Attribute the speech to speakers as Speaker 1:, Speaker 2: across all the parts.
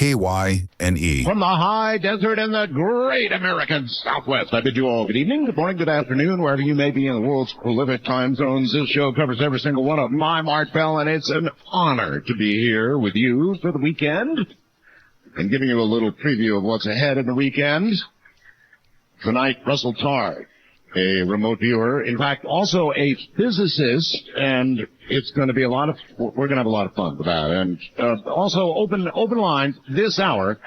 Speaker 1: KYNE.
Speaker 2: From the high desert in the great American Southwest, I bid you all good evening, good morning, good afternoon, wherever you may be in the world's prolific time zones. This show covers every single one of them. I'm Art Bell, and it's an honor to be here with you for the weekend and giving you a little preview of what's ahead in the weekend. Tonight, Russell Targ, a remote viewer, in fact, also a physicist, and it's going to be we're going to have a lot of fun with that. And also open lines this hour,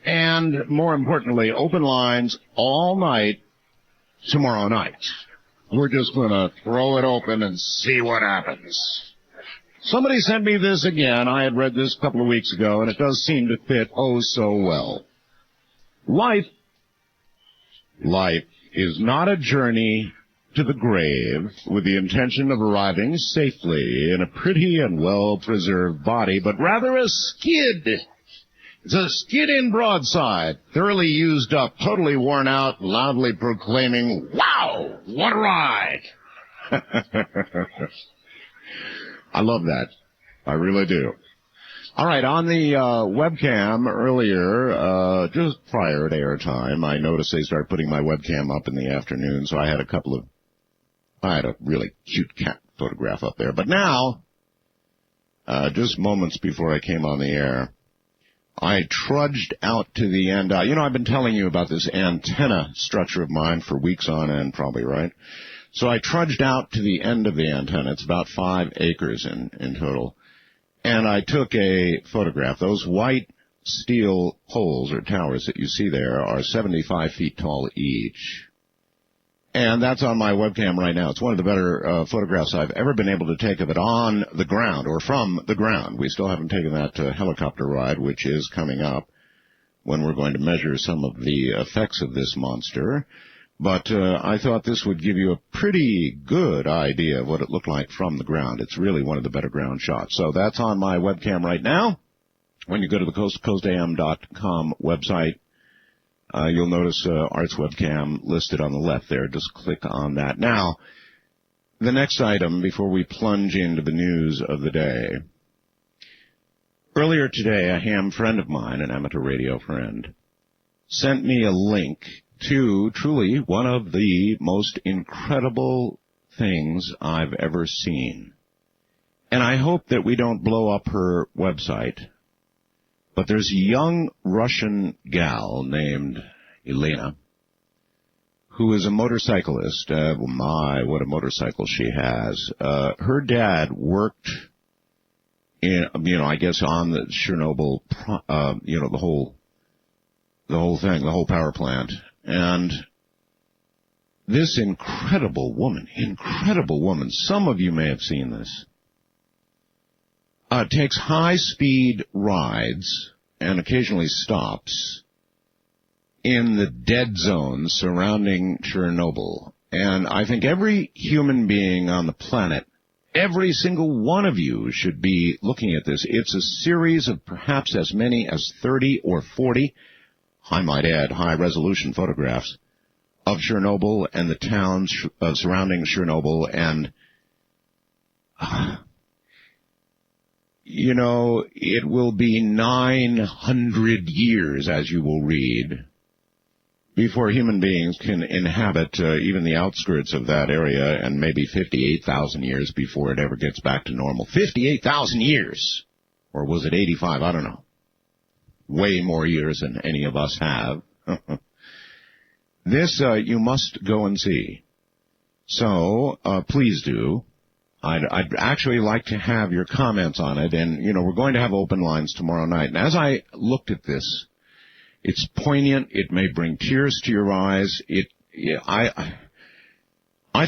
Speaker 2: and more importantly, open lines all night tomorrow night. We're just going to throw it open and see what happens. Somebody sent me this again. I had read this a couple of weeks ago, and it does seem to fit oh so well. Life is not a journey to the grave with the intention of arriving safely in a pretty and well-preserved body, but rather a skid. It's a skid-in broadside, thoroughly used up, totally worn out, loudly proclaiming, "Wow, what a ride!" I love that. I really do. All right, on the webcam earlier, just prior to airtime, I noticed they started putting my webcam up in the afternoon, so I had a really cute cat photograph up there. But now, just moments before I came on the air, I trudged out to the end. I've been telling you about this antenna structure of mine for weeks on end, probably, right? So I trudged out to the end of the antenna. It's about 5 acres in total. And I took a photograph. Those white steel poles or towers that you see there are 75 feet tall each. And that's on my webcam right now. It's one of the better photographs I've ever been able to take of it on the ground or from the ground. We still haven't taken that helicopter ride, which is coming up when we're going to measure some of the effects of this monster. But I thought this would give you a pretty good idea of what it looked like from the ground. It's really one of the better ground shots. So that's on my webcam right now. When you go to the coasttocoastam.com website, you'll notice Art's webcam listed on the left there. Just click on that. Now, the next item before we plunge into the news of the day. Earlier today, a ham friend of mine, an amateur radio friend, sent me a link to truly one of the most incredible things I've ever seen. And I hope that we don't blow up her website. But there's a young Russian gal named Elena who is a motorcyclist. My, what a motorcycle she has. Her dad worked in, I guess on the Chernobyl, the whole thing, the whole power plant. And this incredible woman, some of you may have seen this, takes high-speed rides and occasionally stops in the dead zones surrounding Chernobyl. And I think every human being on the planet, every single one of you should be looking at this. It's a series of perhaps as many as 30 or 40, I might add, high-resolution photographs of Chernobyl and the towns surrounding Chernobyl. And, it will be 900 years, as you will read, before human beings can inhabit even the outskirts of that area, and maybe 58,000 years before it ever gets back to normal. 58,000 years! Or was it 85? I don't know. Way more years than any of us have. This, you must go and see. So, please do. I'd actually like to have your comments on it, and, we're going to have open lines tomorrow night. And as I looked at this, it's poignant. It may bring tears to your eyes. I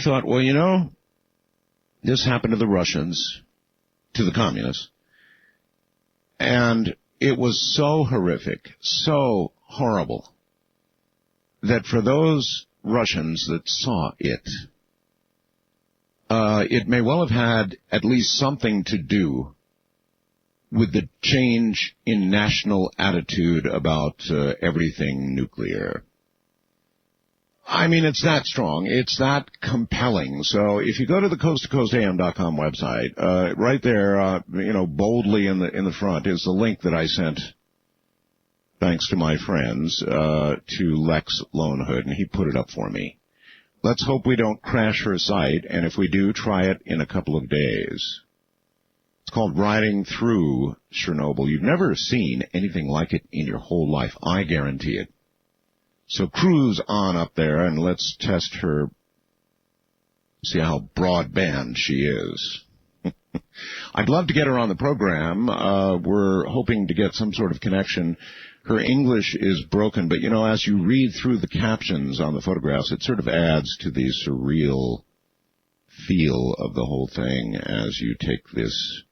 Speaker 2: thought, well, this happened to the Russians, to the communists, and it was so horrific, so horrible, that for those Russians that saw it, it may well have had at least something to do with the change in national attitude about everything nuclear. I mean, it's that strong. It's that compelling. So if you go to the coasttocoastam.com website, right there, boldly in the front is the link that I sent thanks to my friends, to Lex Lonehood, and he put it up for me. Let's hope we don't crash her site, and if we do, try it in a couple of days. It's called Riding Through Chernobyl. You've never seen anything like it in your whole life. I guarantee it. So cruise on up there, and let's test her, see how broadband she is. I'd love to get her on the program. We're hoping to get some sort of connection. Her English is broken, but, as you read through the captions on the photographs, it sort of adds to the surreal feel of the whole thing as you take this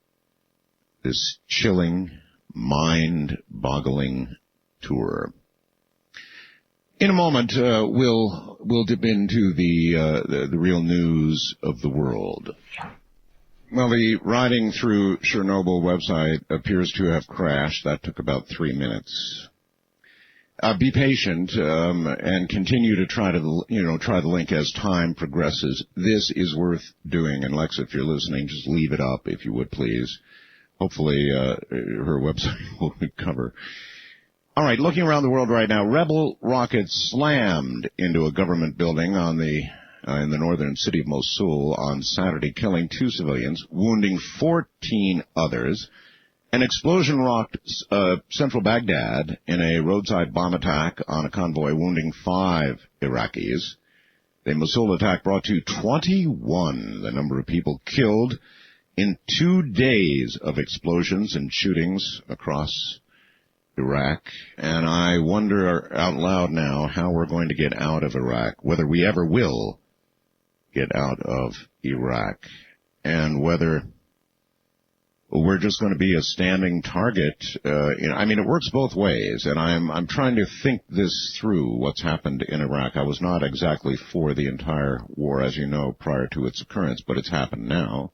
Speaker 2: chilling, mind-boggling tour. In a moment, we'll dip into the real news of the world. Well, the Riding Through Chernobyl website appears to have crashed. That took about 3 minutes. Be patient and continue to try the link as time progresses. This is worth doing. And Lex, if you're listening, just leave it up if you would, please. Hopefully, her website will recover. All right, looking around the world right now, rebel rockets slammed into a government building in the northern city of Mosul on Saturday, killing 2 civilians, wounding 14 others. An explosion rocked central Baghdad in a roadside bomb attack on a convoy, wounding 5 Iraqis. The Mosul attack brought to 21 the number of people killed in 2 days of explosions and shootings across Iraq. And I wonder out loud now how we're going to get out of Iraq, whether we ever will get out of Iraq, and whether we're just going to be a standing target. It works both ways, and I'm trying to think this through, what's happened in Iraq. I was not exactly for the entire war, as you know, prior to its occurrence, but it's happened now.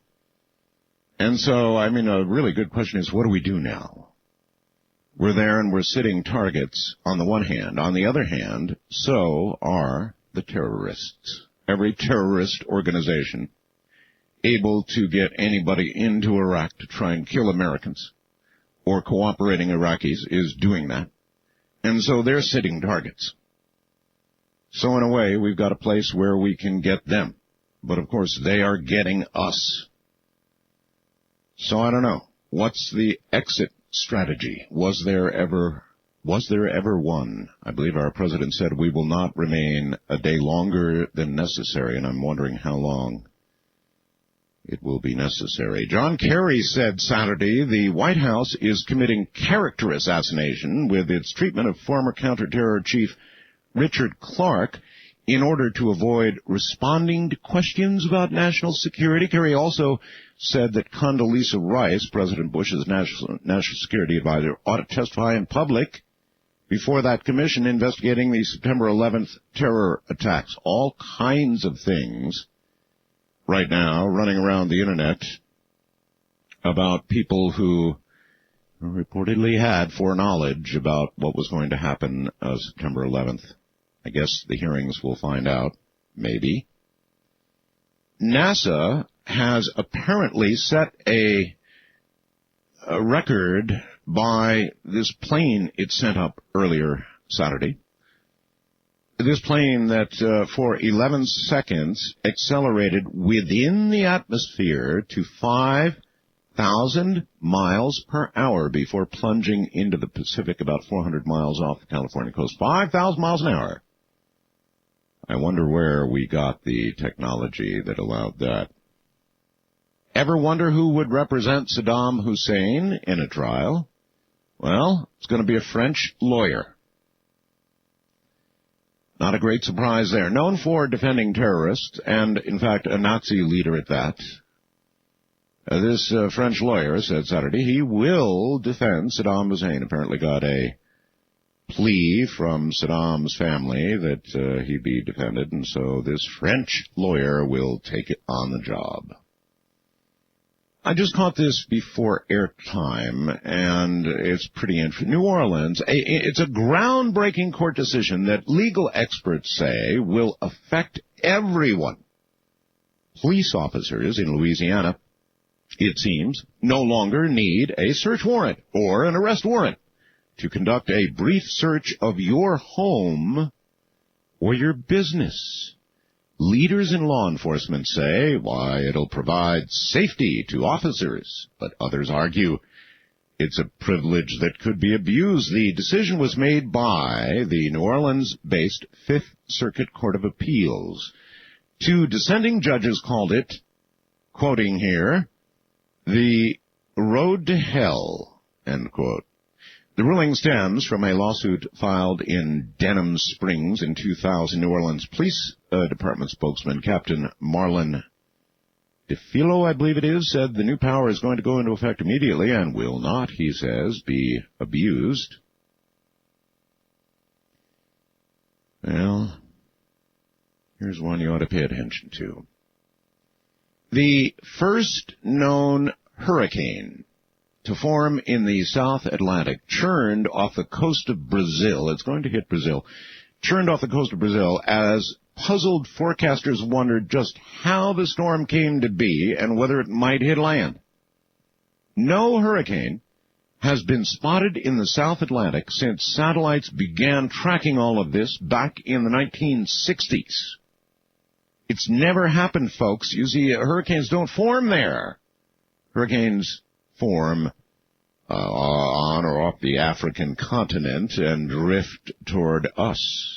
Speaker 2: And so, a really good question is, what do we do now? We're there and we're sitting targets on the one hand. On the other hand, so are the terrorists. Every terrorist organization able to get anybody into Iraq to try and kill Americans or cooperating Iraqis is doing that. And so they're sitting targets. So in a way, we've got a place where we can get them. But of course, they are getting us. So I don't know. What's the exit strategy? Was there ever one? I believe our president said we will not remain a day longer than necessary, and I'm wondering how long it will be necessary. John Kerry said Saturday the White House is committing character assassination with its treatment of former counterterror chief Richard Clarke in order to avoid responding to questions about national security. Kerry also said that Condoleezza Rice, President Bush's national security advisor, ought to testify in public before that commission investigating the September 11th terror attacks. All kinds of things right now running around the Internet about people who reportedly had foreknowledge about what was going to happen September 11th. I guess the hearings will find out, maybe. NASA has apparently set a record by this plane it sent up earlier Saturday. This plane that for 11 seconds accelerated within the atmosphere to 5,000 miles per hour before plunging into the Pacific about 400 miles off the California coast. 5,000 miles an hour. I wonder where we got the technology that allowed that. Ever wonder who would represent Saddam Hussein in a trial? Well, it's going to be a French lawyer. Not a great surprise there. Known for defending terrorists, and, in fact, a Nazi leader at that. This French lawyer said Saturday he will defend Saddam Hussein. Apparently got a plea from Saddam's family that he be defended, and so this French lawyer will take it on the job. I just caught this before airtime, and it's pretty interesting. New Orleans, it's a groundbreaking court decision that legal experts say will affect everyone. Police officers in Louisiana, it seems, no longer need a search warrant or an arrest warrant to conduct a brief search of your home or your business. Leaders in law enforcement say, why, it'll provide safety to officers, but others argue it's a privilege that could be abused. The decision was made by the New Orleans-based Fifth Circuit Court of Appeals. Two dissenting judges called it, quoting here, the road to hell, end quote. The ruling stems from a lawsuit filed in Denham Springs in 2000. New Orleans Police Department spokesman Captain Marlon DeFilo, I believe it is, said the new power is going to go into effect immediately and will not, he says, be abused. Well, here's one you ought to pay attention to. The first known hurricane to form in the South Atlantic churned off the coast of Brazil. It's going to hit Brazil. Churned off the coast of Brazil as puzzled forecasters wondered just how the storm came to be and whether it might hit land. No hurricane has been spotted in the South Atlantic since satellites began tracking all of this back in the 1960s. It's never happened, folks. You see, hurricanes don't form there. Hurricanes form on or off the African continent and drift toward us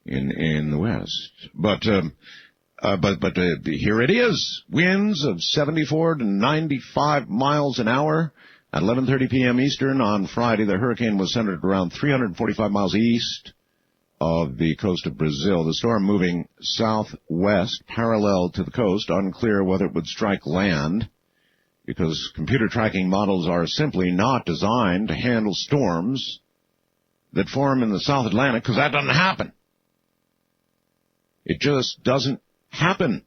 Speaker 2: in the West. But here it is. Winds of 74 to 95 miles an hour at 11:30 p.m. Eastern on Friday. The hurricane was centered around 345 miles east of the coast of Brazil. The storm moving southwest parallel to the coast. Unclear whether it would strike land, because computer tracking models are simply not designed to handle storms that form in the South Atlantic, because that doesn't happen. It just doesn't happen.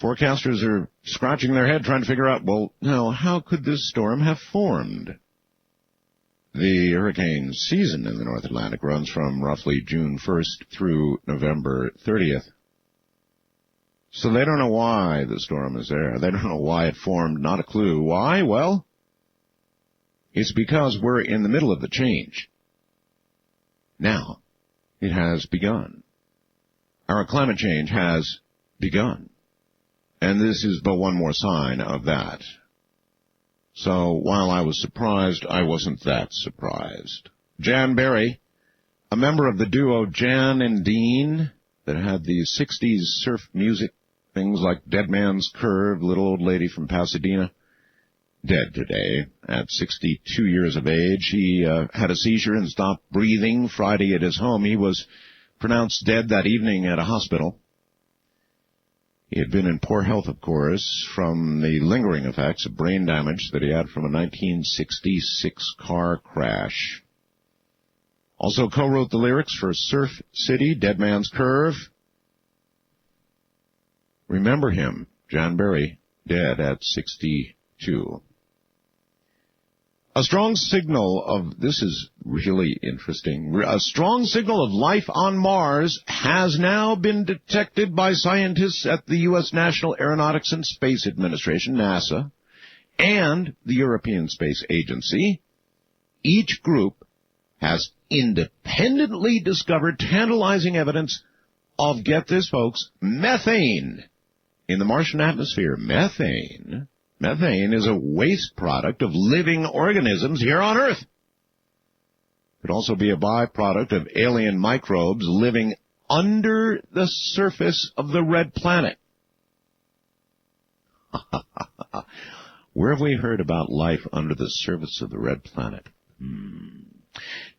Speaker 2: Forecasters are scratching their head trying to figure out, well, now, how could this storm have formed? The hurricane season in the North Atlantic runs from roughly June 1st through November 30th. So they don't know why the storm is there. They don't know why it formed. Not a clue. Why? Well, it's because we're in the middle of the change. Now, it has begun. Our climate change has begun. And this is but one more sign of that. So while I was surprised, I wasn't that surprised. Jan Berry, a member of the duo Jan and Dean that had the 60s surf music, things like Dead Man's Curve, Little Old Lady from Pasadena, dead today at 62 years of age. He had a seizure and stopped breathing Friday at his home. He was pronounced dead that evening at a hospital. He had been in poor health, of course, from the lingering effects of brain damage that he had from a 1966 car crash. Also co-wrote the lyrics for Surf City, Dead Man's Curve. Remember him, John Berry, dead at 62. A strong signal of, this is really interesting, a strong signal of life on Mars has now been detected by scientists at the U.S. National Aeronautics and Space Administration, NASA, and the European Space Agency. Each group has independently discovered tantalizing evidence of, get this, folks, methane in the Martian atmosphere. Methane is a waste product of living organisms here on Earth. It could also be a byproduct of alien microbes living under the surface of the red planet. Where have we heard about life under the surface of the red planet?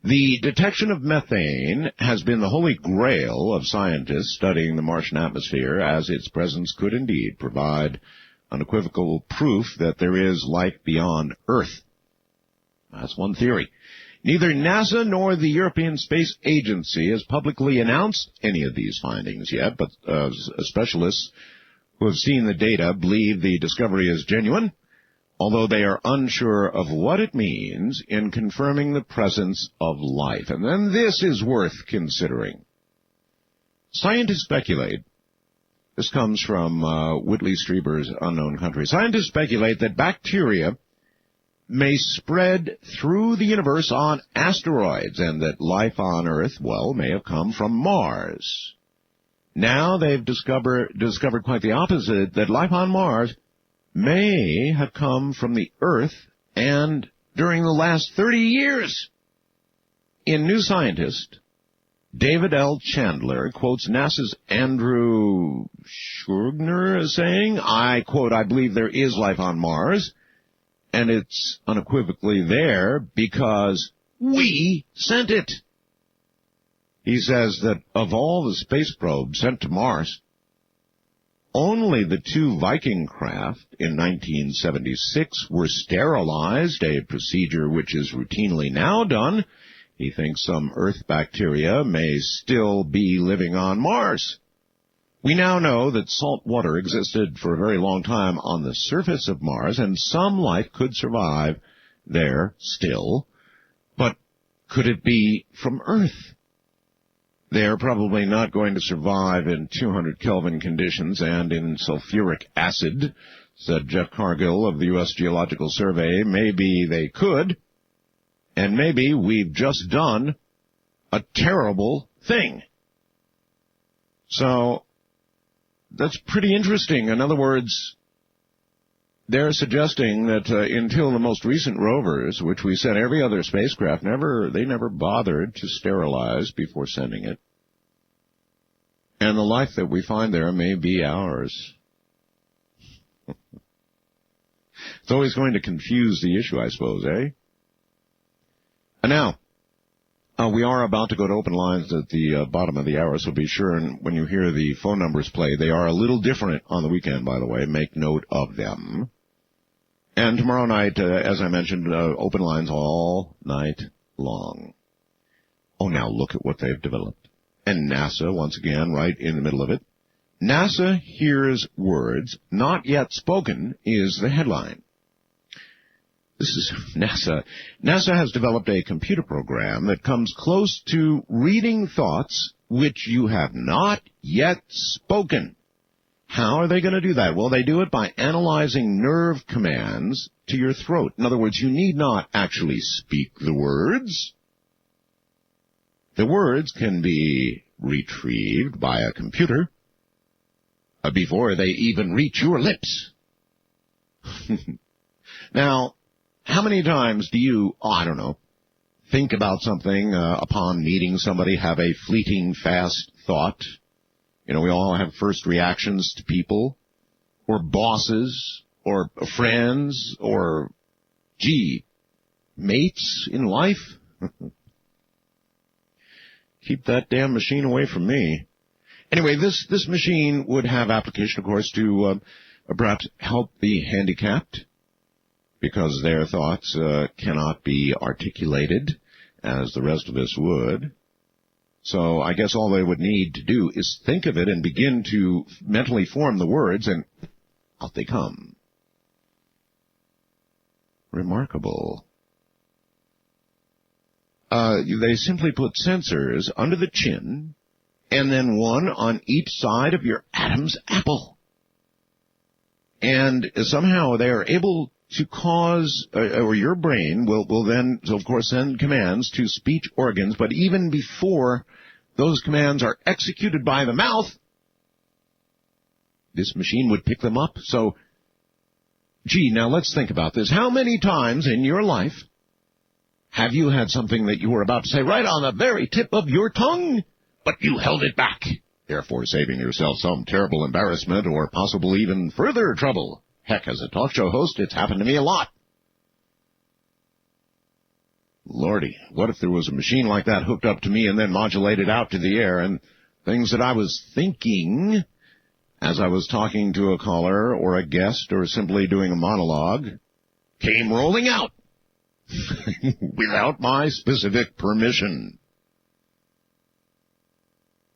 Speaker 2: The detection of methane has been the holy grail of scientists studying the Martian atmosphere, as its presence could indeed provide unequivocal proof that there is life beyond Earth. That's one theory. Neither NASA nor the European Space Agency has publicly announced any of these findings yet, but specialists who have seen the data believe the discovery is genuine, although they are unsure of what it means in confirming the presence of life. And then this is worth considering. Scientists speculate, this comes from Whitley Strieber's Unknown Country, scientists speculate that bacteria may spread through the universe on asteroids, and that life on Earth, well, may have come from Mars. Now they've discovered quite the opposite, that life on Mars may have come from the Earth and during the last 30 years. In New Scientist, David L. Chandler quotes NASA's Andrew Schurgner as saying, I quote, I believe there is life on Mars, and it's unequivocally there because we sent it. He says that of all the space probes sent to Mars, only the 2 Viking craft in 1976 were sterilized, a procedure which is routinely now done. He thinks some Earth bacteria may still be living on Mars. We now know that salt water existed for a very long time on the surface of Mars, and some life could survive there still. But could it be from Earth? They're probably not going to survive in 200 Kelvin conditions and in sulfuric acid, said Jeff Cargill of the U.S. Geological Survey. Maybe they could, and maybe we've just done a terrible thing. So that's pretty interesting. In other words, they're suggesting that until the most recent rovers, which we sent every other spacecraft, they never bothered to sterilize before sending it. And the life that we find there may be ours. It's always going to confuse the issue, I suppose, eh? And now, we are about to go to open lines at the bottom of the hour, so be sure, and when you hear the phone numbers play, they are a little different on the weekend, by the way. Make note of them. And tomorrow night, as I mentioned, open lines all night long. Oh, now look at what they've developed. And NASA, once again, right in the middle of it. NASA hears words not yet spoken is the headline. This is NASA. NASA has developed a computer program that comes close to reading thoughts which you have not yet spoken. How are they going to do that? Well, they do it by analyzing nerve commands to your throat. In other words, you need not actually speak the words. The words can be retrieved by a computer before they even reach your lips. Now, how many times do you, think about something upon meeting somebody, have a fleeting, fast thought? We all have first reactions to people, or bosses, or friends, or, mates in life. Keep that damn machine away from me. Anyway, this machine would have application, of course, to perhaps help the handicapped, because their thoughts cannot be articulated as the rest of us would. So I guess all they would need to do is think of it and begin to mentally form the words, and out they come. Remarkable. They simply put sensors under the chin and then one on each side of your Adam's apple. And somehow they are able to cause, or your brain will then, of course, send commands to speech organs, but even before those commands are executed by the mouth, this machine would pick them up. So, now let's think about this. How many times in your life have you had something that you were about to say right on the very tip of your tongue, but you held it back, therefore saving yourself some terrible embarrassment or possible even further trouble? Heck, as a talk show host, it's happened to me a lot. Lordy, what if there was a machine like that hooked up to me and then modulated out to the air, and things that I was thinking as I was talking to a caller or a guest or simply doing a monologue came rolling out without my specific permission?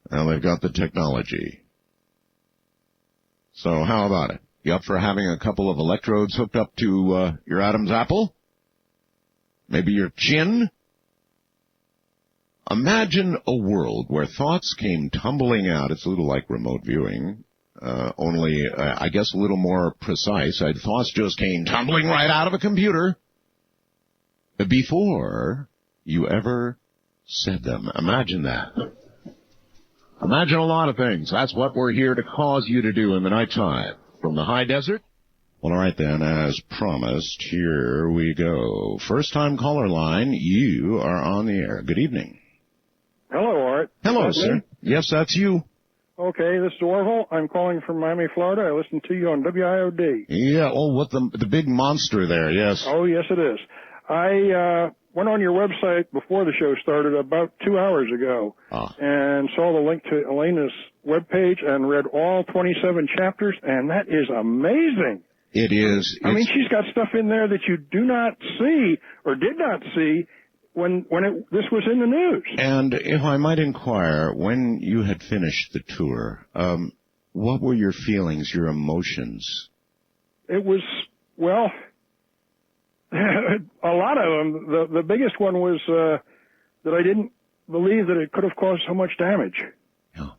Speaker 2: Well, they've got the technology. So how about it? You up for having a couple of electrodes hooked up to your Adam's apple? Maybe your chin? Imagine a world where thoughts came tumbling out. It's a little like remote viewing, only, I guess, a little more precise. Thoughts just came tumbling right out of a computer, before you ever said them. Imagine that. Imagine a lot of things. That's what we're here to cause you to do in the nighttime. From the high desert? Well, all right then, as promised, here we go. First-time caller line, you are on the air. Good evening.
Speaker 1: Hello, Art.
Speaker 2: Hello, sir. Yes, that's you.
Speaker 1: Okay, this is Orville. I'm calling from Miami, Florida. I listen to you on WIOD.
Speaker 2: Yeah, oh, what the big monster there, yes.
Speaker 1: Oh, yes, it is. I went on your website before the show started about 2 hours ago and saw the link to Elena's webpage and read all 27 chapters, and that is amazing.
Speaker 2: It is.
Speaker 1: I mean, she's got stuff in there that you do not see or did not see when this was in the news.
Speaker 2: And if I might inquire, when you had finished the tour, what were your feelings, your emotions?
Speaker 1: It was, well, a lot of them. The biggest one was that I didn't believe that it could have caused so much damage.
Speaker 2: Yeah.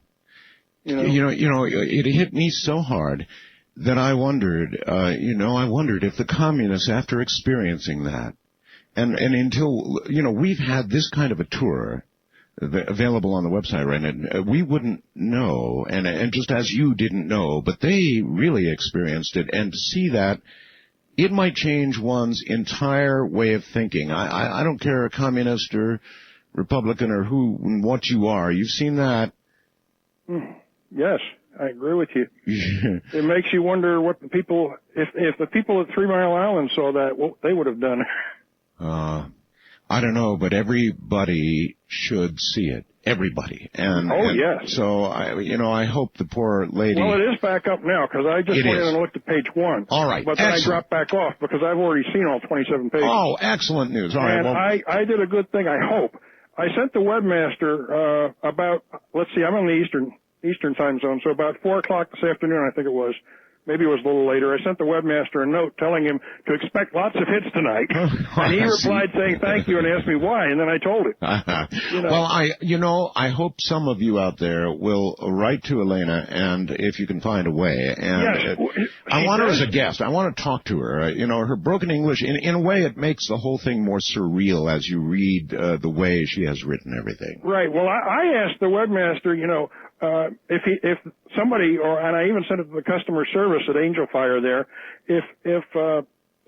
Speaker 1: You know,
Speaker 2: it hit me so hard that I wondered, if the communists, after experiencing that, and until, we've had this kind of a tour available on the website, right, and we wouldn't know, and just as you didn't know, but they really experienced it, and to see that, it might change one's entire way of thinking. I don't care, communist or Republican or who and what you are. You've seen that.
Speaker 1: Yes, I agree with you. It makes you wonder what the people, if the people at 3 Mile Island saw that, what they would have done.
Speaker 2: I don't know, but everybody should see it. Everybody. And
Speaker 1: yes.
Speaker 2: So, I hope the poor lady...
Speaker 1: Well, it is back up now, because I just went in and looked at page 1.
Speaker 2: All right.
Speaker 1: But then I dropped back off, because I've already seen all 27 pages.
Speaker 2: Oh, excellent news. All right.
Speaker 1: And I did a good thing, I hope. I sent the webmaster about, let's see, I'm in the Eastern time zone, so about 4 o'clock this afternoon, I think it was. Maybe it was a little later. I sent the webmaster a note telling him to expect lots of hits tonight. And he replied saying thank you and asked me why, and then I told him.
Speaker 2: Well, I hope some of you out there will write to Elena, and if you can find a way. And
Speaker 1: yes,
Speaker 2: I want her as a guest. I want to talk to her. Her broken English, in a way, it makes the whole thing more surreal as you read the way she has written everything.
Speaker 1: Right. Well, I asked the webmaster, if somebody, and I even sent it to the customer service at Angel Fire there, if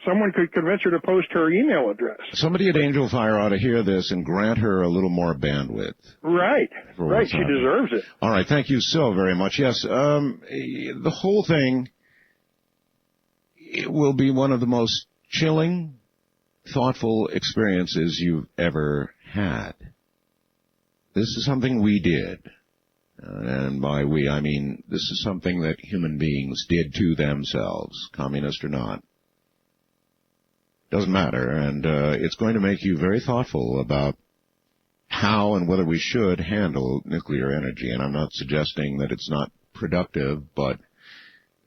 Speaker 1: someone could convince her to post her email address.
Speaker 2: Somebody at Angel Fire ought to hear this and grant her a little more bandwidth.
Speaker 1: Right. Right. She deserves it.
Speaker 2: All right. Thank you so very much. Yes. The whole thing, it will be one of the most chilling, thoughtful experiences you've ever had. This is something we did. And by we, I mean this is something that human beings did to themselves, communist or not. Doesn't matter, and it's going to make you very thoughtful about how and whether we should handle nuclear energy. And I'm not suggesting that it's not productive, but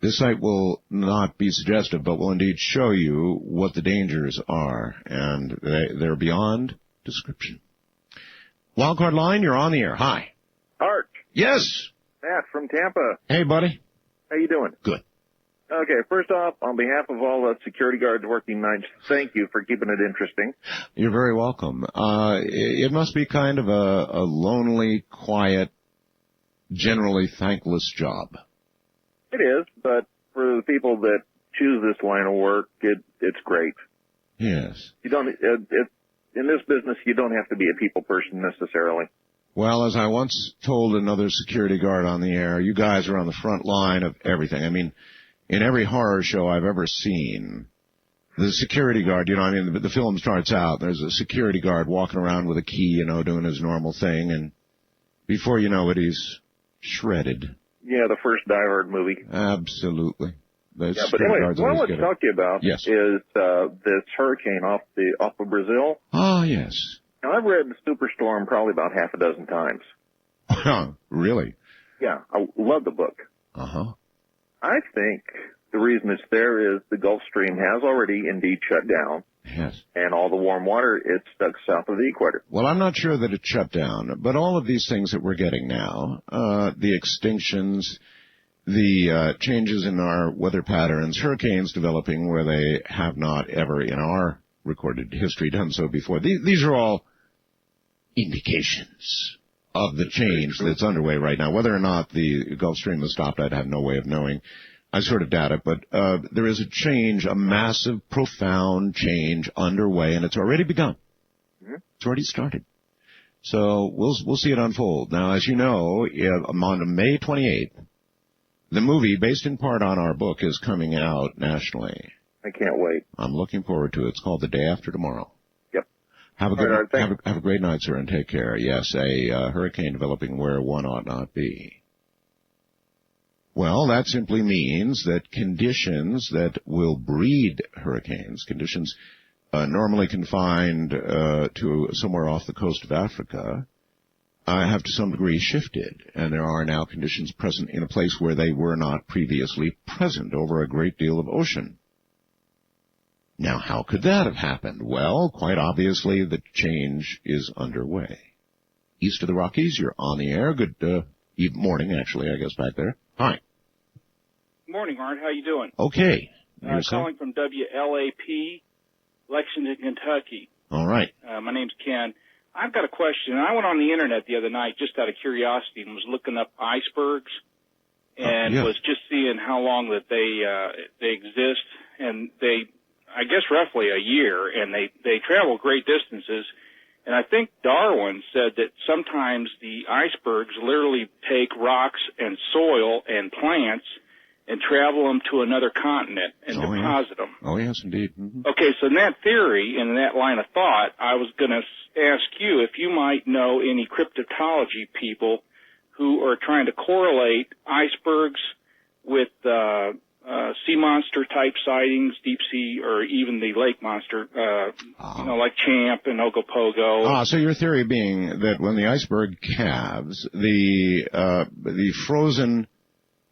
Speaker 2: this site will not be suggestive, but will indeed show you what the dangers are, and they're beyond description. Wildcard line, you're on the air. Hi.
Speaker 3: Art.
Speaker 2: Yes.
Speaker 3: Matt from Tampa.
Speaker 2: Hey, buddy.
Speaker 3: How you doing?
Speaker 2: Good.
Speaker 3: Okay, first off, on behalf of all the security guards working nights, thank you for keeping it interesting.
Speaker 2: You're very welcome. It must be kind of a lonely, quiet, generally thankless job.
Speaker 3: It is, but for the people that choose this line of work, it's great.
Speaker 2: Yes.
Speaker 3: You don't. In this business, you don't have to be a people person necessarily.
Speaker 2: Well, as I once told another security guard on the air, you guys are on the front line of everything. I mean, in every horror show I've ever seen, the security guard, the film starts out, there's a security guard walking around with a key, doing his normal thing, and before you know it, he's shredded.
Speaker 3: Yeah, the first Die Hard movie.
Speaker 2: Absolutely.
Speaker 3: But anyway, what I want to talk to you about is this hurricane off of Brazil.
Speaker 2: Oh, yes.
Speaker 3: Now, I've read Superstorm probably about half a dozen times.
Speaker 2: Really?
Speaker 3: Yeah, I love the book.
Speaker 2: Uh-huh.
Speaker 3: I think the reason it's there is the Gulf Stream has already indeed shut down.
Speaker 2: Yes.
Speaker 3: And all the warm water, it's stuck south of the equator.
Speaker 2: Well, I'm not sure that it shut down, but all of these things that we're getting now, the extinctions, the changes in our weather patterns, hurricanes developing where they have not ever in our recorded history done so before. These are all indications of the change that's underway right now. Whether or not the Gulf Stream has stopped, I'd have no way of knowing. I sort of doubt it, but there is a change, a massive, profound change underway, and it's already begun. It's already started. So we'll see it unfold. Now, as you know, on May 28th, the movie, based in part on our book, is coming out nationally.
Speaker 3: I can't wait.
Speaker 2: I'm looking forward to it. It's called The Day After Tomorrow.
Speaker 3: Yep.
Speaker 2: Have a great night, sir, and take care. Yes, a hurricane developing where one ought not be. Well, that simply means that conditions that will breed hurricanes, conditions normally confined to somewhere off the coast of Africa, have to some degree shifted, and there are now conditions present in a place where they were not previously present over a great deal of ocean. Now, how could that have happened? Well, quite obviously, the change is underway. East of the Rockies, you're on the air. Good morning, actually, I guess, back there. Hi.
Speaker 4: Good morning, Art. How you doing?
Speaker 2: Okay.
Speaker 4: Calling from WLAP, Lexington, Kentucky.
Speaker 2: All right.
Speaker 4: My name's Ken. I've got a question. I went on the Internet the other night just out of curiosity and was looking up icebergs and was just seeing how long that they exist. And they, I guess, roughly a year, and they travel great distances. And I think Darwin said that sometimes the icebergs literally take rocks and soil and plants and travel them to another continent and deposit them.
Speaker 2: Oh, yes, indeed. Mm-hmm.
Speaker 4: Okay, so in that theory, in that line of thought, I was going to ask you if you might know any cryptozoology people who are trying to correlate icebergs with sea monster type sightings, deep sea, or even the lake monster, like Champ and Ogopogo.
Speaker 2: So your theory being that when the iceberg calves, the frozen,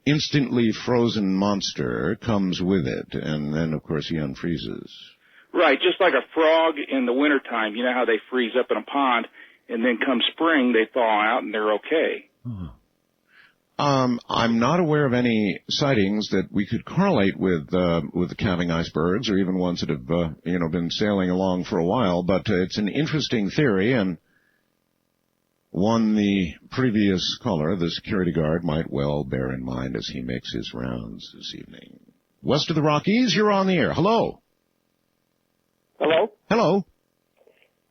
Speaker 2: instantly frozen monster comes with it, and then, of course, he unfreezes.
Speaker 4: Right, just like a frog in the wintertime. You know how they freeze up in a pond, and then come spring, they thaw out, and they're okay.
Speaker 2: I'm not aware of any sightings that we could correlate with the calving icebergs, or even ones that have, been sailing along for a while, but it's an interesting theory, and one the previous caller, the security guard, might well bear in mind as he makes his rounds this evening. West of the Rockies, you're on the air. Hello.
Speaker 5: Hello?
Speaker 2: Hello.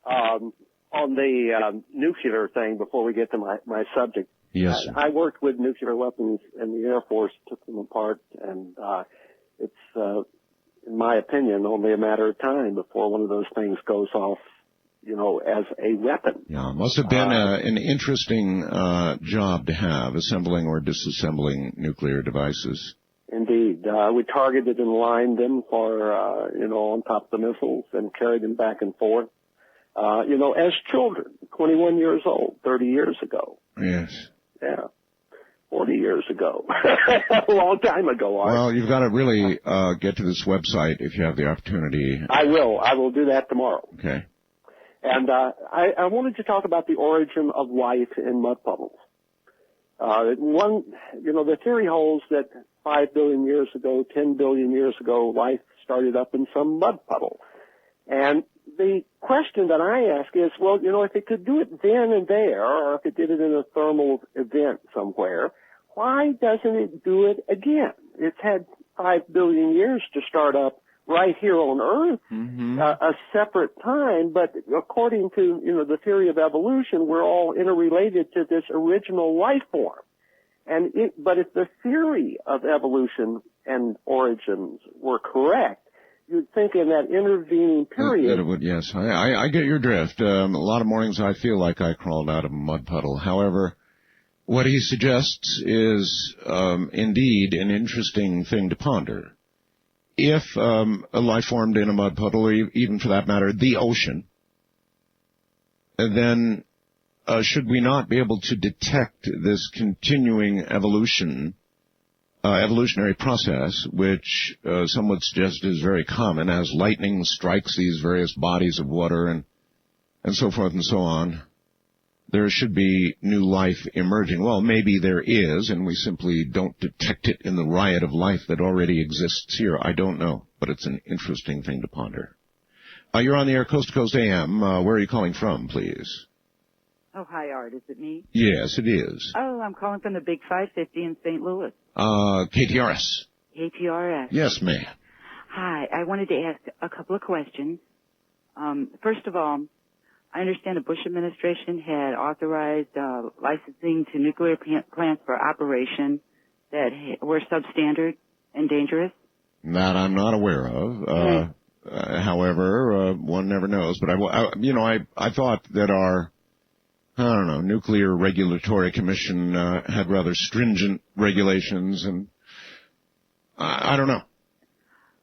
Speaker 5: On the nuclear thing, before we get to my subject,
Speaker 2: yes,
Speaker 5: I worked with nuclear weapons in the Air Force, took them apart, and it's, in my opinion, only a matter of time before one of those things goes off, as a weapon.
Speaker 2: Yeah, it must have been an interesting job to have, assembling or disassembling nuclear devices.
Speaker 5: Indeed. We targeted and lined them for, on top of the missiles and carried them back and forth. As children, 21 years old, 30 years ago.
Speaker 2: Yes.
Speaker 5: Yeah. 40 years ago. A long time ago, Art.
Speaker 2: Well, you've got to really get to this website if you have the opportunity.
Speaker 5: I will. I will do that tomorrow.
Speaker 2: Okay.
Speaker 5: And I wanted to talk about the origin of life in mud puddles. The theory holds that 5 billion years ago, 10 billion years ago, life started up in some mud puddle. And the question that I ask is, if it could do it then and there, or if it did it in a thermal event somewhere, why doesn't it do it again? It's had 5 billion years to start up right here on Earth, a separate time, but according to, the theory of evolution, we're all interrelated to this original life form. But if the theory of evolution and origins were correct, you'd think in that intervening period...
Speaker 2: That it would, yes. I get your drift. A lot of mornings I feel like I crawled out of a mud puddle. However, what he suggests is indeed an interesting thing to ponder. If a life formed in a mud puddle, or even for that matter, the ocean, then should we not be able to detect this continuing evolutionary process, which some would suggest is very common as lightning strikes these various bodies of water and so forth and so on? There should be new life emerging. Well, maybe there is, and we simply don't detect it in the riot of life that already exists here. I don't know, but it's an interesting thing to ponder. You're on the air, Coast to Coast AM. Where are you calling from, please?
Speaker 6: Oh, hi, Art. Is it me?
Speaker 2: Yes, it is.
Speaker 6: Oh, I'm calling from the Big 550 in St. Louis.
Speaker 2: KTRS.
Speaker 6: KTRS.
Speaker 2: Yes, ma'am.
Speaker 6: Hi. I wanted to ask a couple of questions. First of all, I understand the Bush administration had authorized licensing to nuclear plants for operation that were substandard and dangerous.
Speaker 2: That I'm not aware of. However, one never knows. But I thought that our, Nuclear Regulatory Commission had rather stringent regulations, and I don't know.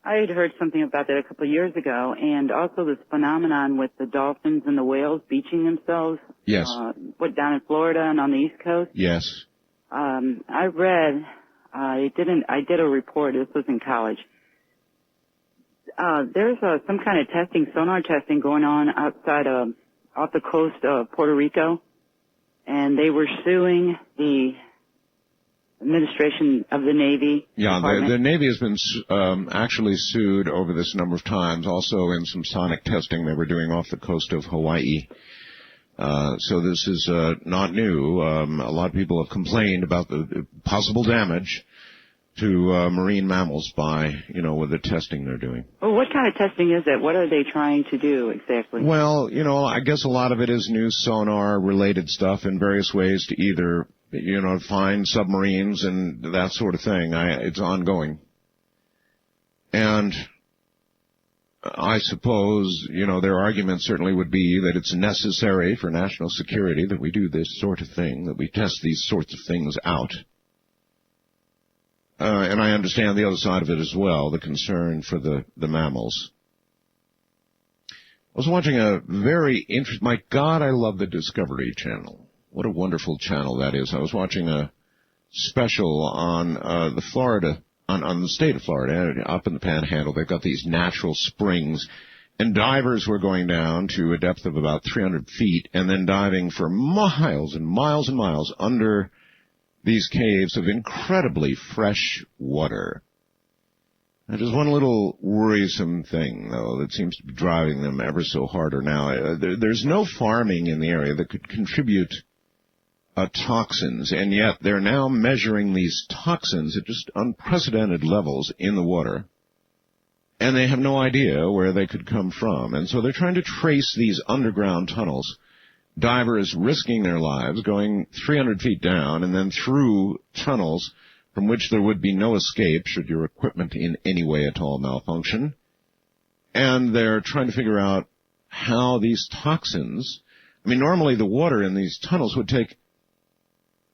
Speaker 6: I had heard something about that a couple of years ago, and also this phenomenon with the dolphins and the whales beaching themselves.
Speaker 2: Yes.
Speaker 6: Down in Florida and on the East Coast.
Speaker 2: Yes.
Speaker 6: I read, I did a report, this was in college. There's some kind of testing, sonar testing going on off the coast of Puerto Rico, and they were suing the administration of the Navy.
Speaker 2: Yeah, the Navy has been actually sued over this number of times, also in some sonic testing they were doing off the coast of Hawaii. So this is not new. A lot of people have complained about the possible damage to marine mammals by, with the testing they're doing.
Speaker 6: Well, what kind of testing is it? What are they trying to do exactly?
Speaker 2: Well, I guess a lot of it is new sonar-related stuff in various ways to either, find submarines and that sort of thing. It's ongoing. And I suppose, their argument certainly would be that it's necessary for national security that we do this sort of thing, that we test these sorts of things out. And I understand the other side of it as well, the concern for the mammals. I was watching a very interesting, my God, I love the Discovery Channel. What a wonderful channel that is. I was watching a special on on the state of Florida, up in the Panhandle. They've got these natural springs, and divers were going down to a depth of about 300 feet and then diving for miles and miles and miles under these caves of incredibly fresh water. Now, just one little worrisome thing, though, that seems to be driving them ever so harder now. There's no farming in the area that could contribute toxins, and yet they're now measuring these toxins at just unprecedented levels in the water, and they have no idea where they could come from. And so they're trying to trace these underground tunnels. Divers risking their lives, going 300 feet down and then through tunnels from which there would be no escape should your equipment in any way at all malfunction. And they're trying to figure out how these toxins, normally the water in these tunnels would take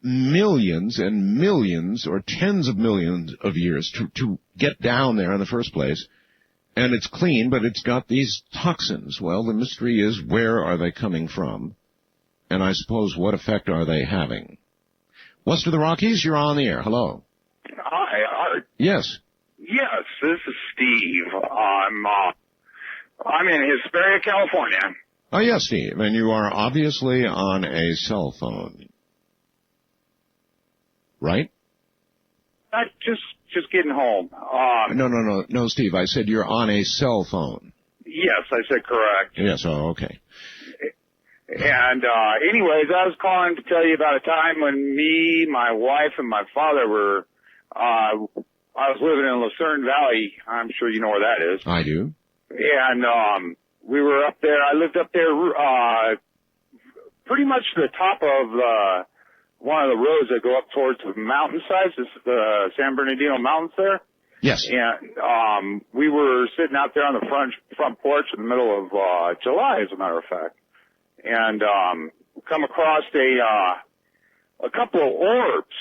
Speaker 2: millions and millions or tens of millions of years to get down there in the first place. And it's clean, but it's got these toxins. Well, the mystery is, where are they coming from? And I suppose, what effect are they having? West of the Rockies, you're on the air. Hello.
Speaker 7: Hi, Art.
Speaker 2: Yes.
Speaker 7: Yes, this is Steve. I'm in Hesperia, California.
Speaker 2: Oh, yes, Steve. And you are obviously on a cell phone. Right?
Speaker 7: Just getting home.
Speaker 2: No, Steve. I said you're on a cell phone.
Speaker 7: Yes, I said correct.
Speaker 2: Yes, okay.
Speaker 7: And anyways, I was calling to tell you about a time when me, my wife, and my father were, I was living in Lucerne Valley. I'm sure you know where that is.
Speaker 2: I do.
Speaker 7: And we were up there. I lived up there pretty much to the top of one of the roads that go up towards the mountainsides, the San Bernardino Mountains there.
Speaker 2: Yes.
Speaker 7: And we were sitting out there on the front porch in the middle of July, as a matter of fact. And come across a couple of orbs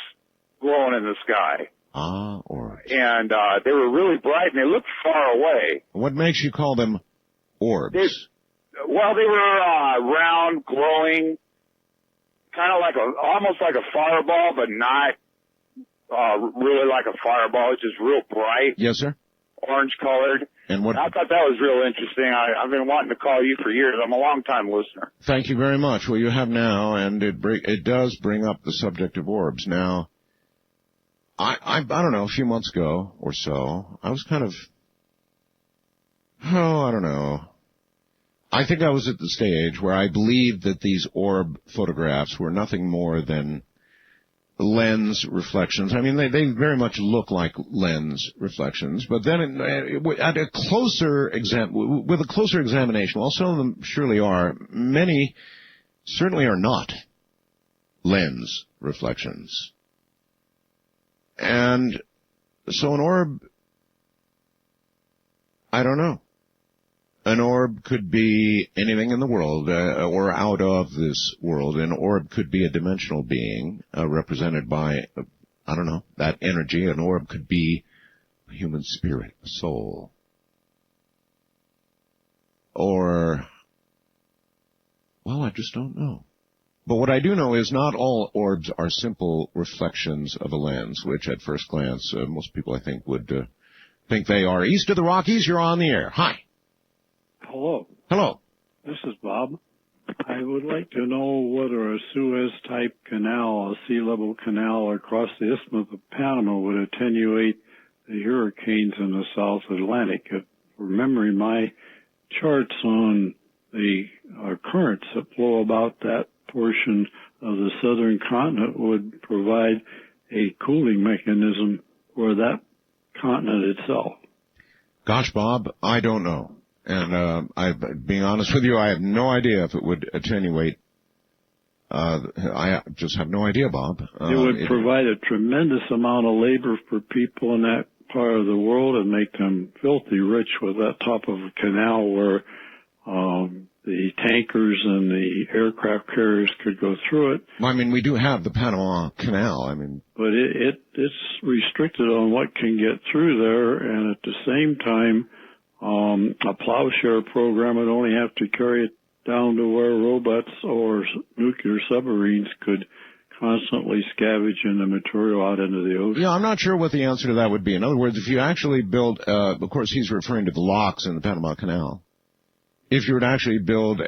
Speaker 7: glowing in the sky.
Speaker 2: Ah, orbs.
Speaker 7: And they were really bright, and they looked far away.
Speaker 2: What makes you call them orbs?
Speaker 7: They were round, glowing, kind of almost like a fireball, but not really like a fireball. It's just real bright.
Speaker 2: Yes, sir.
Speaker 7: Orange-colored.
Speaker 2: And what?
Speaker 7: I thought that was real interesting. I've been wanting to call you for years. I'm a long-time listener.
Speaker 2: Thank you very much. Well, you have now, and it does bring up the subject of orbs. Now, I don't know, a few months ago or so, I was kind of, I don't know, I think I was at the stage where I believed that these orb photographs were nothing more than lens reflections. I mean, they very much look like lens reflections, but then with a closer examination, while some of them surely are, many certainly are not lens reflections. And so an orb, I don't know. An orb could be anything in the world or out of this world. An orb could be a dimensional being represented by, I don't know, that energy. An orb could be a human spirit, a soul. Or, well, I just don't know. But what I do know is not all orbs are simple reflections of a lens, which at first glance most people, I think, would think they are. East of the Rockies, you're on the air. Hi.
Speaker 8: Hello.
Speaker 2: Hello.
Speaker 8: This is Bob. I would like to know whether a Suez-type canal, a sea-level canal across the Isthmus of Panama would attenuate the hurricanes in the South Atlantic. Remembering my charts on the currents that flow about that portion of the southern continent would provide a cooling mechanism for that continent itself.
Speaker 2: Gosh, Bob, I don't know. And being honest with you, I have no idea if it would attenuate. I just have no idea, Bob.
Speaker 8: It would provide a tremendous amount of labor for people in that part of the world and make them filthy rich with that type of a canal where the tankers and the aircraft carriers could go through it.
Speaker 2: Well, I mean, we do have the Panama Canal. I mean,
Speaker 8: but it's restricted on what can get through there, and at the same time, a plowshare program would only have to carry it down to where robots or nuclear submarines could constantly scavenge in the material out into the ocean.
Speaker 2: Yeah, I'm not sure what the answer to that would be. In other words, if you actually build, of course he's referring to the locks in the Panama Canal. If you would actually build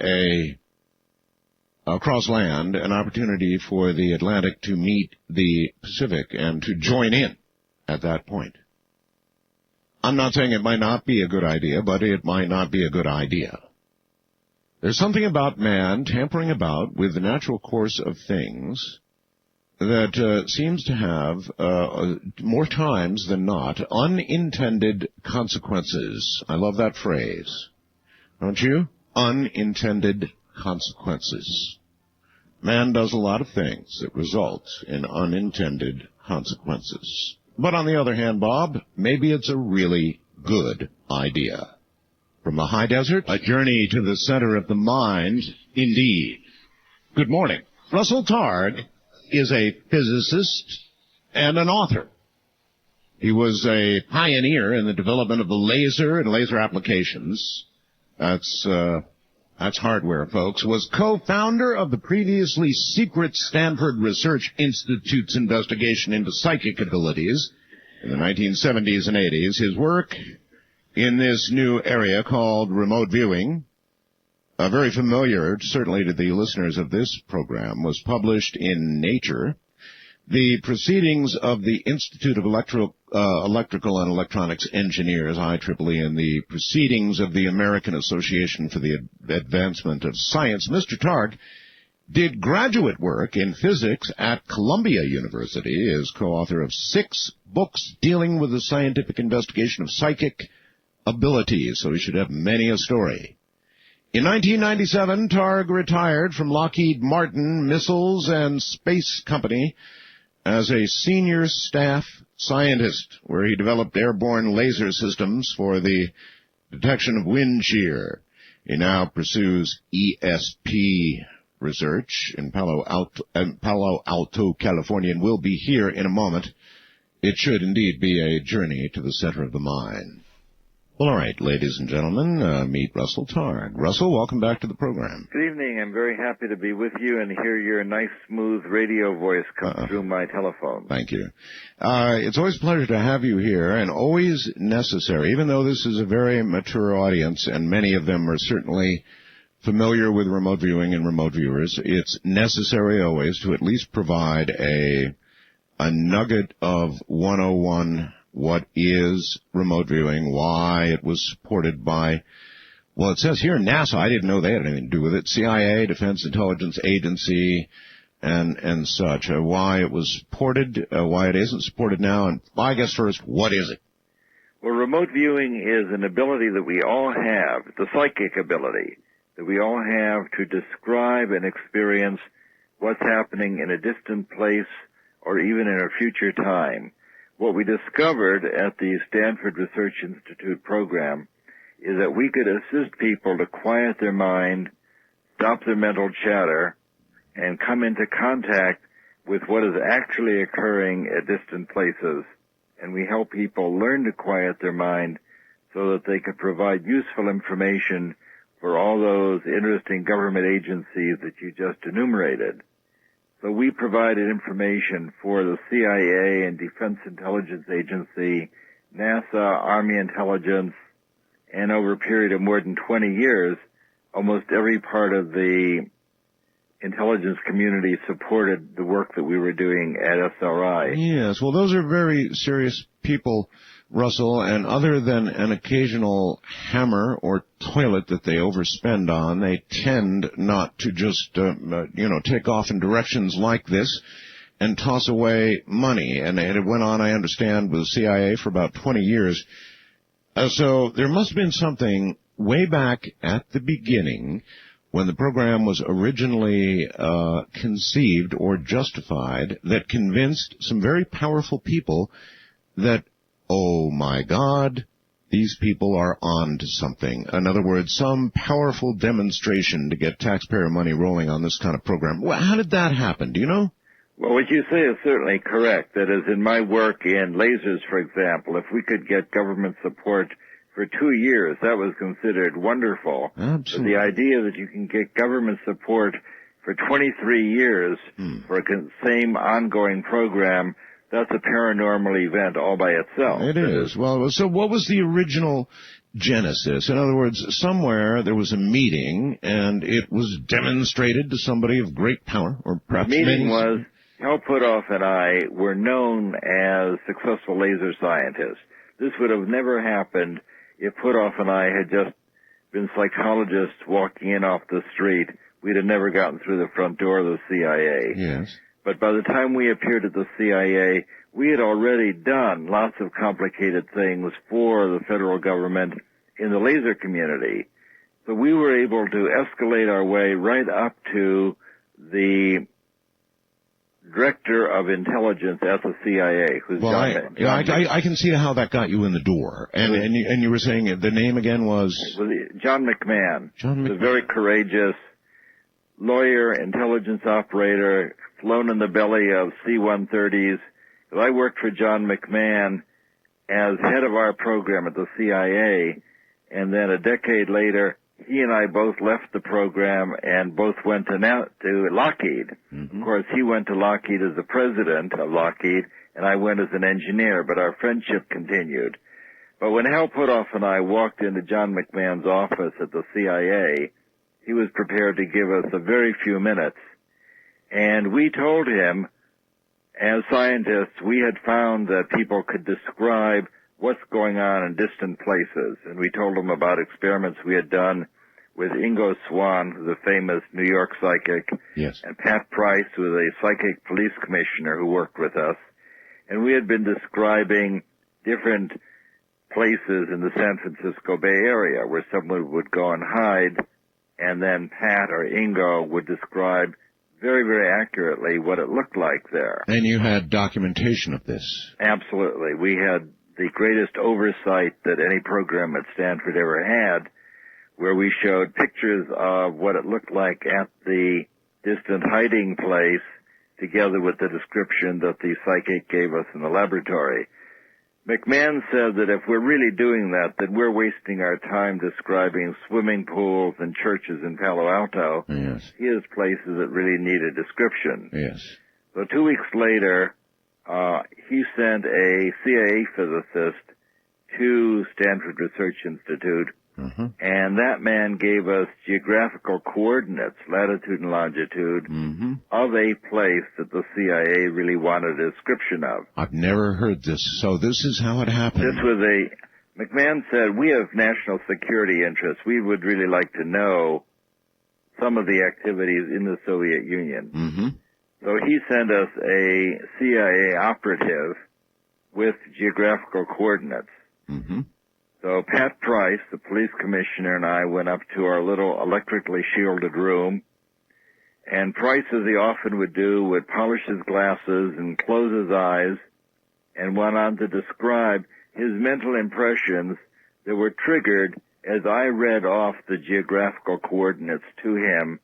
Speaker 2: across land, an opportunity for the Atlantic to meet the Pacific and to join in at that point. I'm not saying it might not be a good idea, but it might not be a good idea. There's something about man tampering about with the natural course of things that seems to have, more times than not, unintended consequences. I love that phrase. Don't you? Unintended consequences. Man does a lot of things that result in unintended consequences. But on the other hand, Bob, maybe it's a really good idea. From the high desert, a journey to the center of the mind, indeed. Good morning. Russell Targ is a physicist and an author. He was a pioneer in the development of the laser and laser applications. That's hardware, folks. Was co-founder of the previously secret Stanford Research Institute's investigation into psychic abilities in the 1970s and 80s. His work in this new area called remote viewing, very familiar, certainly to the listeners of this program, was published in Nature. The proceedings of the Institute of Electrical and Electronics Engineers, IEEE, and the proceedings of the American Association for the Advancement of Science. Mr. Targ did graduate work in physics at Columbia University, is co-author of 6 books dealing with the scientific investigation of psychic abilities, so he should have many a story. In 1997, Targ retired from Lockheed Martin Missiles and Space Company as a senior staff scientist, where he developed airborne laser systems for the detection of wind shear. He now pursues ESP research in Palo Alto, California, and will be here in a moment. It should indeed be a journey to the center of the mind. Well, all right, ladies and gentlemen, meet Russell Targ. Russell, welcome back to the program.
Speaker 3: Good evening. I'm very happy to be with you and hear your nice, smooth radio voice come through my telephone.
Speaker 2: Thank you. It's always a pleasure to have you here, and always necessary, even though this is a very mature audience, and many of them are certainly familiar with remote viewing and remote viewers, it's necessary always to at least provide a nugget of 101. What is remote viewing, why it was supported by Well, it says here NASA. I didn't know they had anything to do with it. CIA, Defense Intelligence Agency, and such. Why it was supported, why it isn't supported now, and I guess first, what is it?
Speaker 9: Well, remote viewing is an ability that we all have, the psychic ability that we all have to describe and experience what's happening in a distant place or even in a future time. What we discovered at the Stanford Research Institute program is that we could assist people to quiet their mind, stop their mental chatter, and come into contact with what is actually occurring at distant places. And we help people learn to quiet their mind so that they could provide useful information for all those interesting government agencies that you just enumerated. So we provided information for the CIA and Defense Intelligence Agency, NASA, Army Intelligence, and over a period of more than 20 years, almost every part of the intelligence community supported the work that we were doing at SRI.
Speaker 2: Yes, well, those are very serious people, Russell, and other than an occasional hammer or toilet that they overspend on, they tend not to just, take off in directions like this and toss away money. And it went on, I understand, with the CIA for about 20 years. So there must have been something way back at the beginning when the program was originally conceived or justified that convinced some very powerful people that, oh my God, these people are on to something. In other words, some powerful demonstration to get taxpayer money rolling on this kind of program. Well, how did that happen? Do you know?
Speaker 9: Well, what you say is certainly correct. That is, in my work in lasers, for example, if we could get government support for 2 years, that was considered wonderful.
Speaker 2: Absolutely.
Speaker 9: But the idea that you can get government support for 23 years for a same ongoing program, that's a paranormal event all by itself.
Speaker 2: It is. Well, so what was the original genesis? In other words, somewhere there was a meeting, and it was demonstrated to somebody of great power, or perhaps
Speaker 9: the meeting was Hal Puthoff and I were known as successful laser scientists. This would have never happened if Puthoff and I had just been psychologists walking in off the street. We'd have never gotten through the front door of the CIA.
Speaker 2: Yes.
Speaker 9: But by the time we appeared at the CIA, we had already done lots of complicated things for the federal government in the laser community. So we were able to escalate our way right up to the director of intelligence at the CIA, who's John.
Speaker 2: I can see how that got you in the door. And you were saying the name again was?
Speaker 9: John McMahon. John McMahon. He's a very courageous lawyer, intelligence operator, flown in the belly of C-130s. I worked for John McMahon as head of our program at the CIA, and then a decade later, he and I both left the program and both went to Lockheed. Mm-hmm. Of course, he went to Lockheed as the president of Lockheed, and I went as an engineer, but our friendship continued. But when Hal Puthoff and I walked into John McMahon's office at the CIA, he was prepared to give us a very few minutes. And we told him, as scientists, we had found that people could describe what's going on in distant places. And we told him about experiments we had done with Ingo Swann, who's a famous New York psychic,
Speaker 2: yes,
Speaker 9: and Pat Price, who was a psychic police commissioner who worked with us. And we had been describing different places in the San Francisco Bay Area where someone would go and hide, and then Pat or Ingo would describe very, very accurately what it looked like there.
Speaker 2: And you had documentation of this?
Speaker 9: Absolutely. We had the greatest oversight that any program at Stanford ever had, where we showed pictures of what it looked like at the distant hiding place, together with the description that the psychic gave us in the laboratory. McMahon said that if we're really doing that, then we're wasting our time describing swimming pools and churches in Palo Alto.
Speaker 2: Yes.
Speaker 9: Here's places that really need a description.
Speaker 2: Yes.
Speaker 9: So 2 weeks later, he sent a CIA physicist to Stanford Research Institute, and that man gave us geographical coordinates, latitude and longitude, of a place that the CIA really wanted a description of.
Speaker 2: I've never heard this, so this is how it happened.
Speaker 9: This was McMahon said, we have national security interests. We would really like to know some of the activities in the Soviet Union.
Speaker 2: Mm-hmm.
Speaker 9: So he sent us a CIA operative with geographical coordinates.
Speaker 2: Mm-hmm.
Speaker 9: So Pat Price, the police commissioner, and I went up to our little electrically shielded room, and Price, as he often would do, would polish his glasses and close his eyes and went on to describe his mental impressions that were triggered as I read off the geographical coordinates to him.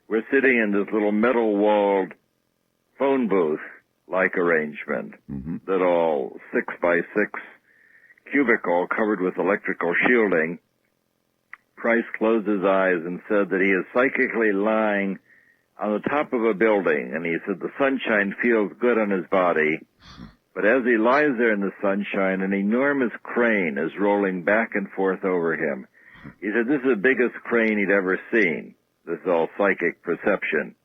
Speaker 9: We're sitting in this little metal-walled phone booth-like arrangement, little 6x6 cubicle covered with electrical shielding. Price closed his eyes and said that he is psychically lying on the top of a building, and he said the sunshine feels good on his body, but as he lies there in the sunshine, an enormous crane is rolling back and forth over him. He said this is the biggest crane he'd ever seen. This is all psychic perception.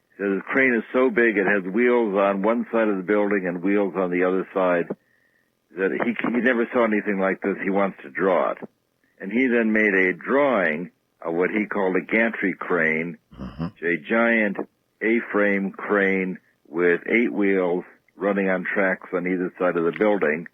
Speaker 9: He said the crane is so big it has wheels on one side of the building and wheels on the other side. That he never saw anything like this. He wants to draw it. And he then made a drawing of what he called a gantry crane, a giant A-frame crane with 8 wheels running on tracks on either side of the building.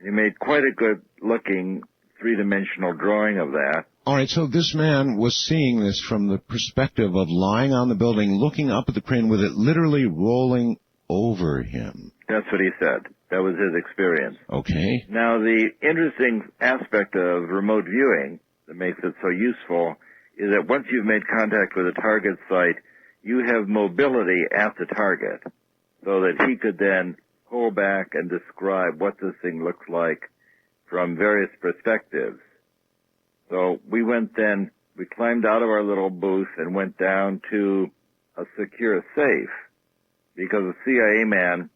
Speaker 9: He made quite a good-looking three-dimensional drawing of that.
Speaker 2: All right, so this man was seeing this from the perspective of lying on the building, looking up at the crane with it literally rolling over him.
Speaker 9: That's what he said. That was his experience.
Speaker 2: Okay.
Speaker 9: Now, the interesting aspect of remote viewing that makes it so useful is that once you've made contact with a target site, you have mobility at the target so that he could then pull back and describe what this thing looks like from various perspectives. So we climbed out of our little booth and went down to a secure safe because a CIA man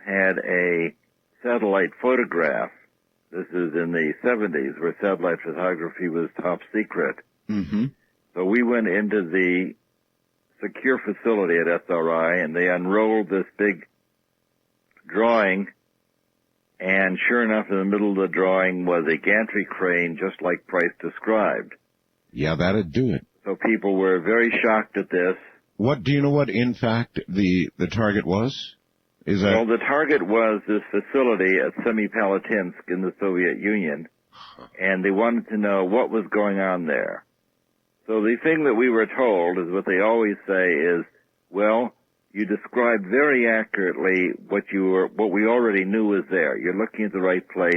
Speaker 9: had a satellite photograph. This is in the 70s where satellite photography was top secret.
Speaker 2: Mm-hmm.
Speaker 9: So we went into the secure facility at SRI and they unrolled this big drawing, and sure enough in the middle of the drawing was a gantry crane just like Price described.
Speaker 2: Yeah, that'd do it.
Speaker 9: So people were very shocked at this.
Speaker 2: Do you know what in fact the target was?
Speaker 9: Well, the target was this facility at Semipalatinsk in the Soviet Union, and they wanted to know what was going on there. So the thing that we were told is what they always say is, well, you described very accurately what we already knew was there. You're looking at the right place.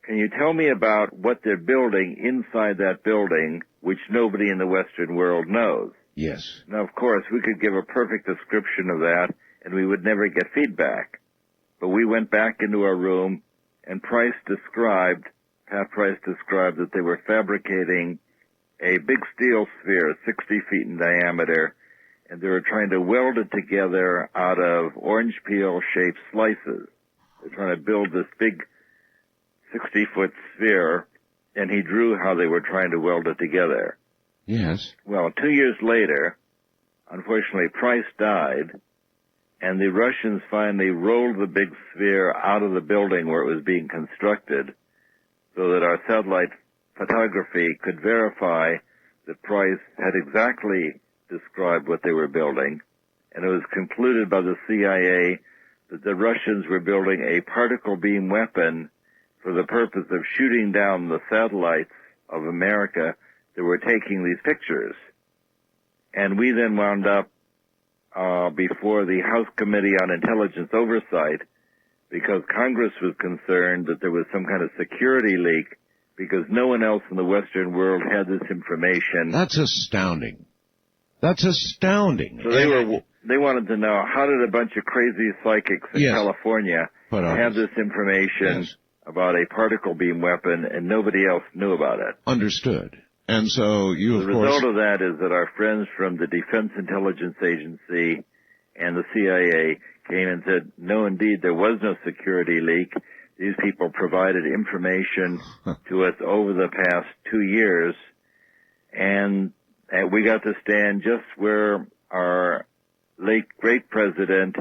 Speaker 9: Can you tell me about what they're building inside that building, which nobody in the Western world knows?
Speaker 2: Yes.
Speaker 9: Now, of course, we could give a perfect description of that, and we would never get feedback. But we went back into our room, and Pat Price described that they were fabricating a big steel sphere, 60 feet in diameter, and they were trying to weld it together out of orange peel-shaped slices. They're trying to build this big 60-foot sphere, and he drew how they were trying to weld it together.
Speaker 2: Yes.
Speaker 9: Well, 2 years later, unfortunately, Price died, and the Russians finally rolled the big sphere out of the building where it was being constructed so that our satellite photography could verify that Price had exactly described what they were building, and it was concluded by the CIA that the Russians were building a particle beam weapon for the purpose of shooting down the satellites of America that were taking these pictures. And we then wound up before the House Committee on Intelligence Oversight because Congress was concerned that there was some kind of security leak because no one else in the Western world had this information.
Speaker 2: That's astounding. That's astounding.
Speaker 9: So they wanted to know, how did a bunch of crazy psychics in California have this information about a particle beam weapon and nobody else knew about it?
Speaker 2: Understood. And so you, of course...
Speaker 9: The result of that is that our friends from the Defense Intelligence Agency and the CIA came and said, no, indeed, there was no security leak. These people provided information to us over the past 2 years, and we got to stand just where our late great president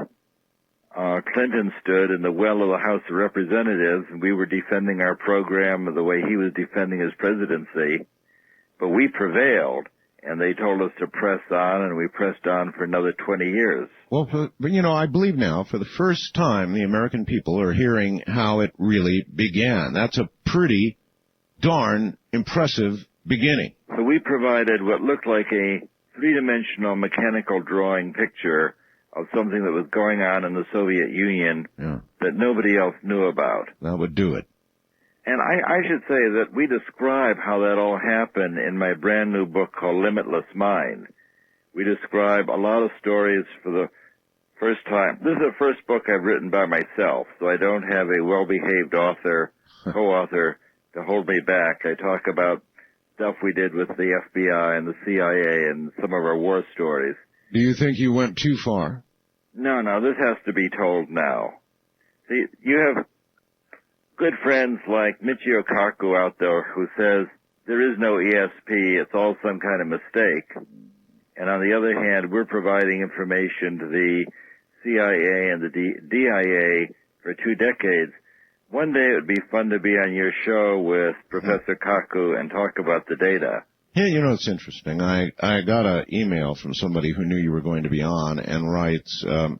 Speaker 9: Clinton stood in the well of the House of Representatives, and we were defending our program the way he was defending his presidency. But we prevailed, and they told us to press on, and we pressed on for another 20 years.
Speaker 2: Well, I believe now, for the first time, the American people are hearing how it really began. That's a pretty darn impressive beginning.
Speaker 9: So we provided what looked like a three-dimensional mechanical drawing picture of something that was going on in the Soviet Union that nobody else knew about.
Speaker 2: That would do it.
Speaker 9: And I should say that we describe how that all happened in my brand new book called Limitless Mind. We describe a lot of stories for the first time. This is the first book I've written by myself, so I don't have a well-behaved author, co-author to hold me back. I talk about stuff we did with the FBI and the CIA and some of our war stories.
Speaker 2: Do you think you went too far?
Speaker 9: No, this has to be told now. See, you have good friends like Michio Kaku out there who says there is no ESP, it's all some kind of mistake. And on the other hand, we're providing information to the CIA and the DIA for 2 decades. One day it would be fun to be on your show with Professor Kaku and talk about the data.
Speaker 2: Yeah, it's interesting. I got an email from somebody who knew you were going to be on and writes, hello,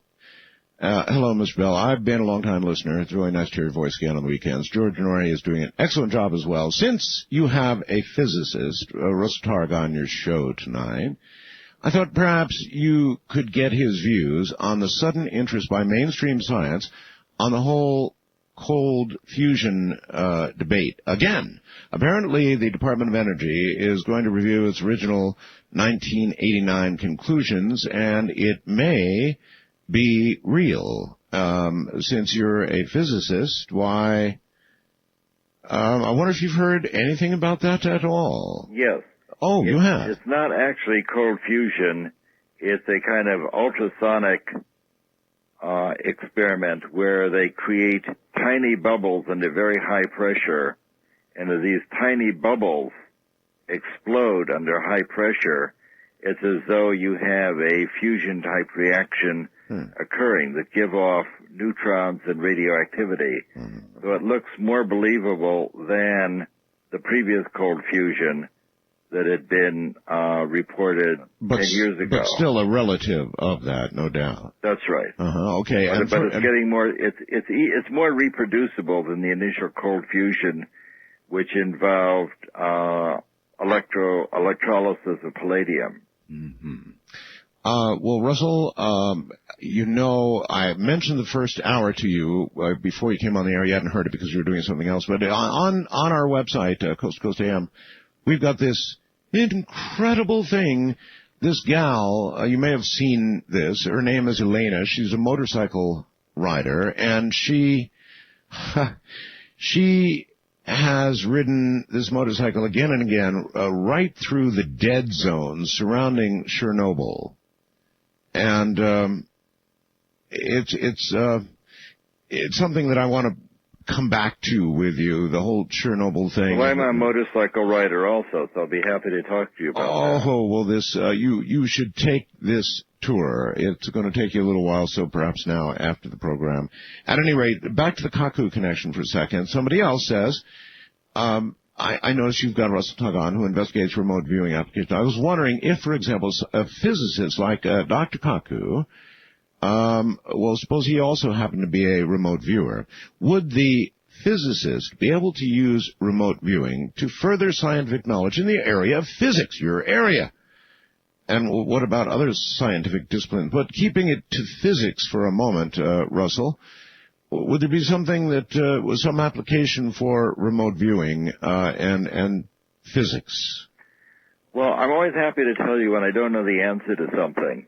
Speaker 2: Mr. Bell. I've been a long-time listener. It's really nice to hear your voice again on the weekends. George Norrie is doing an excellent job as well. Since you have a physicist, Russell Targ, on your show tonight, I thought perhaps you could get his views on the sudden interest by mainstream science on the whole cold fusion debate. Again, apparently the Department of Energy is going to review its original 1989 conclusions, and it may be real. Since you're a physicist, why, I wonder if you've heard anything about that at all.
Speaker 9: Yes.
Speaker 2: Oh, you have?
Speaker 9: It's not actually cold fusion. It's a kind of ultrasonic experiment where they create tiny bubbles under very high pressure, and as these tiny bubbles explode under high pressure, it's as though you have a fusion-type reaction occurring that give off neutrons and radioactivity. So it looks more believable than the previous cold fusion that had been reported 10 years ago.
Speaker 2: But still a relative of that, no doubt.
Speaker 9: That's right.
Speaker 2: Okay.
Speaker 9: But it's getting more. It's more reproducible than the initial cold fusion, which involved electrolysis of palladium.
Speaker 2: Well, Russell, I mentioned the first hour to you before you came on the air. You hadn't heard it because you were doing something else. But on our website, Coast to Coast AM, we've got this incredible thing. This gal, you may have seen this. Her name is Elena. She's a motorcycle rider, and she has ridden this motorcycle again and again right through the dead zones surrounding Chernobyl. And it's something that I want to come back to with you, the whole Chernobyl thing.
Speaker 9: Well, I'm a motorcycle rider also, so I'll be happy to talk to you about that.
Speaker 2: Oh, well, this you should take this tour. It's going to take you a little while, so perhaps now after the program. At any rate, back to the Kaku connection for a second. Somebody else says, I noticed you've got Russell Targ on, who investigates remote viewing applications. I was wondering if, for example, a physicist like Dr. Kaku, well, suppose he also happened to be a remote viewer, would the physicist be able to use remote viewing to further scientific knowledge in the area of physics, your area? And what about other scientific disciplines? But keeping it to physics for a moment, Russell, would there be something that was some application for remote viewing and physics?
Speaker 9: Well, I'm always happy to tell you when I don't know the answer to something.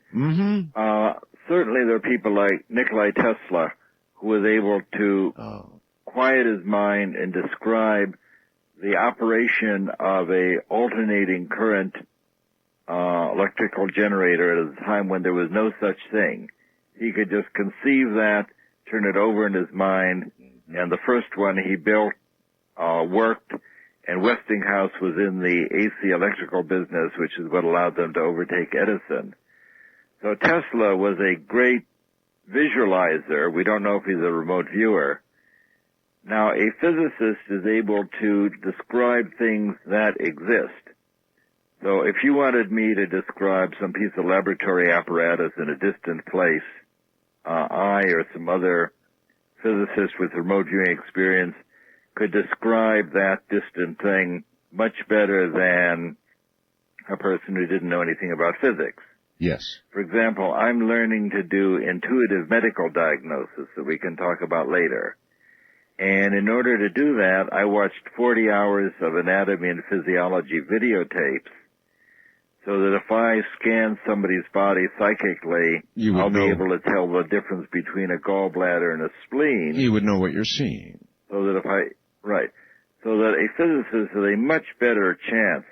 Speaker 9: Certainly there are people like Nikola Tesla who was able to quiet his mind and describe the operation of a alternating current electrical generator at a time when there was no such thing. He could just conceive that, turn it over in his mind, and the first one he built worked, and Westinghouse was in the AC electrical business, which is what allowed them to overtake Edison. So Tesla was a great visualizer. We don't know if he's a remote viewer. Now, a physicist is able to describe things that exist. So if you wanted me to describe some piece of laboratory apparatus in a distant place, I or some other physicist with remote viewing experience could describe that distant thing much better than a person who didn't know anything about physics.
Speaker 2: Yes.
Speaker 9: For example, I'm learning to do intuitive medical diagnosis that we can talk about later. And in order to do that, I watched 40 hours of anatomy and physiology videotapes so that if I scan somebody's body psychically, I'll be able to tell the difference between a gallbladder and a spleen.
Speaker 2: You would know what you're seeing.
Speaker 9: So that so that a physicist has a much better chance.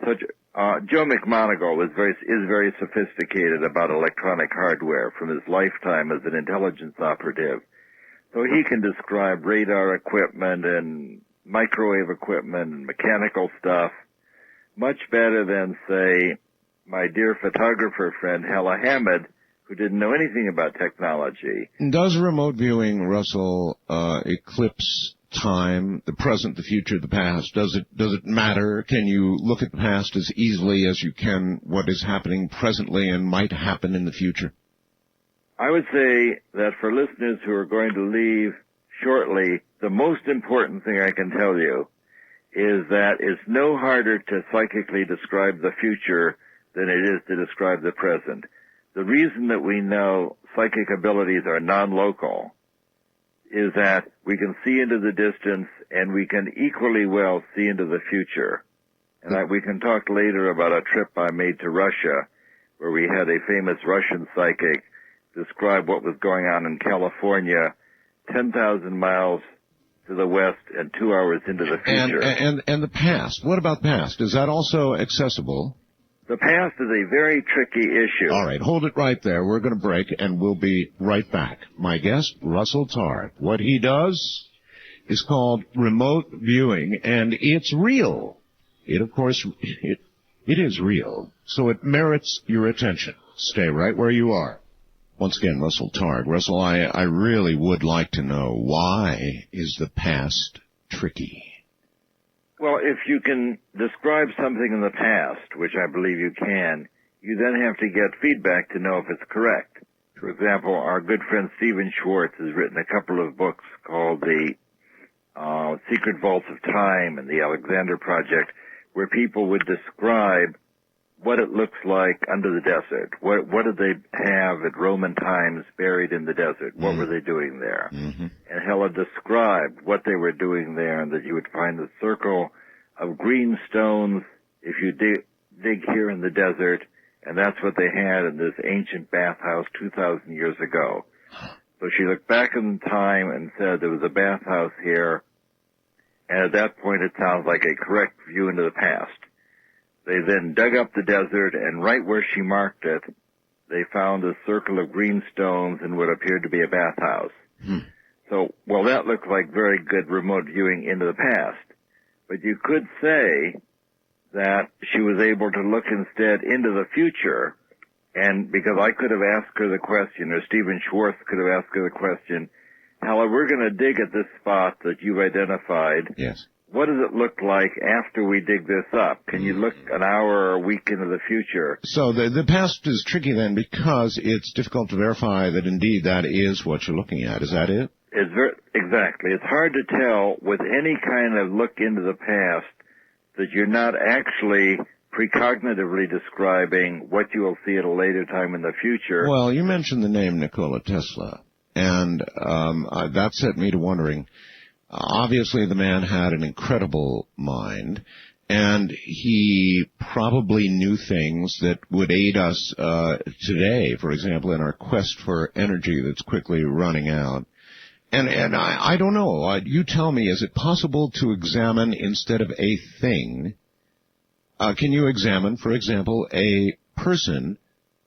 Speaker 9: Joe McMoneagle is very sophisticated about electronic hardware from his lifetime as an intelligence operative. So he can describe radar equipment and microwave equipment and mechanical stuff much better than, say, my dear photographer friend Hala Hamid, who didn't know anything about technology.
Speaker 2: Does remote viewing, Russell, eclipse time, the present, the future, the past? Does it matter? Can you look at the past as easily as you can what is happening presently and might happen in the future?
Speaker 9: I would say that for listeners who are going to leave shortly, the most important thing I can tell you is that it's no harder to psychically describe the future than it is to describe the present. The reason that we know psychic abilities are non-local is that we can see into the distance and we can equally well see into the future. And we can talk later about a trip I made to Russia where we had a famous Russian psychic describe what was going on in California 10,000 miles to the west and 2 hours into the future.
Speaker 2: And the past. What about past? Is that also accessible?
Speaker 9: The past is a very tricky issue.
Speaker 2: All right, hold it right there. We're going to break, and we'll be right back. My guest, Russell Targ. What he does is called remote viewing, and it's real. It, of course, it is real, so it merits your attention. Stay right where you are. Once again, Russell Targ. Russell, I really would like to know, why is the past tricky?
Speaker 9: Well, if you can describe something in the past, which I believe you can, you then have to get feedback to know if it's correct. For example, our good friend Stephen Schwartz has written a couple of books called The Secret Vaults of Time and The Alexander Project, where people would describe what it looks like under the desert. What did they have at Roman times buried in the desert? What were they doing there? Mm-hmm. And Hela described what they were doing there, and that you would find a circle of green stones if you dig here in the desert, and that's what they had in this ancient bathhouse 2,000 years ago. So she looked back in time and said there was a bathhouse here, and at that point it sounds like a correct view into the past. They then dug up the desert, and right where she marked it, they found a circle of green stones and what appeared to be a bathhouse. So, well, that looked like very good remote viewing into the past. But you could say that she was able to look instead into the future, and because I could have asked her the question, or Stephen Schwartz could have asked her the question, Hela, we're going to dig at this spot that you've identified.
Speaker 2: Yes.
Speaker 9: What does it look like after we dig this up? Can you look an hour or a week into the future?
Speaker 2: So the past is tricky then because it's difficult to verify that indeed that is what you're looking at. Is that it?
Speaker 9: Exactly. It's hard to tell with any kind of look into the past that you're not actually precognitively describing what you will see at a later time in the future.
Speaker 2: Well, you mentioned the name Nikola Tesla, and that set me to wondering. Obviously, the man had an incredible mind, and he probably knew things that would aid us today, for example, in our quest for energy that's quickly running out. And I don't know. You tell me, is it possible to examine instead of a thing? Can you examine, for example, a person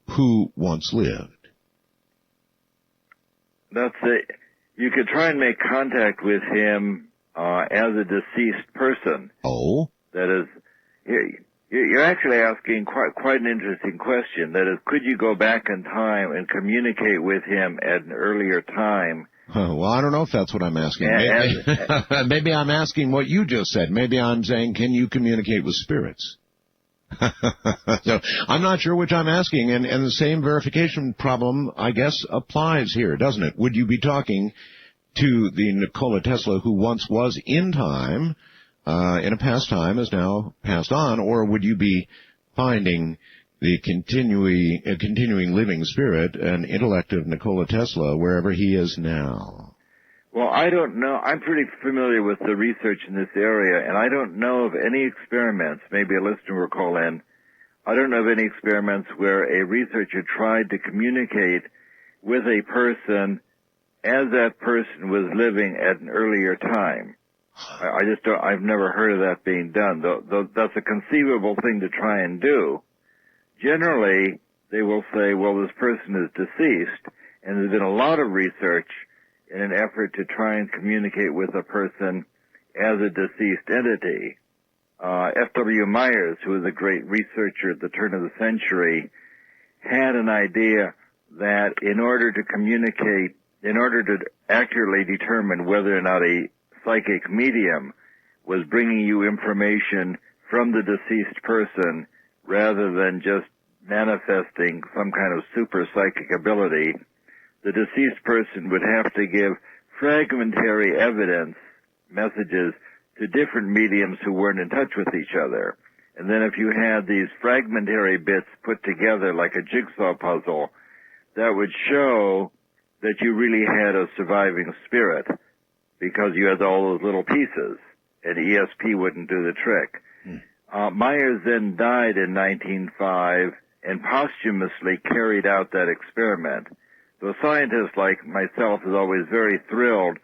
Speaker 2: who once lived?
Speaker 9: That's it. You could try and make contact with him as a deceased person.
Speaker 2: Oh?
Speaker 9: That is, You're actually asking quite an interesting question. That is, could you go back in time and communicate with him at an earlier time?
Speaker 2: Well, I don't know if that's what I'm asking. Maybe I'm asking what you just said. Maybe I'm saying, can you communicate with spirits? So I'm not sure which I'm asking, and the same verification problem, I guess, applies here, doesn't it? Would you be talking to the Nikola Tesla who once was in time, in a past time, is now passed on, or would you be finding the continuing living spirit and intellect of Nikola Tesla wherever he is now?
Speaker 9: Well, I don't know. I'm pretty familiar with the research in this area, and I don't know of any experiments, maybe a listener will call in, I don't know of any experiments where a researcher tried to communicate with a person as that person was living at an earlier time. I've never heard of that being done. Though that's a conceivable thing to try and do. Generally, they will say, well, this person is deceased, and there's been a lot of research in an effort to try and communicate with a person as a deceased entity. F.W. Myers, who was a great researcher at the turn of the century, had an idea that in order to communicate, in order to accurately determine whether or not a psychic medium was bringing you information from the deceased person rather than just manifesting some kind of super psychic ability, the deceased person would have to give fragmentary evidence, messages, to different mediums who weren't in touch with each other. And then if you had these fragmentary bits put together like a jigsaw puzzle, that would show that you really had a surviving spirit because you had all those little pieces, and ESP wouldn't do the trick. Myers then died in 1905 and posthumously carried out that experiment. So a scientist like myself is always very thrilled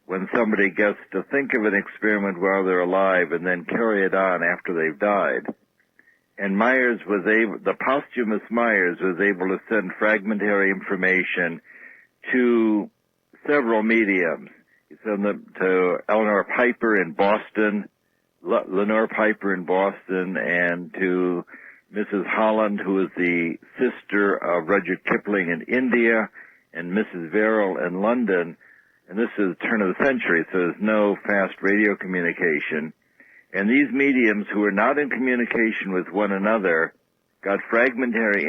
Speaker 9: when somebody gets to think of an experiment while they're alive and then carry it on after they've died. And the posthumous Myers was able to send fragmentary information to several mediums. He sent them to Eleanor Piper in Boston, Lenore Piper in Boston, and to Mrs. Holland, who is the sister of Rudyard Kipling in India, and Mrs. Verrill in London. And this is the turn of the century, so there's no fast radio communication. And these mediums who were not in communication with one another got fragmentary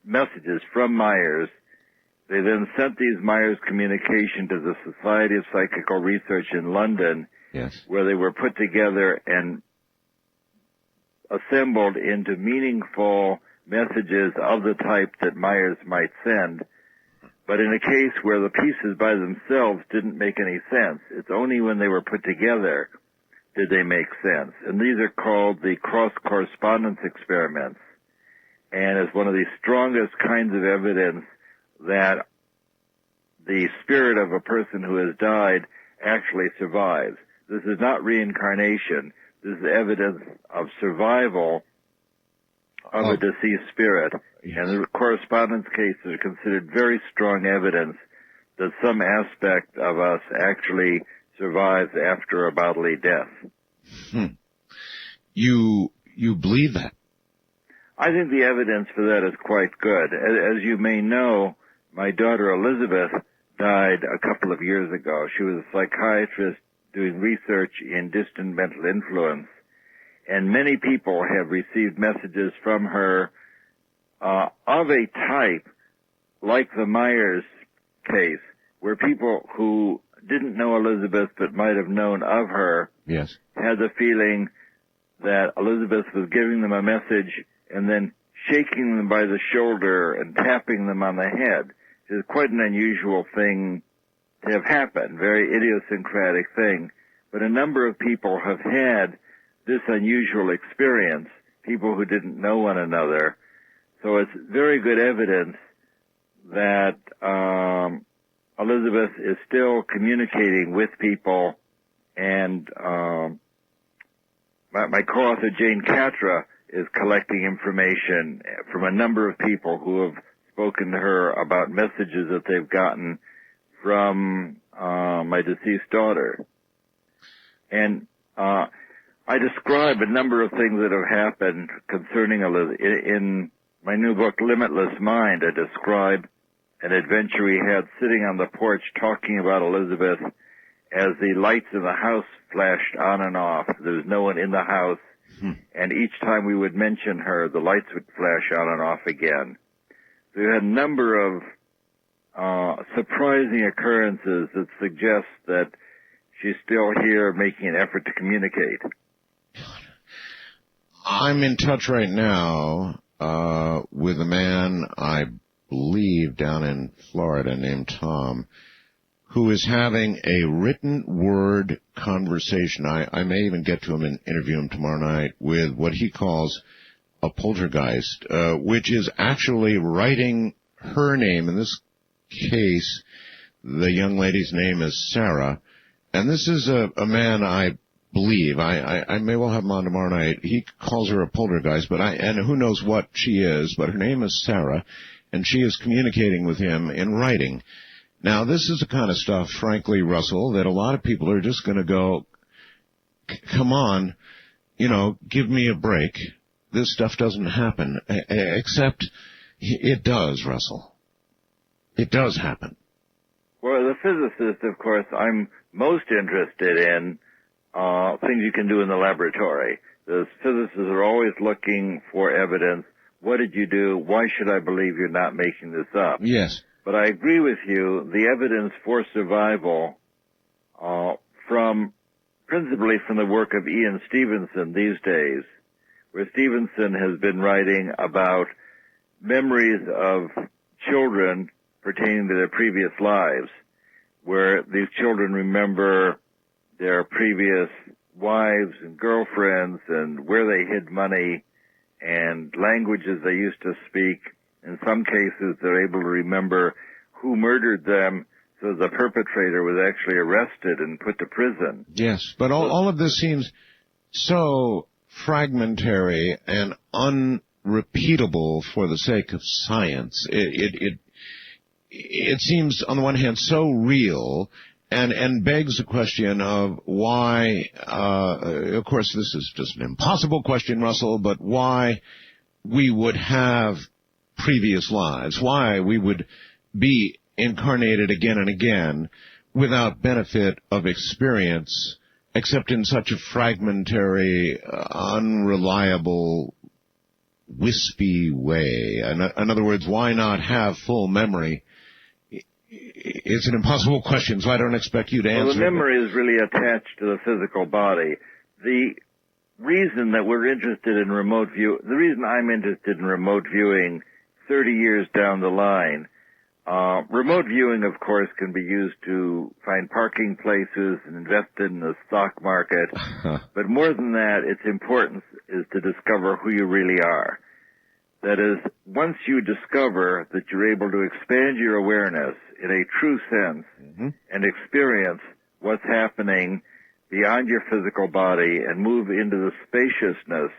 Speaker 9: messages from Myers. They then sent these Myers communication to the Society of Psychical Research in London,
Speaker 2: yes,
Speaker 9: where they were put together and assembled into meaningful messages of the type that Myers might send. But in a case where the pieces by themselves didn't make any sense, it's only when they were put together did they make sense. And these are called the cross-correspondence experiments. And it's one of the strongest kinds of evidence that the spirit of a person who has died actually survives. This is not reincarnation. This is evidence of survival of a deceased spirit.
Speaker 2: Yes.
Speaker 9: And the correspondence cases are considered very strong evidence that some aspect of us actually survives after a bodily death.
Speaker 2: You believe that?
Speaker 9: I think the evidence for that is quite good. As you may know, my daughter Elizabeth died a couple of years ago. She was a psychiatrist doing research in distant mental influence, and many people have received messages from her of a type like the Myers case, where people who didn't know Elizabeth but might have known of her
Speaker 2: yes,
Speaker 9: had the feeling that Elizabeth was giving them a message and then shaking them by the shoulder and tapping them on the head. It's quite an unusual thing to have happened, very idiosyncratic thing. But a number of people have had this unusual experience, people who didn't know one another. So it's very good evidence that Elizabeth is still communicating with people, and my co-author Jane Catra is collecting information from a number of people who have spoken to her about messages that they've gotten from my deceased daughter. And I I describe a number of things that have happened concerning Elizabeth. In my new book, Limitless Mind, I describe an adventure we had sitting on the porch talking about Elizabeth as the lights in the house flashed on and off. There was no one in the house, and each time we would mention her, the lights would flash on and off again. So we had a number of surprising occurrences that suggest that she's still here making an effort to communicate.
Speaker 2: I'm in touch right now with a man, I believe, down in Florida named Tom, who is having a written word conversation. I may even get to him and interview him tomorrow night with what he calls a poltergeist, which is actually writing her name. In this case, the young lady's name is Sarah, and this is a man I believe, I may well have him on tomorrow night. He calls her a poltergeist, and who knows what she is, but her name is Sarah, and she is communicating with him in writing. Now, this is the kind of stuff, frankly, Russell, that a lot of people are just going to go, come on, give me a break. This stuff doesn't happen, except it does, Russell. It does happen.
Speaker 9: Well, as a physicist, of course, I'm most interested in things you can do in the laboratory. The physicists are always looking for evidence. What did you do? Why should I believe you're not making this up?
Speaker 2: Yes.
Speaker 9: But I agree with you. The evidence for survival, principally from the work of Ian Stevenson these days, where Stevenson has been writing about memories of children pertaining to their previous lives, where these children remember their previous wives and girlfriends and where they hid money and languages they used to speak. In some cases, they're able to remember who murdered them, so the perpetrator was actually arrested and put to prison.
Speaker 2: Yes, but all of this seems so fragmentary and unrepeatable for the sake of science. It seems, on the one hand, so real, and begs the question of why, of course, this is just an impossible question, Russell, but why we would have previous lives, why we would be incarnated again and again without benefit of experience, except in such a fragmentary, unreliable, wispy way. In other words, why not have full memory? It's an impossible question, so I don't expect you to answer.
Speaker 9: Well, the memory is really attached to the physical body. The reason that we're interested in remote view, the reason I'm interested in remote viewing 30 years down the line, remote viewing, of course, can be used to find parking places and invest in the stock market. But more than that, its importance is to discover who you really are. That is, once you discover that you're able to expand your awareness in a true sense and experience what's happening beyond your physical body and move into the spaciousness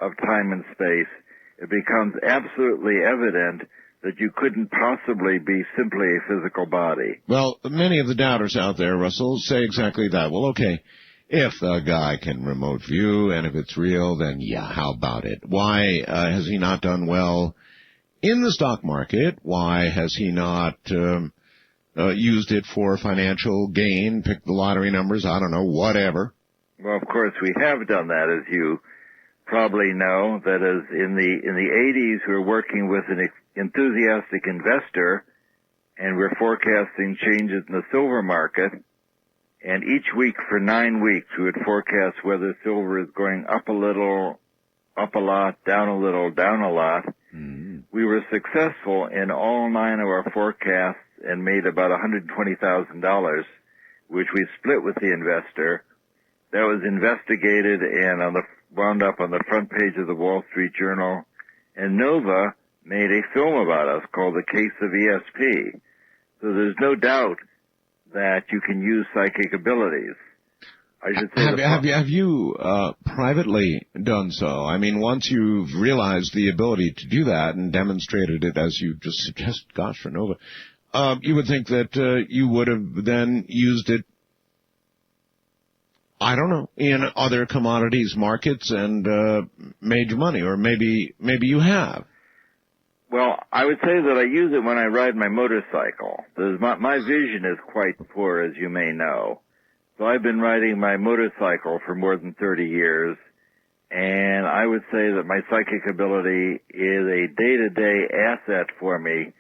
Speaker 9: of time and space, it becomes absolutely evident that you couldn't possibly be simply a physical body.
Speaker 2: Well, many of the doubters out there, Russell, say exactly that. Well, okay, if the guy can remote view and if it's real, then yeah, how about it? Why has he not done well in the stock market? Why has he not used it for financial gain, picked the lottery numbers, I don't know, whatever?
Speaker 9: Well, of course, we have done that, as you probably know. That is, in the 80s, we were working with an enthusiastic investor, and we're forecasting changes in the silver market. And each week for 9 weeks, we would forecast whether silver is going up a little, up a lot, down a little, down a lot. We were successful in all 9 of our forecasts and made about $120,000, which we split with the investor. That was investigated and wound up on the front page of the Wall Street Journal. And Nova made a film about us called The Case of ESP. So there's no doubt that you can use psychic abilities. I should say
Speaker 2: have you privately done so? I mean, once you've realized the ability to do that and demonstrated it as you just suggest, gosh, for Nova, you would think that you would have then used it I don't know, in other commodities markets and made you money, or maybe you have.
Speaker 9: Well, I would say that I use it when I ride my motorcycle. My vision is quite poor, as you may know. So I've been riding my motorcycle for more than 30 years, and I would say that my psychic ability is a day-to-day asset for me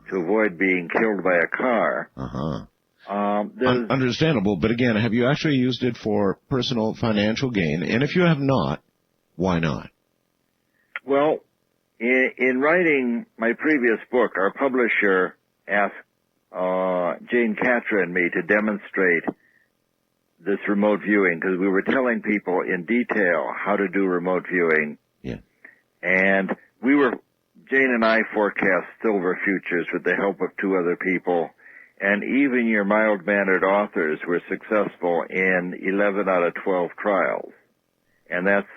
Speaker 9: to avoid being killed by a car.
Speaker 2: Understandable, but again, have you actually used it for personal financial gain? And if you have not, why not?
Speaker 9: Well, in writing my previous book, our publisher asked Jane Catra and me to demonstrate this remote viewing, because we were telling people in detail how to do remote viewing.
Speaker 2: Yeah.
Speaker 9: And Jane and I forecast silver futures with the help of 2 other people, and even your mild-mannered authors were successful in 11 out of 12 trials. And that's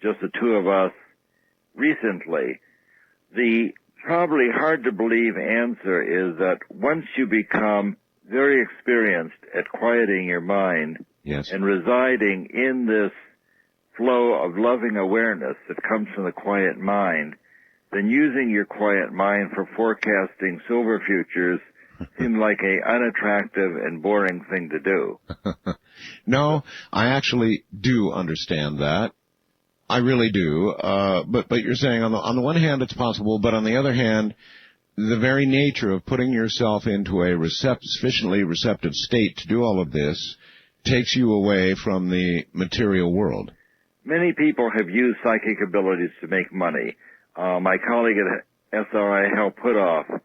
Speaker 9: just the 2 of us recently. The probably hard-to-believe answer is that once you become very experienced at quieting your mind and residing in this flow of loving awareness that comes from the quiet mind, then using your quiet mind for forecasting silver futures seemed like a unattractive and boring thing to do.
Speaker 2: No, I actually do understand that. I really do. But you're saying on the one hand it's possible, but on the other hand, the very nature of putting yourself into a sufficiently receptive state to do all of this takes you away from the material world.
Speaker 9: Many people have used psychic abilities to make money. My colleague at SRI, Hal Puthoff,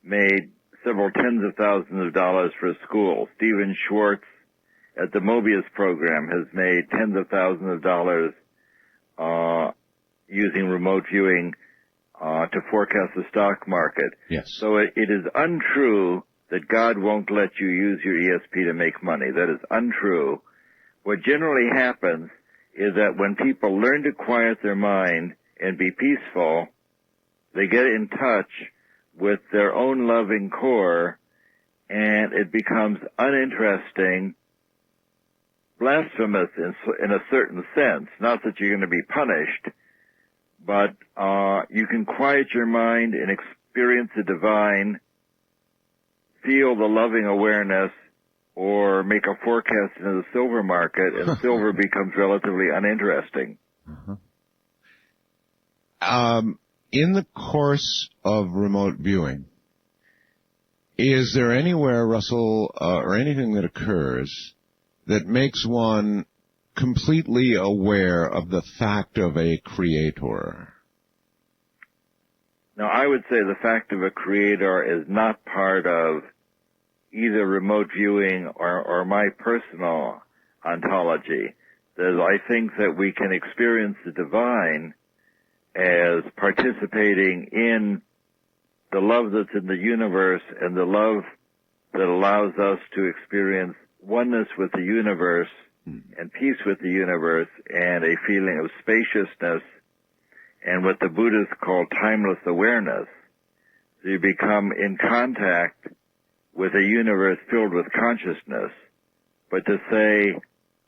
Speaker 9: made several tens of thousands of dollars for a school. Stephen Schwartz at the Mobius program has made tens of thousands of dollars using remote viewing to forecast the stock market.
Speaker 2: Yes.
Speaker 9: So it is untrue that God won't let you use your ESP to make money. That is untrue. What generally happens is that when people learn to quiet their mind and be peaceful, they get in touch with their own loving core, and it becomes uninteresting, blasphemous in a certain sense. Not that you're going to be punished, but you can quiet your mind and experience the divine, feel the loving awareness, or make a forecast into the silver market, and silver becomes relatively uninteresting.
Speaker 2: In the course of remote viewing, is there anywhere, Russell, or anything that occurs that makes one completely aware of the fact of a creator?
Speaker 9: Now, I would say the fact of a creator is not part of either remote viewing or my personal ontology. I think that we can experience the divine as participating in the love that's in the universe and the love that allows us to experience oneness with the universe and peace with the universe and a feeling of spaciousness and what the Buddhists call timeless awareness. So you become in contact with a universe filled with consciousness. But to say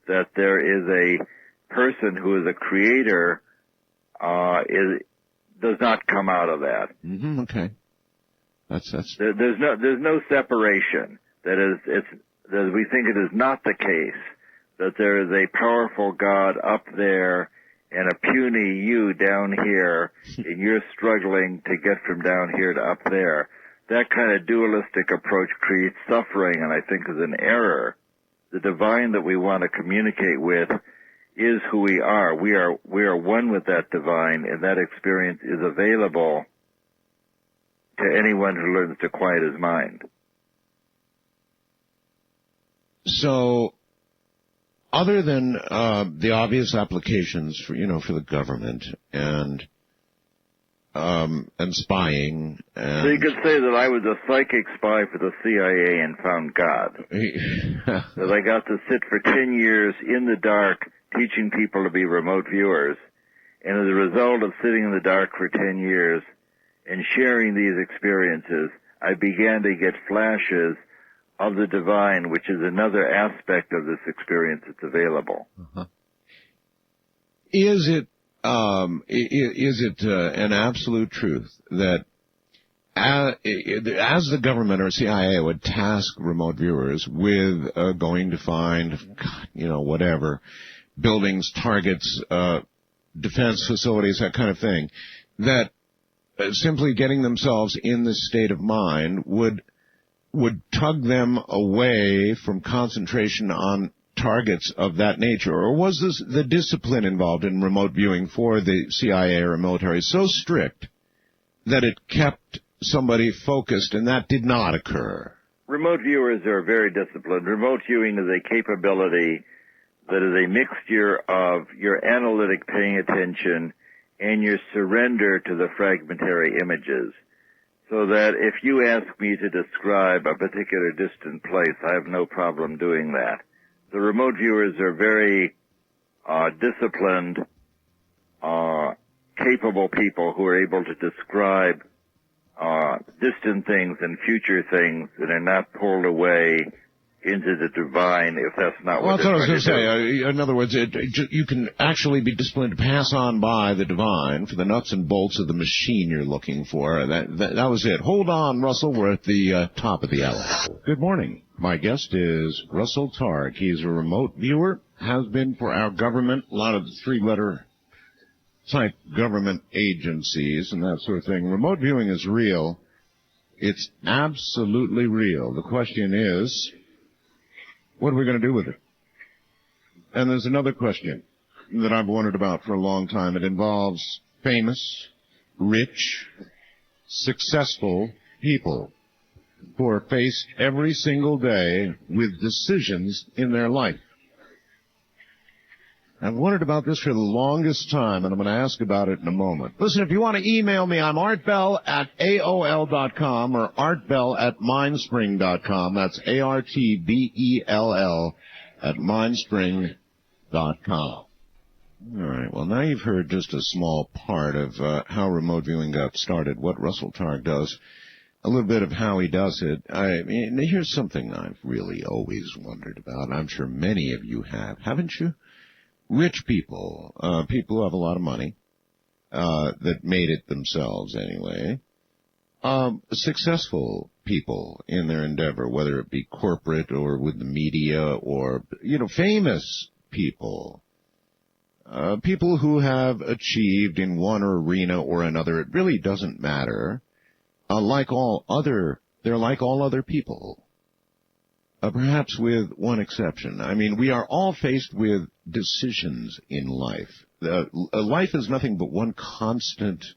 Speaker 9: that there is a person who is a creator does not come out of that.
Speaker 2: Okay. That's
Speaker 9: There's no separation. That we think it is not the case that there is a powerful God up there and a puny you down here, and you're struggling to get from down here to up there. That kind of dualistic approach creates suffering, and I think is an error. The divine that we want to communicate with is who we are. We are one with that divine, and that experience is available to anyone who learns to quiet his mind.
Speaker 2: So, other than the obvious applications for the government and spying,
Speaker 9: so you could say that I was a psychic spy for the CIA and found God. That I got to sit for 10 years in the dark teaching people to be remote viewers, and as a result of sitting in the dark for 10 years and sharing these experiences, I began to get flashes of the divine, which is another aspect of this experience that's available.
Speaker 2: Uh-huh. Is it an absolute truth that as the government or CIA would task remote viewers with going to find, whatever, buildings, targets, defense facilities, that kind of thing, that simply getting themselves in this state of mind would tug them away from concentration on targets of that nature? Or was the discipline involved in remote viewing for the CIA or military so strict that it kept somebody focused, and that did not occur?
Speaker 9: Remote viewers are very disciplined. Remote viewing is a capability that is a mixture of your analytic paying attention and your surrender to the fragmentary images. So that if you ask me to describe a particular distant place, I have no problem doing that. The remote viewers are very disciplined, capable people who are able to describe distant things and future things that are not pulled away into the divine if that's not what they're trying to do.
Speaker 2: Well, I was going to say, in other words, you can actually be disciplined to pass on by the divine for the nuts and bolts of the machine you're looking for. That was it. Hold on, Russell. We're at the top of the hour. Good morning. My guest is Russell Targ. He's a remote viewer, has been for our government, a lot of the three-letter type government agencies and that sort of thing. Remote viewing is real. It's absolutely real. The question is, what are we going to do with it? And there's another question that I've wondered about for a long time. It involves famous, rich, successful people who are faced every single day with decisions in their life. I've wondered about this for the longest time, and I'm going to ask about it in a moment. Listen, if you want to email me, I'm artbell@aol.com or artbell@mindspring.com. That's ARTBELL @mindspring.com. All right, well, now you've heard just a small part of how remote viewing got started, what Russell Targ does, a little bit of how he does it. I mean, here's something I've really always wondered about. I'm sure many of you have, haven't you? Rich people, people who have a lot of money, that made it themselves anyway, successful people in their endeavor, whether it be corporate or with the media or, famous people, people who have achieved in one arena or another. It really doesn't matter. They're like all other people. Perhaps with one exception. I mean, we are all faced with decisions in life. Life is nothing but one constant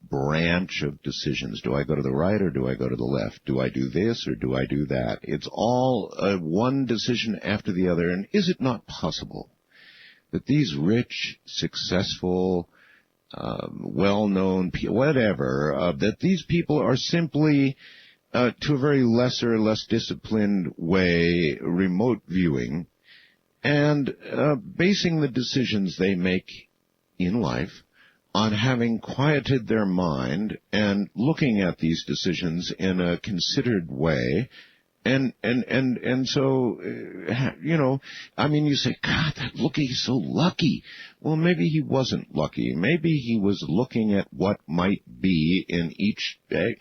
Speaker 2: branch of decisions. Do I go to the right or do I go to the left? Do I do this or do I do that? It's all one decision after the other. And is it not possible that these rich, successful, well-known people, whatever, that these people are simply to a very lesser, less disciplined way, remote viewing, and basing the decisions they make in life on having quieted their mind and looking at these decisions in a considered way. And so, I mean, you say, God, he's so lucky. Well, maybe he wasn't lucky. Maybe he was looking at what might be in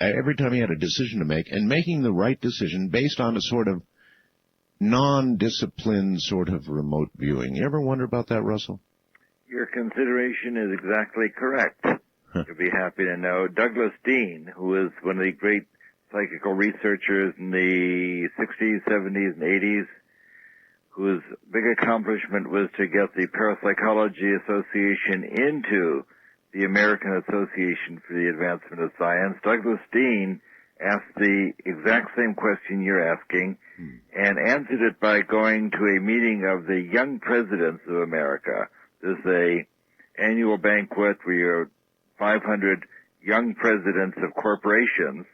Speaker 2: every time he had a decision to make, and making the right decision based on a sort of non-disciplined sort of remote viewing. You ever wonder about that, Russell?
Speaker 9: Your consideration is exactly correct. You'll be happy to know Douglas Dean, who is one of the great psychical researchers in the 60s, 70s, and 80s, whose big accomplishment was to get the Parapsychology Association into the American Association for the Advancement of Science. Douglas Dean asked the exact same question you're asking and answered it by going to a meeting of the Young Presidents of America. There's a annual banquet where you're 500 young presidents of corporations,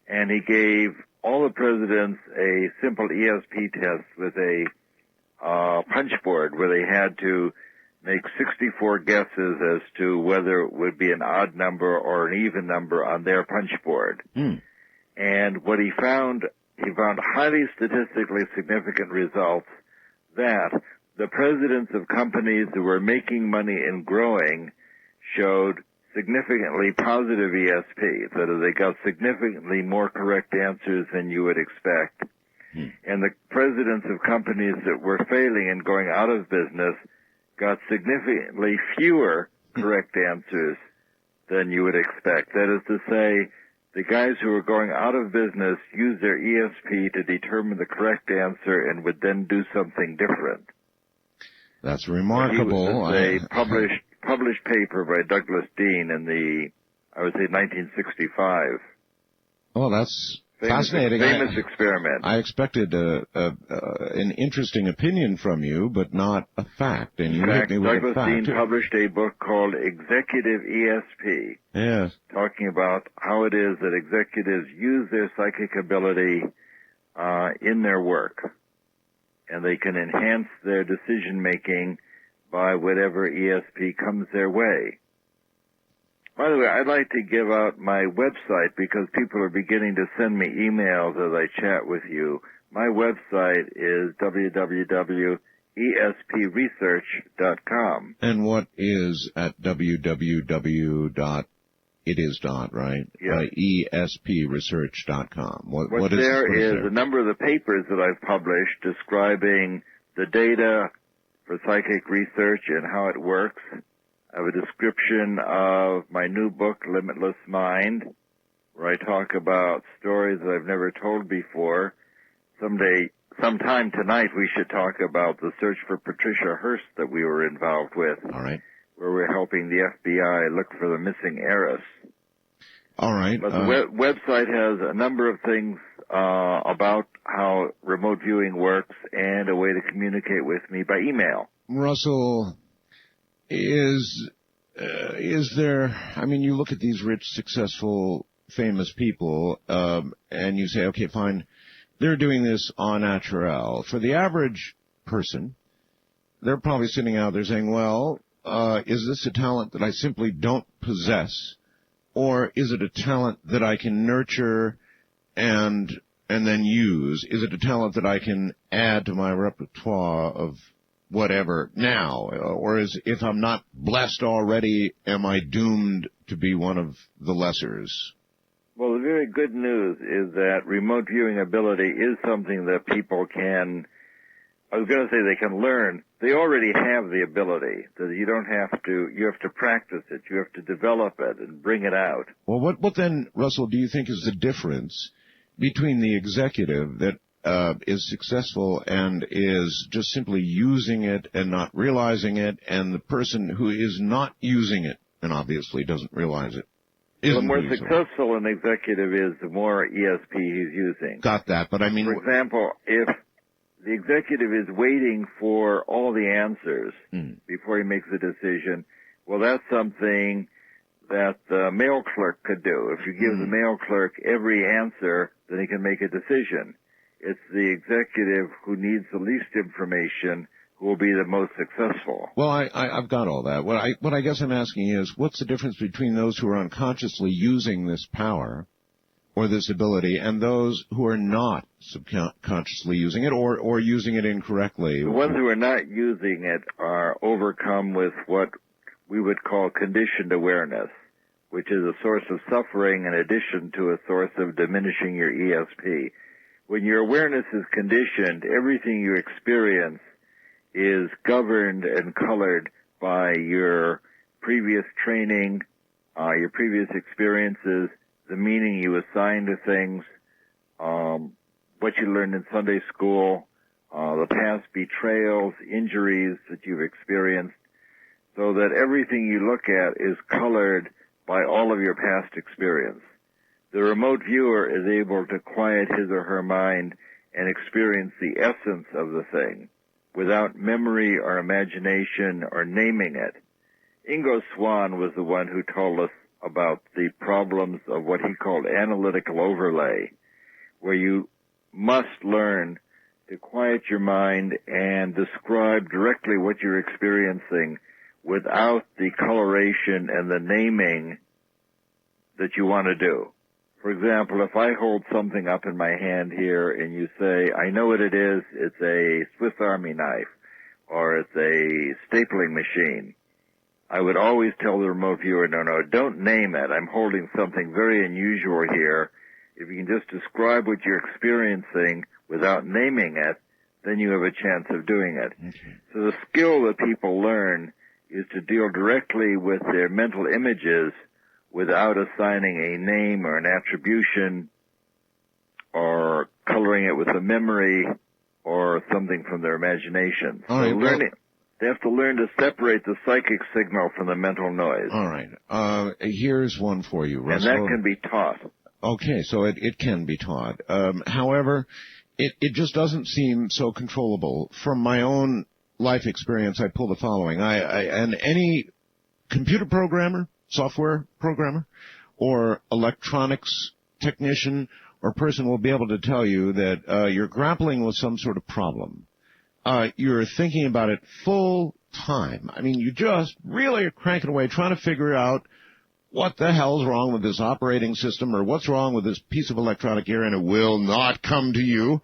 Speaker 9: and he gave all the presidents a simple ESP test with a punch board where they had to make 64 guesses as to whether it would be an odd number or an even number on their punch board. And what he found he found highly statistically significant results that the presidents of companies that were making money and growing showed significantly positive ESP, that is, they got significantly more correct answers than you would expect. And the presidents of companies that were failing and going out of business got significantly fewer correct answers than you would expect. That is to say, the guys who were going out of business used their ESP to determine the correct answer and would then do something different.
Speaker 2: That's remarkable.
Speaker 9: This is a published paper by Douglas Dean in the, I would say, 1965.
Speaker 2: Oh, that's fascinating.
Speaker 9: Famous experiment.
Speaker 2: I expected an interesting opinion from you, but not a fact. And you hit me with
Speaker 9: Douglas
Speaker 2: a fact.
Speaker 9: Dean published a book called Executive ESP.
Speaker 2: Yes.
Speaker 9: Talking about how it is that executives use their psychic ability in their work. And they can enhance their decision-making by whatever ESP comes their way. By the way, I'd like to give out my website because people are beginning to send me emails as I chat with you. My website is www.espresearch.com.
Speaker 2: And what is at www.right?
Speaker 9: Yes.
Speaker 2: espresearch.com.
Speaker 9: What there is a number of the papers that I've published describing the data for psychic research and how it works. I have a description of my new book, Limitless Mind, where I talk about stories that I've never told before. Sometime tonight, we should talk about the search for Patricia Hearst that we were involved with.
Speaker 2: All right.
Speaker 9: Where we're helping the FBI look for the missing heiress.
Speaker 2: All right.
Speaker 9: But the website has a number of things about how remote viewing works and a way to communicate with me by email.
Speaker 2: Russell, is there, I mean, you look at these rich, successful, famous people, and you say, okay, fine, they're doing this en naturel. For the average person, they're probably sitting out there saying, well, is this a talent that I simply don't possess, or is it a talent that I can nurture and then use? Is it a talent that I can add to my repertoire of whatever now, or if I'm not blessed already, am I doomed to be one of the lessers?
Speaker 9: Well, the very good news is that remote viewing ability is something that people can, I was going to say they can learn. They already have the ability. That you have to practice it. You have to develop it and bring it out.
Speaker 2: Well, what then, Russell, do you think is the difference between the executive that is successful and is just simply using it and not realizing it, and the person who is not using it and obviously doesn't realize it?
Speaker 9: The more successful an executive is, the more ESP he's using.
Speaker 2: Got that, but I mean...
Speaker 9: For example, if the executive is waiting for all the answers before he makes a decision, well, that's something that the mail clerk could do. If you give the mail clerk every answer, then he can make a decision. It's the executive who needs the least information who will be the most successful.
Speaker 2: Well, I've got all that. What I guess I'm asking is, what's the difference between those who are unconsciously using this power or this ability and those who are not subconsciously using it or using it incorrectly?
Speaker 9: The ones who are not using it are overcome with what we would call conditioned awareness, which is a source of suffering in addition to a source of diminishing your ESP. When your awareness is conditioned, everything you experience is governed and colored by your previous training, your previous experiences, the meaning you assign to things, what you learned in Sunday school, the past betrayals, injuries that you've experienced, so that everything you look at is colored by all of your past experience. The remote viewer is able to quiet his or her mind and experience the essence of the thing without memory or imagination or naming it. Ingo Swann was the one who told us about the problems of what he called analytical overlay, where you must learn to quiet your mind and describe directly what you're experiencing without the coloration and the naming that you want to do. For example, if I hold something up in my hand here and you say, I know what it is, it's a Swiss Army knife, or it's a stapling machine, I would always tell the remote viewer, no, don't name it. I'm holding something very unusual here. If you can just describe what you're experiencing without naming it, then you have a chance of doing it. Okay. So the skill that people learn is to deal directly with their mental images without assigning a name or an attribution or coloring it with a memory or something from their imagination. So they have to learn to separate the psychic signal from the mental noise.
Speaker 2: All right. Here's one for you, Russell.
Speaker 9: And that can be taught. Okay,
Speaker 2: so it can be taught. However, it just doesn't seem so controllable. From my own life experience, I pull the following. And any computer programmer, software programmer, or electronics technician or person will be able to tell you that you're grappling with some sort of problem. You're thinking about it full time. I mean, you just really are cranking away trying to figure out what the hell's wrong with this operating system or what's wrong with this piece of electronic gear, and it will not come to you.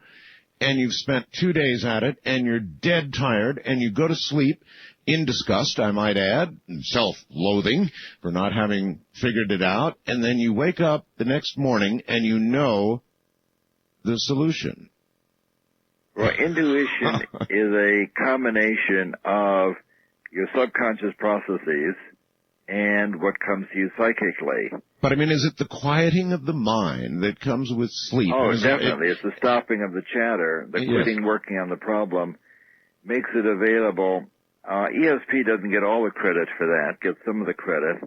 Speaker 2: And you've spent 2 days at it, and you're dead tired, and you go to sleep in disgust, I might add, and self-loathing for not having figured it out, and then you wake up the next morning and you know the solution.
Speaker 9: Well, intuition is a combination of your subconscious processes and what comes to you psychically.
Speaker 2: But, I mean, is it the quieting of the mind that comes with sleep?
Speaker 9: Oh, definitely. It's the stopping of the chatter, the quitting working on the problem, makes it available. ESP doesn't get all the credit for that, gets some of the credit.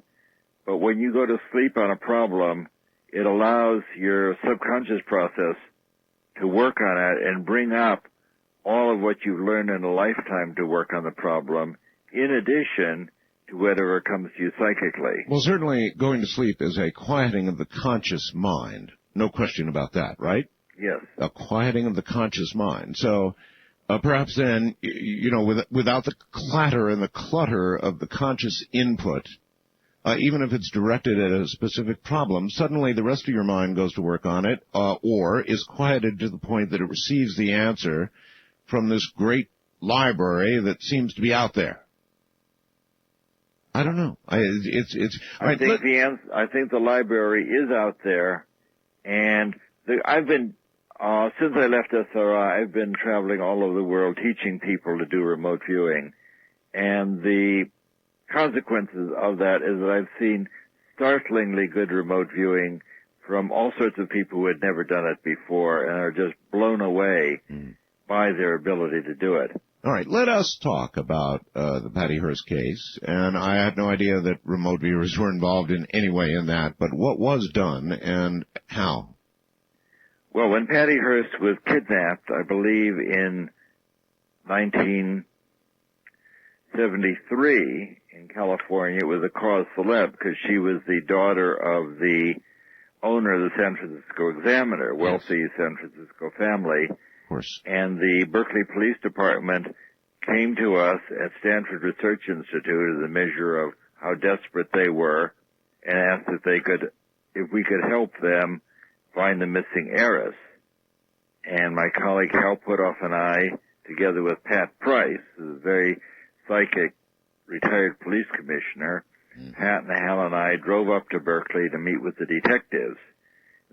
Speaker 9: But when you go to sleep on a problem, it allows your subconscious process to work on it and bring up all of what you've learned in a lifetime to work on the problem, in addition to whatever comes to you psychically.
Speaker 2: Well, certainly going to sleep is a quieting of the conscious mind. No question about that, right?
Speaker 9: Yes.
Speaker 2: A quieting of the conscious mind. So perhaps then, without the clatter and the clutter of the conscious input, even if it's directed at a specific problem, suddenly the rest of your mind goes to work on it, or is quieted to the point that it receives the answer from this great library that seems to be out there. I don't know. I
Speaker 9: think the library is out there, and I've been since I left SRI, I've been traveling all over the world teaching people to do remote viewing, and the consequences of that is that I've seen startlingly good remote viewing from all sorts of people who had never done it before and are just blown away by their ability to do it.
Speaker 2: All right, let us talk about the Patty Hearst case, and I had no idea that remote viewers were involved in any way in that, but what was done and how?
Speaker 9: Well, when Patty Hearst was kidnapped, I believe in 1973 in California, it was a cause célèbre because she was the daughter of the owner of the San Francisco Examiner, wealthy San Francisco family.
Speaker 2: Of course.
Speaker 9: And the Berkeley Police Department came to us at Stanford Research Institute as a measure of how desperate they were and asked if we could help them find the missing heiress. And my colleague Hal Puthoff and I, together with Pat Price, who's a very psychic retired police commissioner, Pat and Hal and I drove up to Berkeley to meet with the detectives.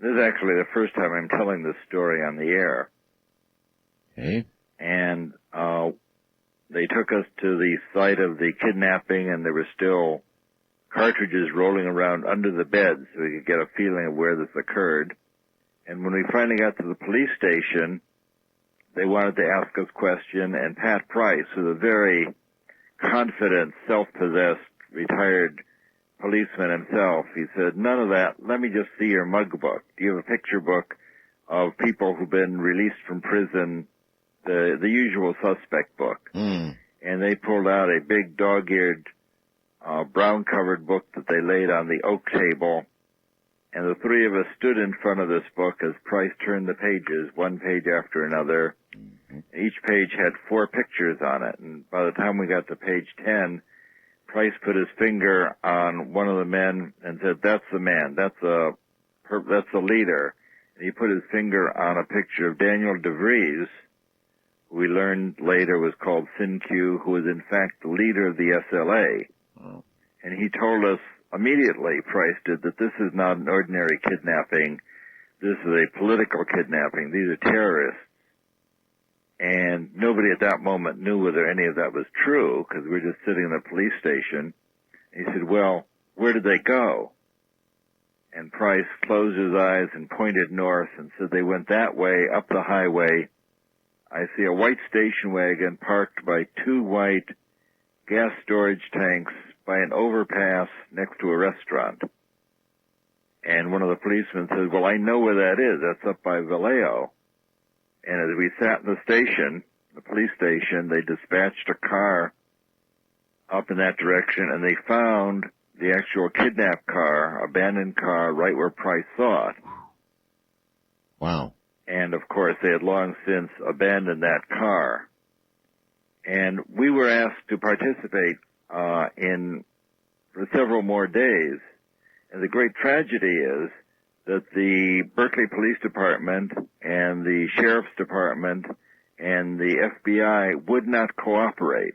Speaker 9: This is actually the first time I'm telling this story on the air.
Speaker 2: Okay.
Speaker 9: And they took us to the site of the kidnapping, and there were still cartridges rolling around under the bed so we could get a feeling of where this occurred. And when we finally got to the police station, they wanted to ask us questions, and Pat Price, who's a very confident, self-possessed, retired policeman himself, he said, none of that, let me just see your mug book. Do you have a picture book of people who've been released from prison, the usual suspect book? And they pulled out a big dog-eared, brown-covered book that they laid on the oak table, and the three of us stood in front of this book as Price turned the pages, one page after another. Each page had 4 pictures on it, and by the time we got to page 10, Price put his finger on one of the men and said, that's the man, that's a that's the leader. And he put his finger on a picture of Daniel DeVries, who we learned later was called Sin-Q, who was in fact the leader of the SLA.
Speaker 2: Oh.
Speaker 9: And he told us immediately, Price did, that this is not an ordinary kidnapping. This is a political kidnapping. These are terrorists. And nobody at that moment knew whether any of that was true, because we were just sitting in the police station. And he said, well, where did they go? And Price closed his eyes and pointed north and said they went that way, up the highway. I see a white station wagon parked by two white gas storage tanks by an overpass next to a restaurant. And one of the policemen said, well, I know where that is. That's up by Vallejo. And as we sat in the station, the police station, they dispatched a car up in that direction, and they found the actual kidnapped car, abandoned car, right where Price saw it.
Speaker 2: Wow.
Speaker 9: And, of course, they had long since abandoned that car. And we were asked to participate for several more days. And the great tragedy is that the Berkeley Police Department and the Sheriff's Department and the FBI would not cooperate.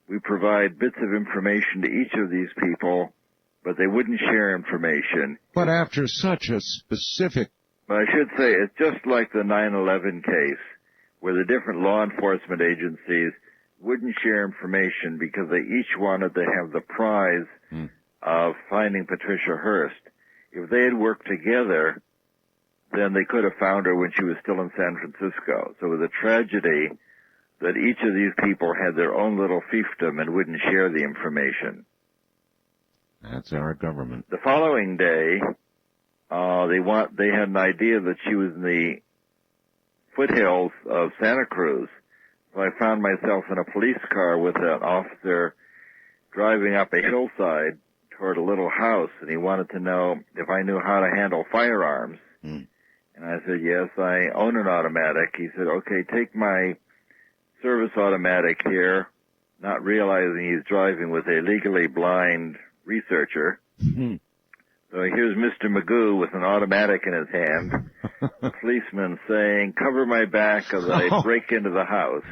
Speaker 9: We provide bits of information to each of these people, but they wouldn't share information.
Speaker 2: But after such a specific...
Speaker 9: But I should say, it's just like the 9/11 case, where the different law enforcement agencies wouldn't share information because they each wanted to have the prize of finding Patricia Hearst. If they had worked together, then they could have found her when she was still in San Francisco. So it was a tragedy that each of these people had their own little fiefdom and wouldn't share the information.
Speaker 2: That's our government.
Speaker 9: The following day, they had an idea that she was in the foothills of Santa Cruz. So I found myself in a police car with an officer driving up a hillside toward a little house, and he wanted to know if I knew how to handle firearms. And I said, yes, I own an automatic. He said, okay, take my service automatic here, not realizing he's driving with a legally blind researcher. So here's Mr. Magoo with an automatic in his hand, the policeman saying, cover my back as I break into the house.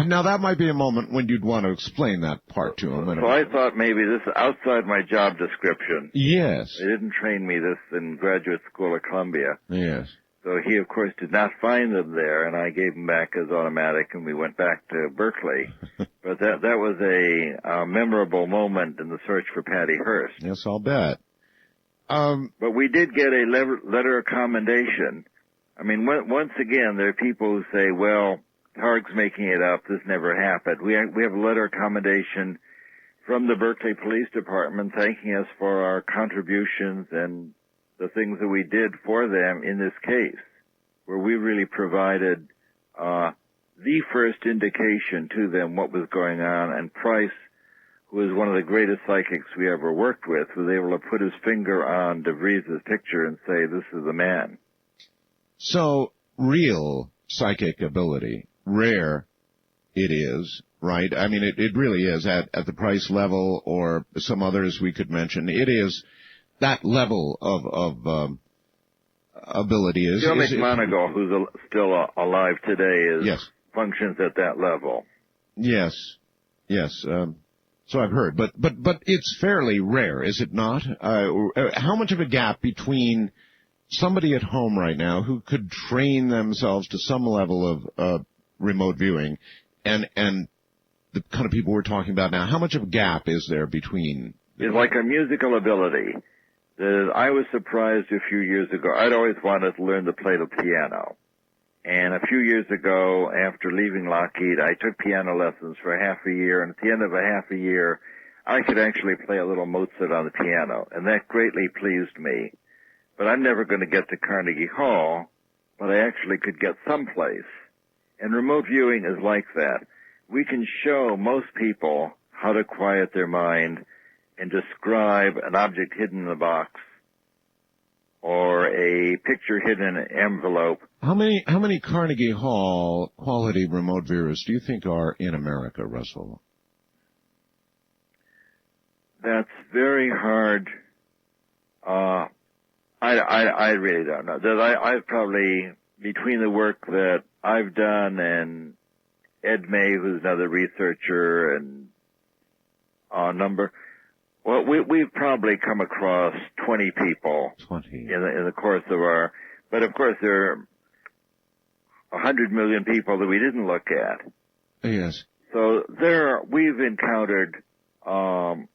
Speaker 2: Now that might be a moment when you'd want to explain that part to him.
Speaker 9: So I thought maybe this is outside my job description.
Speaker 2: Yes.
Speaker 9: They didn't train me this in graduate school at Columbia.
Speaker 2: Yes.
Speaker 9: So he, of course, did not find them there, and I gave him back his automatic, and we went back to Berkeley. But that was a memorable moment in the search for Patty Hearst.
Speaker 2: Yes, I'll bet.
Speaker 9: But we did get a letter of commendation. I mean, once again, there are people who say, well, Targ's making it up. This never happened. We have a letter of commendation from the Berkeley Police Department thanking us for our contributions and the things that we did for them in this case, where we really provided the first indication to them what was going on, and Price, who was one of the greatest psychics we ever worked with, was able to put his finger on DeVries' picture and say, this is the man.
Speaker 2: So, real psychic ability, rare it is, right? I mean, it really is at the Price level or some others we could mention. It is that level of ability is...
Speaker 9: Joe McMonagle, who's still alive today, functions at that level.
Speaker 2: Yes. So I've heard, but it's fairly rare, is it not? How much of a gap between somebody at home right now who could train themselves to some level of remote viewing and the kind of people we're talking about now? How much of a gap is there between?
Speaker 9: It's like a musical ability. I was surprised a few years ago. I'd always wanted to learn to play the piano. And a few years ago, after leaving Lockheed, I took piano lessons for half a year, and at the end of a half a year, I could actually play a little Mozart on the piano, and that greatly pleased me. But I'm never going to get to Carnegie Hall, but I actually could get someplace. And remote viewing is like that. We can show most people how to quiet their mind and describe an object hidden in a box or a picture hidden in an envelope.
Speaker 2: How many Carnegie Hall quality remote viewers do you think are in America, Russell?
Speaker 9: That's very hard. I I really don't know. I've probably, between the work that I've done and Ed May, who's another researcher, and we've probably come across 20 people
Speaker 2: 20
Speaker 9: in the course of our, but of course there are 100 million people that we didn't look at.
Speaker 2: Yes.
Speaker 9: So we've encountered
Speaker 2: 20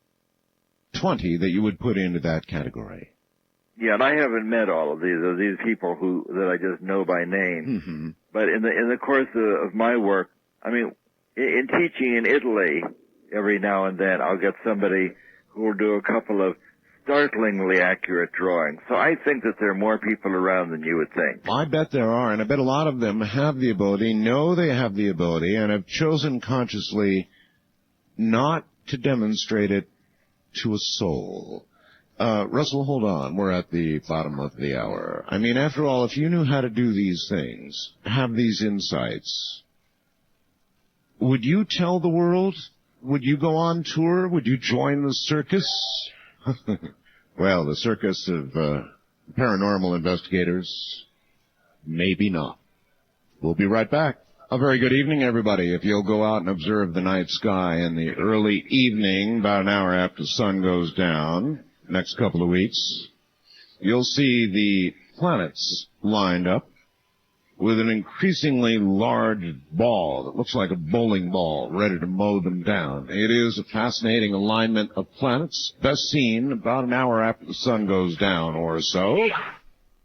Speaker 2: that you would put into that category.
Speaker 9: Yeah, and I haven't met all of these people that I just know by name.
Speaker 2: Mm-hmm.
Speaker 9: But in the course of my work, I mean, in teaching in Italy, every now and then I'll get somebody who will do a couple of startlingly accurate drawings. So I think that there are more people around than you would think.
Speaker 2: I bet there are, and I bet a lot of them have the ability, know they have the ability, and have chosen consciously not to demonstrate it to a soul. Russell, hold on. We're at the bottom of the hour. I mean, after all, if you knew how to do these things, have these insights, would you tell the world? Would you go on tour? Would you join the circus? Well, the circus of paranormal investigators? Maybe not. We'll be right back. A very good evening, everybody. If you'll go out and observe the night sky in the early evening, about an hour after the sun goes down, next couple of weeks, you'll see the planets lined up with an increasingly large ball that looks like a bowling ball ready to mow them down. It is a fascinating alignment of planets, best seen about an hour after the sun goes down or so.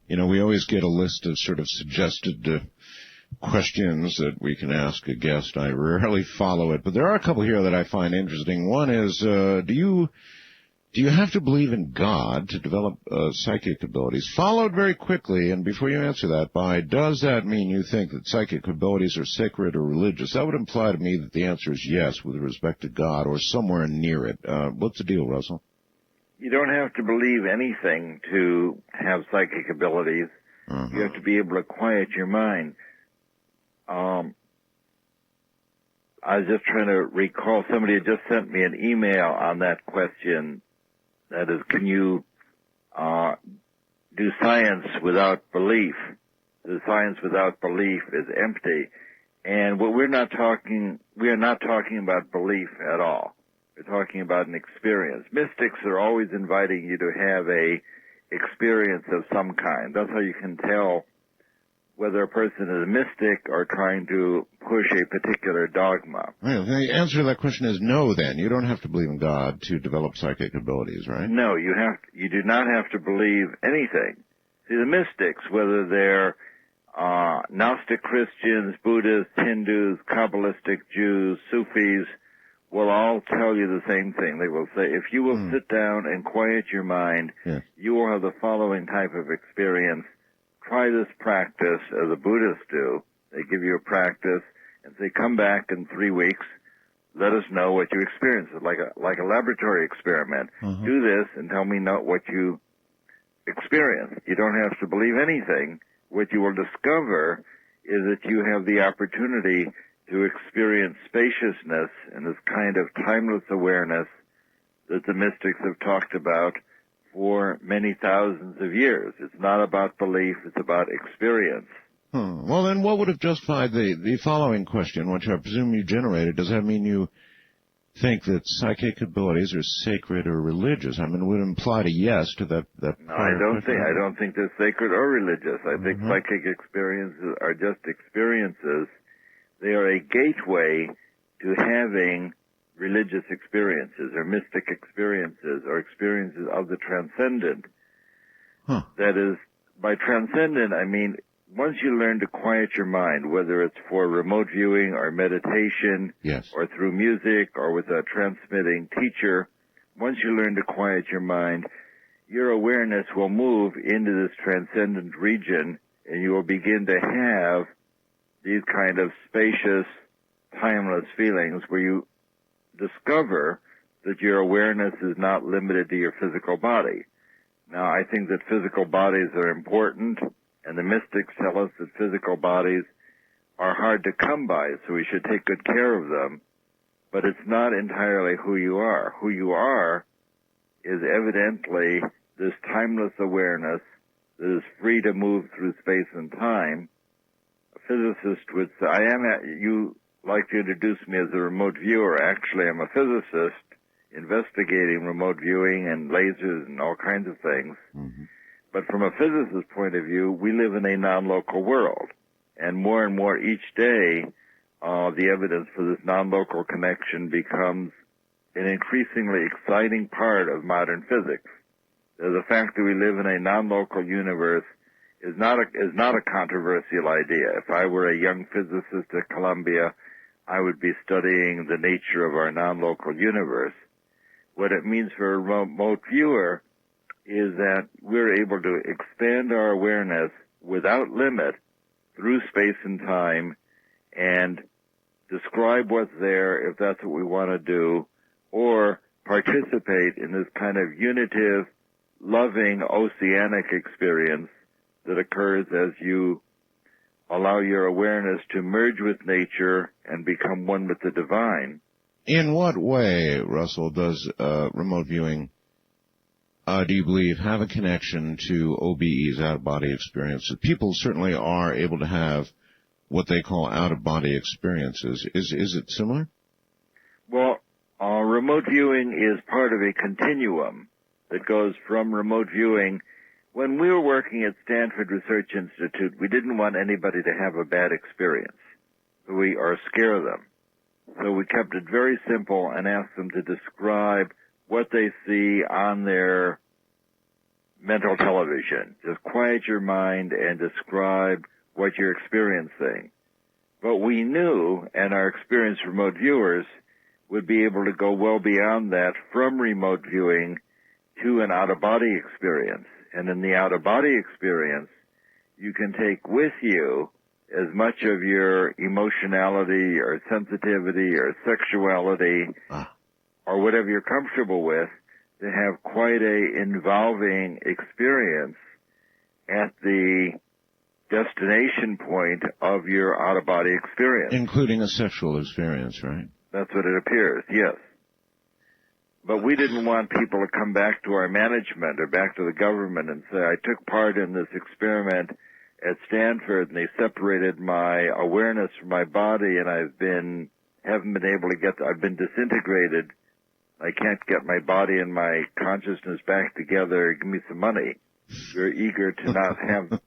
Speaker 2: You know, we always get a list of sort of suggested questions that we can ask a guest. I rarely follow it, but there are a couple here that I find interesting. One is, do you have to believe in God to develop psychic abilities? Followed very quickly, and before you answer that, by, does that mean you think that psychic abilities are sacred or religious? That would imply to me that the answer is yes with respect to God or somewhere near it. What's the deal, Russell?
Speaker 9: You don't have to believe anything to have psychic abilities. You have to be able to quiet your mind. I was just trying to recall, somebody had just sent me an email on that question. That is, can you do science without belief? The science without belief is empty. And what we are not talking about belief at all. We're talking about an experience. Mystics are always inviting you to have a experience of some kind. That's how you can tell whether a person is a mystic or trying to push a particular dogma.
Speaker 2: Well, the answer to that question is no, then. You don't have to believe in God to develop psychic abilities, right?
Speaker 9: No, you do not have to believe anything. See, the mystics, whether they're Gnostic Christians, Buddhists, Hindus, Kabbalistic Jews, Sufis, will all tell you the same thing. They will say, if you will sit down and quiet your mind, you will have the following type of experience. Try this practice, as the Buddhists do. They give you a practice and say, come back in 3 weeks. Let us know what you experience. It's like a laboratory experiment. Do this and tell me what you experience. You don't have to believe anything. What you will discover is that you have the opportunity to experience spaciousness and this kind of timeless awareness that the mystics have talked about for many thousands of years. It's not about belief, it's about experience.
Speaker 2: Well, then what would have justified the following question, which I presume you generated? Does that mean you think that psychic abilities are sacred or religious? I mean, it would imply a yes to that.
Speaker 9: No, I don't think they're sacred or religious. I think psychic experiences are just experiences. They are a gateway to having religious experiences or mystic experiences or experiences of the transcendent. That is, by transcendent, I mean, once you learn to quiet your mind, whether it's for remote viewing or meditation or through music or with a transmitting teacher, once you learn to quiet your mind, your awareness will move into this transcendent region and you will begin to have these kind of spacious, timeless feelings where you discover that your awareness is not limited to your physical body. Now, I think that physical bodies are important, and the mystics tell us that physical bodies are hard to come by, so we should take good care of them, but it's not entirely who you are. Who you are is evidently this timeless awareness that is free to move through space and time, a physicist would say, you like to introduce me as a remote viewer. Actually, I'm a physicist investigating remote viewing and lasers and all kinds of things. Mm-hmm. But from a physicist's point of view, we live in a non-local world. And more each day, the evidence for this non-local connection becomes an increasingly exciting part of modern physics. The fact that we live in a non-local universe is not a controversial idea. If I were a young physicist at Columbia, I would be studying the nature of our non-local universe. What it means for a remote viewer is that we're able to expand our awareness without limit through space and time and describe what's there if that's what we want to do, or participate in this kind of unitive, loving, oceanic experience that occurs as you allow your awareness to merge with nature and become one with the divine.
Speaker 2: In what way, Russell, does remote viewing, do you believe, have a connection to OBE's out-of-body experiences? People certainly are able to have what they call out-of-body experiences. Is it similar?
Speaker 9: Well, remote viewing is part of a continuum that goes from remote viewing. When we were working at Stanford Research Institute, we didn't want anybody to have a bad experience or scare them. So we kept it very simple and asked them to describe what they see on their mental television. Just quiet your mind and describe what you're experiencing. But we knew, and our experienced remote viewers would be able to go well beyond that from remote viewing to an out-of-body experience. And in the out-of-body experience, you can take with you as much of your emotionality or sensitivity or sexuality or whatever you're comfortable with to have quite a involving experience at the destination point of your out-of-body experience.
Speaker 2: Including a sexual experience, right?
Speaker 9: That's what it appears, yes. But we didn't want people to come back to our management or back to the government and say, I took part in this experiment at Stanford and they separated my awareness from my body and I've been disintegrated. I can't get my body and my consciousness back together. Give me some money. We're eager to not have.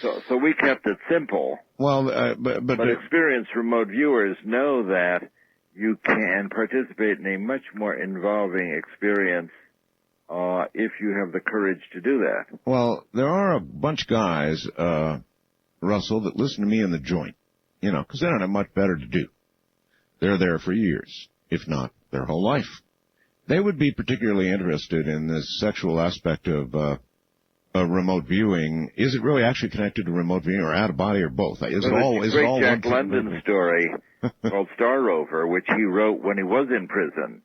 Speaker 9: So we kept it simple.
Speaker 2: Well, but
Speaker 9: experienced remote viewers know that you can participate in a much more involving experience if you have the courage to do that.
Speaker 2: Well, there are a bunch of guys, Russell, that listen to me in the joint, because they don't have much better to do. They're there for years, if not their whole life. They would be particularly interested in this sexual aspect of remote viewing. Is it really actually connected to remote viewing or out of body or both? Is it all
Speaker 9: Jack London story called Star Rover, which he wrote when he was in prison,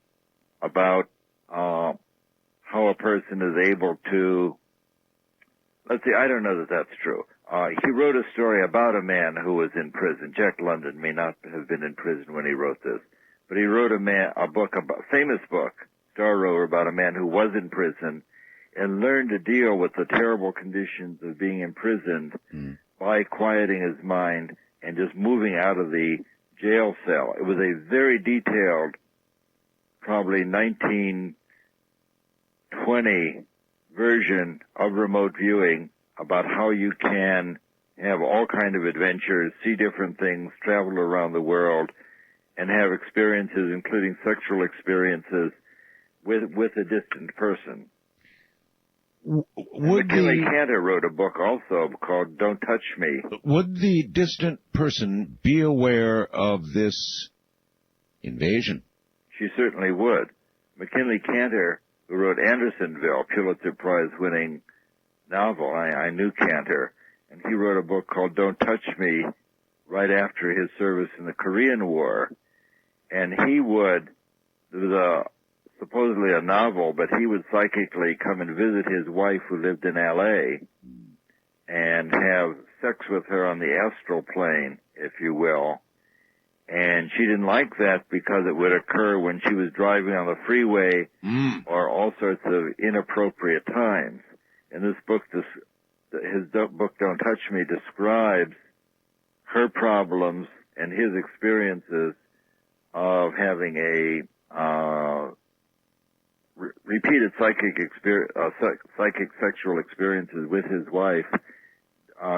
Speaker 9: about how a person is able to, let's see, I don't know that that's true. He wrote a story about a man who was in prison. Jack London may not have been in prison when he wrote this, but he wrote a famous book, Star Rover, about a man who was in prison and learned to deal with the terrible conditions of being imprisoned by quieting his mind and just moving out of the jail cell. It was a very detailed, probably 1920 version of remote viewing about how you can have all kind of adventures, see different things, travel around the world, and have experiences, including sexual experiences, with a distant person. McKinley Cantor wrote a book also called Don't Touch Me.
Speaker 2: Would the distant person be aware of this invasion?
Speaker 9: She certainly would. McKinley Cantor, who wrote Andersonville, Pulitzer Prize-winning novel, I knew Cantor, and he wrote a book called Don't Touch Me right after his service in the Korean War. And there was supposedly a novel, but he would psychically come and visit his wife who lived in L.A. and have sex with her on the astral plane, if you will. And she didn't like that because it would occur when she was driving on the freeway or all sorts of inappropriate times. in this book, his book Don't Touch Me, describes her problems and his experiences of having a repeated psychic sexual experiences with his wife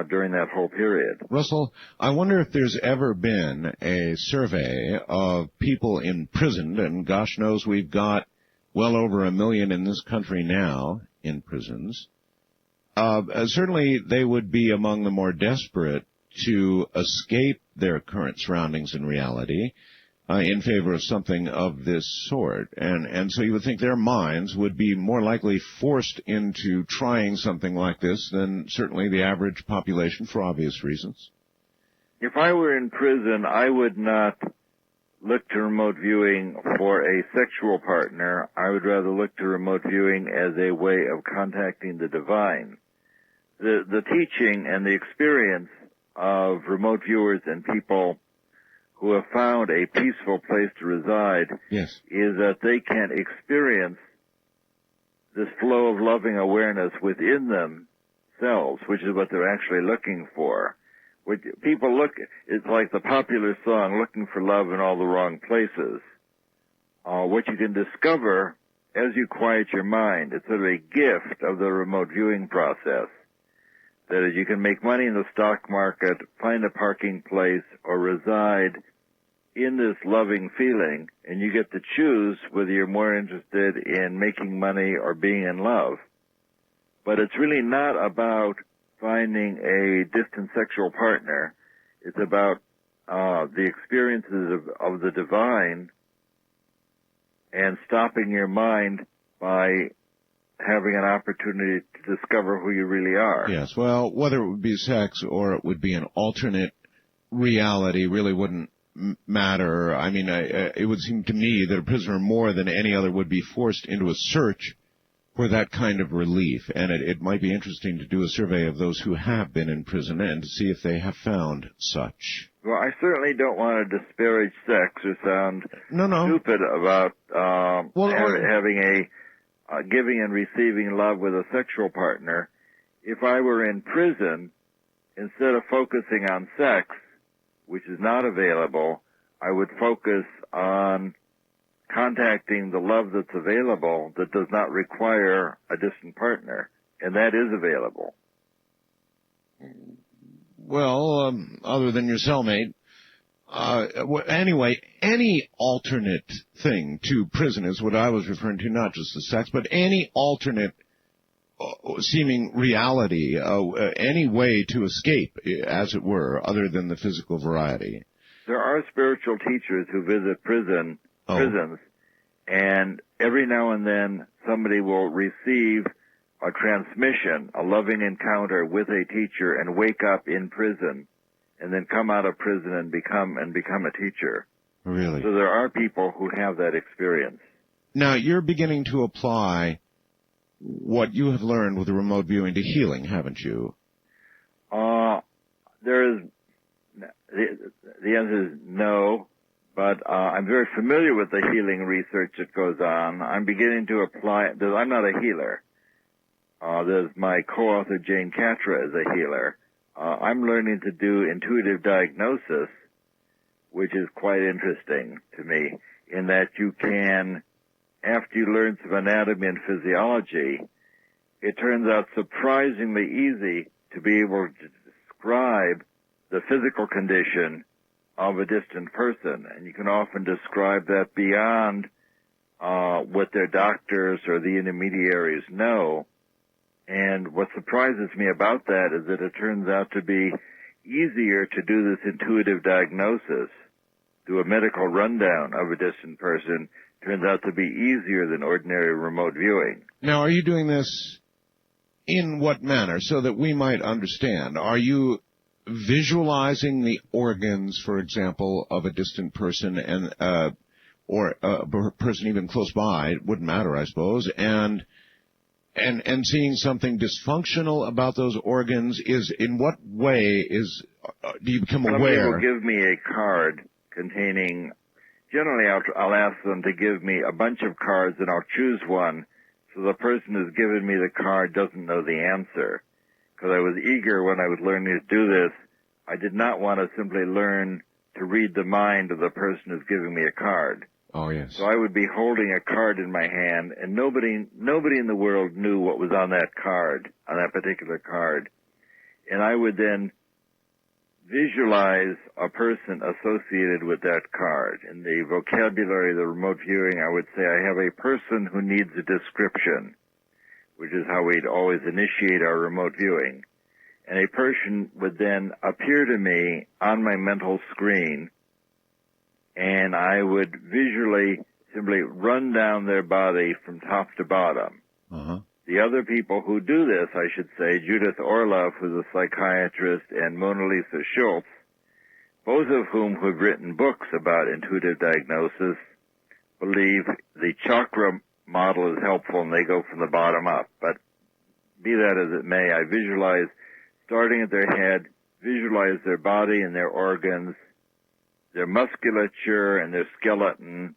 Speaker 9: during that whole period.
Speaker 2: Russell, I wonder if there's ever been a survey of people imprisoned, and gosh knows we've got well over 1 million in this country now in prisons. Certainly they would be among the more desperate to escape their current surroundings and reality in favor of something of this sort. And so you would think their minds would be more likely forced into trying something like this than certainly the average population, for obvious reasons.
Speaker 9: If I were in prison, I would not look to remote viewing for a sexual partner. I would rather look to remote viewing as a way of contacting the divine. The teaching and the experience of remote viewers and people who have found a peaceful place to reside is that they can experience this flow of loving awareness within themselves, which is what they're actually looking for. It's like the popular song, Looking for Love in All the Wrong Places. What you can discover as you quiet your mind, it's sort of a gift of the remote viewing process. That is, you can make money in the stock market, find a parking place, or reside in this loving feeling, and you get to choose whether you're more interested in making money or being in love. But it's really not about finding a distant sexual partner. It's about the experiences of the divine and stopping your mind by having an opportunity to discover who you really are.
Speaker 2: Yes, well, whether it would be sex or it would be an alternate reality really wouldn't matter. I mean, it would seem to me that a prisoner more than any other would be forced into a search for that kind of relief. And it might be interesting to do a survey of those who have been in prison and to see if they have found such.
Speaker 9: Well, I certainly don't want to disparage sex or sound stupid about having a giving and receiving love with a sexual partner. If I were in prison, instead of focusing on sex, which is not available, I would focus on contacting the love that's available that does not require a distant partner, and that is available.
Speaker 2: Well, other than your cellmate. Anyway, any alternate thing to prison is what I was referring to, not just the sex, but any alternate seeming reality, any way to escape, as it were, other than the physical variety.
Speaker 9: There are spiritual teachers who visit prisons, and every now and then somebody will receive a transmission, a loving encounter with a teacher, and wake up in prison, and then come out of prison and become a teacher.
Speaker 2: Really?
Speaker 9: So there are people who have that experience.
Speaker 2: Now, you're beginning to apply what you have learned with the remote viewing to healing, haven't you?
Speaker 9: The answer is no, but I'm very familiar with the healing research that goes on. I'm beginning to apply it. I'm not a healer. There's my co-author Jane Catra is a healer. I'm learning to do intuitive diagnosis, which is quite interesting to me, in that you can, after you learn some anatomy and physiology, it turns out surprisingly easy to be able to describe the physical condition of a distant person. And you can often describe that beyond what their doctors or the intermediaries know. And what surprises me about that is that it turns out to be easier to do this intuitive diagnosis, do a medical rundown of a distant person, turns out to be easier than ordinary remote viewing.
Speaker 2: Now, are you doing this in what manner, so that we might understand? Are you visualizing the organs, for example, of a distant person and or a person even close by? It wouldn't matter, I suppose, and seeing something dysfunctional about those organs? Is in what way do you become aware?
Speaker 9: Somebody will give me a card containing. Generally, I'll ask them to give me a bunch of cards, and I'll choose one So the person who's given me the card doesn't know the answer. Because I was eager when I was learning to do this. I did not want to simply learn to read the mind of the person who's giving me a card.
Speaker 2: Oh, yes.
Speaker 9: So I would be holding a card in my hand, and nobody in the world knew what was on that card, on that particular card. And I would then visualize a person associated with that card. In the vocabulary of the remote viewing, I would say I have a person who needs a description, which is how we'd always initiate our remote viewing. And a person would then appear to me on my mental screen, and I would visually simply run down their body from top to bottom.
Speaker 2: Uh-huh.
Speaker 9: The other people who do this, I should say, Judith Orloff, who's a psychiatrist, and Mona Lisa Schultz, both of whom have written books about intuitive diagnosis, believe the chakra model is helpful and they go from the bottom up. But be that as it may, I visualize starting at their head, visualize their body and their organs, their musculature and their skeleton,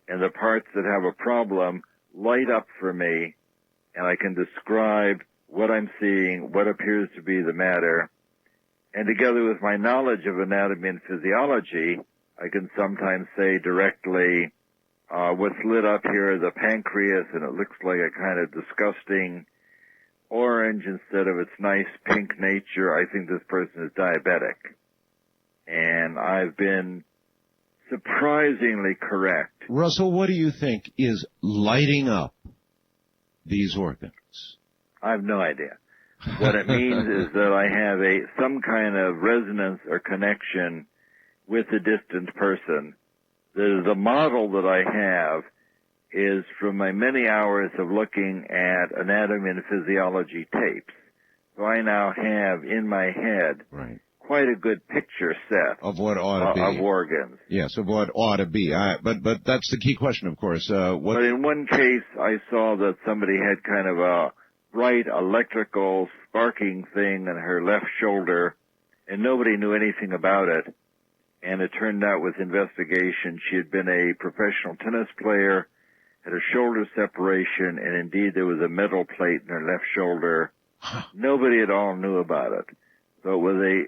Speaker 9: and the parts that have a problem light up for me, and I can describe what I'm seeing, what appears to be the matter. And together with my knowledge of anatomy and physiology, I can sometimes say directly, what's lit up here is the pancreas, and it looks like a kind of disgusting orange instead of its nice pink nature. I think this person is diabetic. And I've been surprisingly correct.
Speaker 2: Russell, what do you think is lighting up these organs?
Speaker 9: I have no idea. What it means is that I have some kind of resonance or connection with a distant person. The model that I have is from my many hours of looking at anatomy and physiology tapes. So I now have in my head quite a good picture set
Speaker 2: of what ought to be
Speaker 9: of organs.
Speaker 2: Yes, of what ought to be. But that's the key question, of course.
Speaker 9: But in one case, I saw that somebody had kind of a bright electrical sparking thing in her left shoulder, and nobody knew anything about it. And it turned out with investigation, she had been a professional tennis player, had a shoulder separation, and indeed there was a metal plate in her left shoulder. Nobody at all knew about it. So it was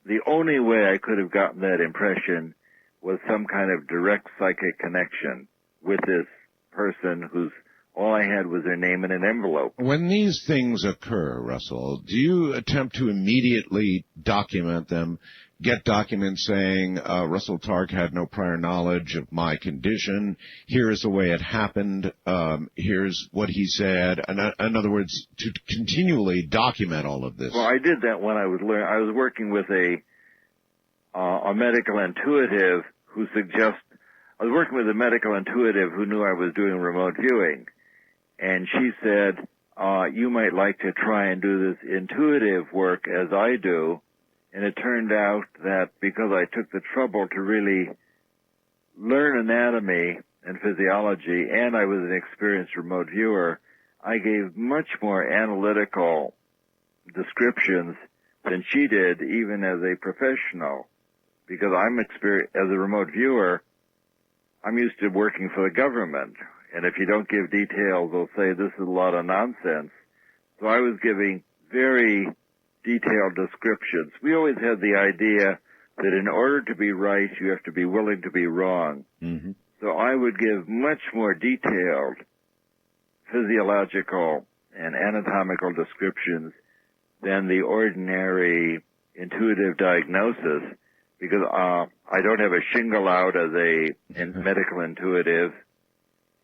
Speaker 9: the only way I could have gotten that impression was some kind of direct psychic connection with this person whose all I had was their name in an envelope.
Speaker 2: When these things occur, Russell, do you attempt to immediately document them, get documents saying, Russell Targ had no prior knowledge of my condition, here's the way it happened, here's what he said, in other words, to continually document all of this?
Speaker 9: Well, I did that when I was working with a medical intuitive who I was working with a medical intuitive who knew I was doing remote viewing. And she said, you might like to try and do this intuitive work as I do. And it turned out that because I took the trouble to really learn anatomy and physiology, and I was an experienced remote viewer, I gave much more analytical descriptions than she did, even as a professional. Because I'm experienced as a remote viewer, I'm used to working for the government. And if you don't give details, they'll say this is a lot of nonsense. So I was giving very detailed descriptions. We always had the idea that in order to be right, you have to be willing to be wrong.
Speaker 2: Mm-hmm.
Speaker 9: So I would give much more detailed physiological and anatomical descriptions than the ordinary intuitive diagnosis, because I don't have a shingle out as a medical intuitive.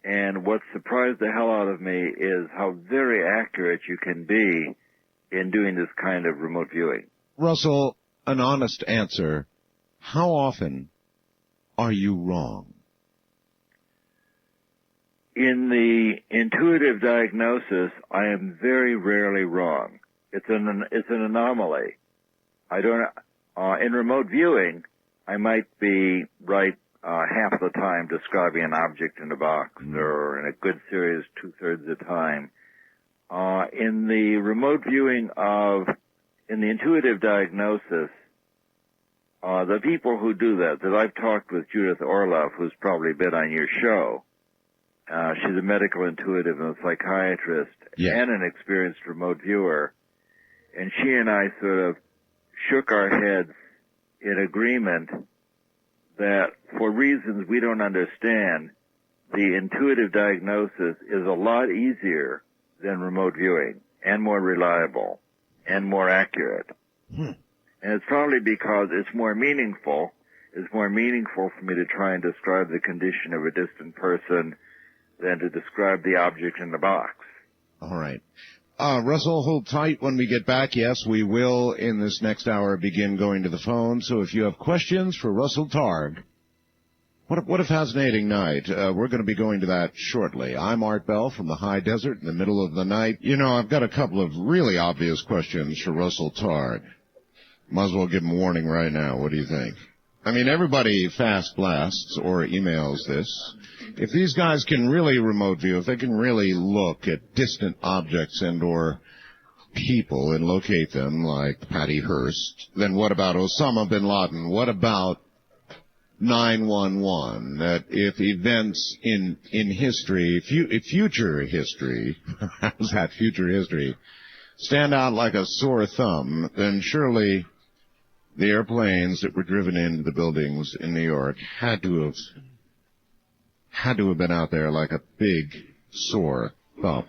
Speaker 9: And what surprised the hell out of me is how very accurate you can be in doing this kind of remote viewing.
Speaker 2: Russell, an honest answer. How often are you wrong?
Speaker 9: In the intuitive diagnosis, I am very rarely wrong. It's an anomaly. In remote viewing, I might be right half the time describing an object in a box, or in a good series 2/3 of the time. In the remote viewing in the intuitive diagnosis, the people who do that I've talked with Judith Orloff, who's probably been on your show, She's a medical intuitive and a psychiatrist and an experienced remote viewer. And she and I sort of shook our heads in agreement that for reasons we don't understand, the intuitive diagnosis is a lot easier than remote viewing and more reliable and more accurate. And it's probably because it's more meaningful. It's more meaningful for me to try and describe the condition of a distant person than to describe the object in the box.
Speaker 2: All right. Russell, hold tight when we get back. Yes, we will, in this next hour, begin going to the phone. So if you have questions for Russell Targ, what a fascinating night. We're going to be going to that shortly. I'm Art Bell from the high desert in the middle of the night. You know, I've got a couple of really obvious questions for Russell Targ. Might as well give him a warning right now. What do you think? I mean, everybody fast blasts or emails this. If these guys can really remote view, if they can really look at distant objects and or people and locate them like Patty Hearst, then what about Osama bin Laden? What about 9/11? That if events in history, future history, how's that, future history, stand out like a sore thumb, then surely the airplanes that were driven into the buildings in New York had to have been out there like a big sore thumb.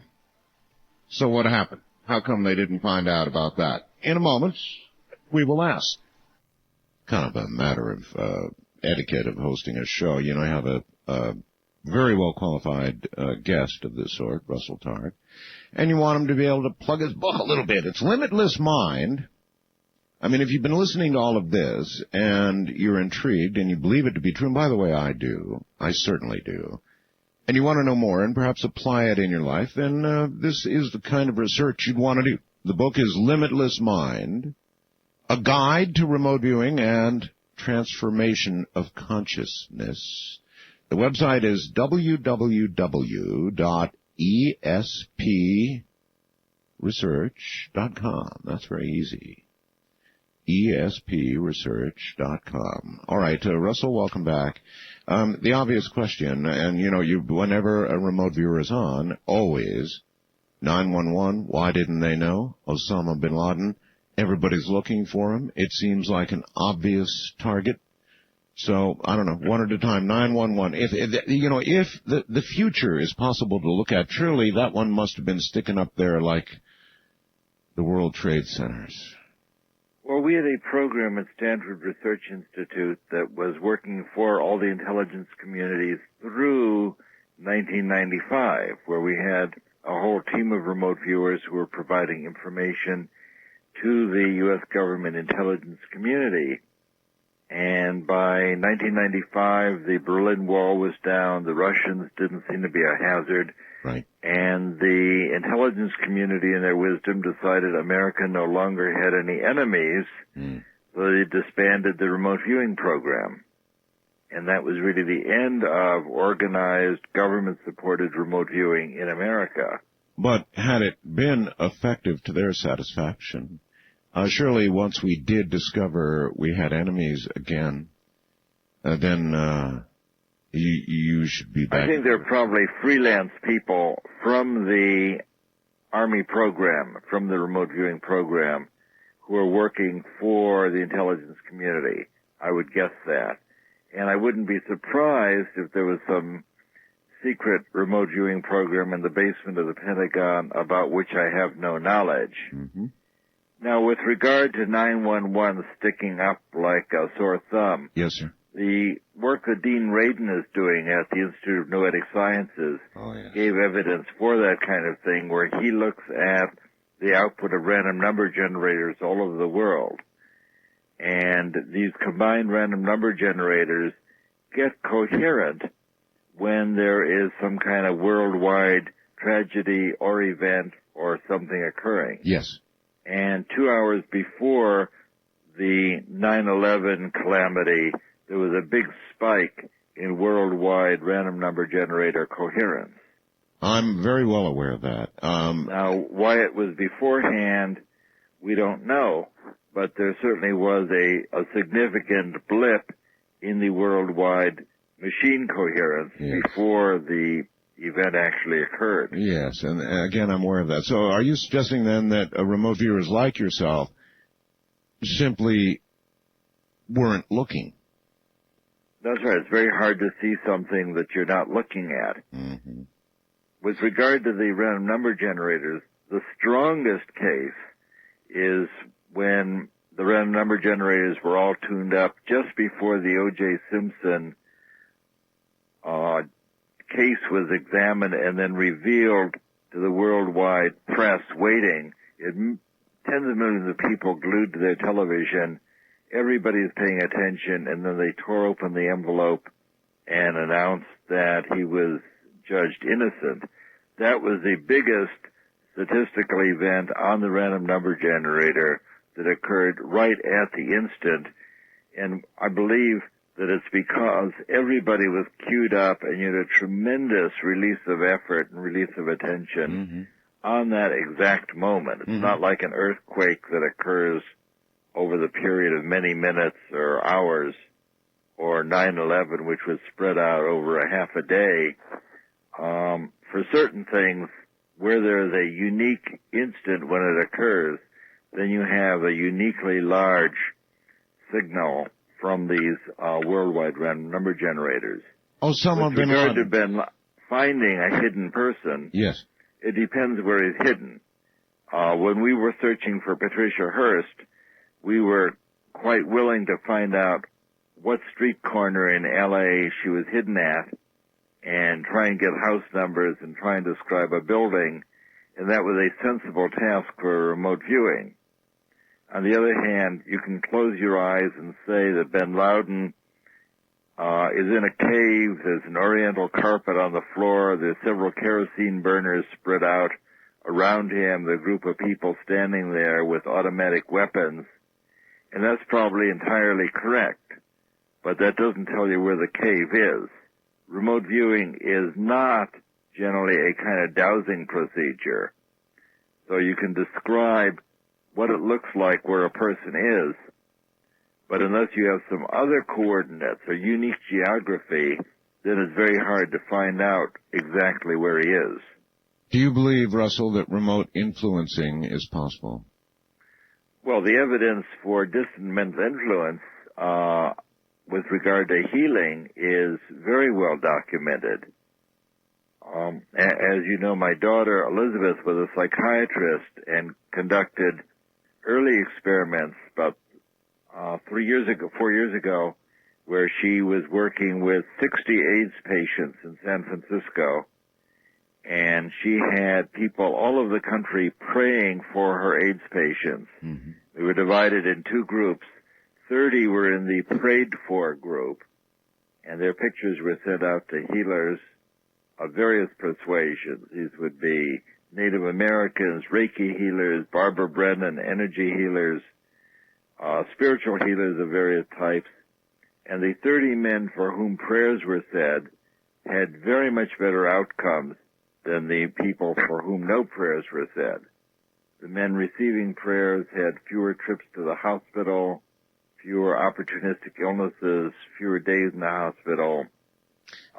Speaker 2: So what happened? How come they didn't find out about that? In a moment, we will ask. Kind of a matter of etiquette of hosting a show. You know, I have a very well qualified guest of this sort, Russell Targ, and you want him to be able to plug his book a little bit. It's Limitless Mind. I mean, if you've been listening to all of this and you're intrigued and you believe it to be true, and by the way, I do, I certainly do, and you want to know more and perhaps apply it in your life, then this is the kind of research you'd want to do. The book is Limitless Mind, A Guide to Remote Viewing and Transformation of Consciousness. The website is www.espresearch.com. That's very easy. espresearch.com. All right, Russell, welcome back. The obvious question, and you know, whenever a remote viewer is on, always 911. Why didn't they know? Osama bin Laden. Everybody's looking for him. It seems like an obvious target. So I don't know, one at a time. 911. If the future is possible to look at, surely that one must have been sticking up there like the World Trade Centers.
Speaker 9: Well, we had a program at Stanford Research Institute that was working for all the intelligence communities through 1995, where we had a whole team of remote viewers who were providing information to the U.S. government intelligence community. And by 1995, the Berlin Wall was down. The Russians didn't seem to be a hazard.
Speaker 2: Right.
Speaker 9: And the intelligence community, in their wisdom, decided America no longer had any enemies, so they disbanded the remote viewing program. And that was really the end of organized, government-supported remote viewing in America.
Speaker 2: But had it been effective to their satisfaction, surely once we did discover we had enemies again, then you should be back.
Speaker 9: I think there are probably freelance people from the Army program, from the remote viewing program, who are working for the intelligence community. I would guess that. And I wouldn't be surprised if there was some secret remote viewing program in the basement of the Pentagon about which I have no knowledge.
Speaker 2: Mm-hmm.
Speaker 9: Now, with regard to 911 sticking up like a sore thumb,
Speaker 2: yes, sir.
Speaker 9: The work that Dean Radin is doing at the Institute of Noetic Sciences gave evidence for that kind of thing, where he looks at the output of random number generators all over the world. And these combined random number generators get coherent when there is some kind of worldwide tragedy or event or something occurring.
Speaker 2: Yes.
Speaker 9: And 2 hours before the 9/11 calamity, there was a big spike in worldwide random number generator coherence.
Speaker 2: I'm very well aware of that.
Speaker 9: Now, why it was beforehand, we don't know, but there certainly was a significant blip in the worldwide machine coherence before the event actually occurred.
Speaker 2: Yes, and again, I'm aware of that. So are you suggesting then that remote viewers like yourself simply weren't looking?
Speaker 9: That's right. It's very hard to see something that you're not looking at.
Speaker 2: Mm-hmm.
Speaker 9: With regard to the random number generators, the strongest case is when the random number generators were all tuned up just before the O.J. Simpson case was examined and then revealed to the worldwide press waiting. Tens of millions of people glued to their television. Everybody's paying attention, and then they tore open the envelope and announced that he was judged innocent. That was the biggest statistical event on the random number generator that occurred right at the instant. And I believe that it's because everybody was queued up and you had a tremendous release of effort and release of attention on that exact moment. It's not like an earthquake that occurs over the period of many minutes or hours, or 9/11, which was spread out over a half a day. For certain things, where there's a unique instant when it occurs, then you have a uniquely large signal from these worldwide random number generators.
Speaker 2: Oh, some of them
Speaker 9: have been finding a hidden person.
Speaker 2: Yes.
Speaker 9: It depends where he's hidden. When we were searching for Patricia Hearst, we were quite willing to find out what street corner in L.A. she was hidden at and try and get house numbers and try and describe a building, and that was a sensible task for remote viewing. On the other hand, you can close your eyes and say that bin Laden is in a cave, there's an oriental carpet on the floor, there's several kerosene burners spread out around him, the group of people standing there with automatic weapons, and that's probably entirely correct, but that doesn't tell you where the cave is. Remote viewing is not generally a kind of dowsing procedure, so you can describe what it looks like where a person is, but unless you have some other coordinates or unique geography, then it's very hard to find out exactly where he is.
Speaker 2: Do you believe, Russell, that remote influencing is possible?
Speaker 9: Well, the evidence for distant mental influence with regard to healing is very well documented. As you know, my daughter Elizabeth was a psychiatrist and conducted early experiments about 4 years ago, where she was working with 60 AIDS patients in San Francisco, and she had people all over the country praying for her AIDS patients. We were divided in two groups. 30 were in the prayed for group, and their pictures were sent out to healers of various persuasions. These would be Native Americans, Reiki healers, Barbara Brennan, energy healers, spiritual healers of various types. And the 30 men for whom prayers were said had very much better outcomes than the people for whom no prayers were said. The men receiving prayers had fewer trips to the hospital, fewer opportunistic illnesses, fewer days in the hospital.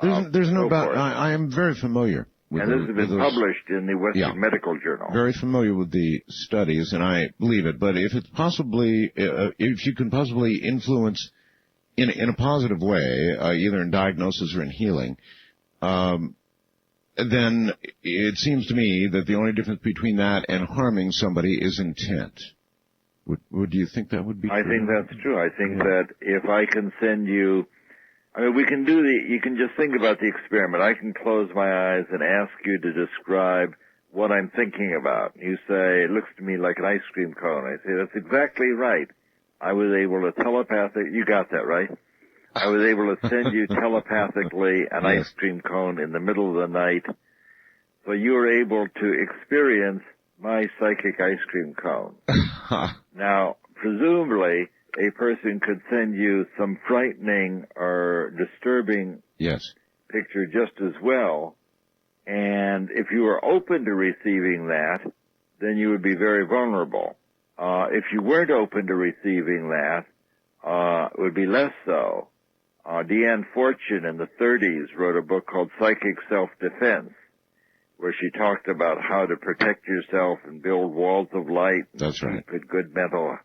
Speaker 2: There's no doubt. I am very familiar with
Speaker 9: and this has been published in the Western Medical Journal.
Speaker 2: Very familiar with the studies, and I believe it. But if it's possibly, if you can possibly influence in a positive way, either in diagnosis or in healing, then it seems to me that the only difference between that and harming somebody is intent. Would you think that would be true?
Speaker 9: I think that's true. I think that if I can send you, I mean, you can just think about the experiment. I can close my eyes and ask you to describe what I'm thinking about. You say, it looks to me like an ice cream cone. I say, that's exactly right. I was able to you got that, right? I was able to send you telepathically an ice cream cone in the middle of the night. So you were able to experience my psychic ice cream cone. Now, presumably, a person could send you some frightening or disturbing picture just as well. And if you were open to receiving that, then you would be very vulnerable. If you weren't open to receiving that, it would be less so. Deanne Fortune in the 30s wrote a book called Psychic Self-Defense, where she talked about how to protect yourself and build walls of light.
Speaker 2: That's right.
Speaker 9: Keep good mental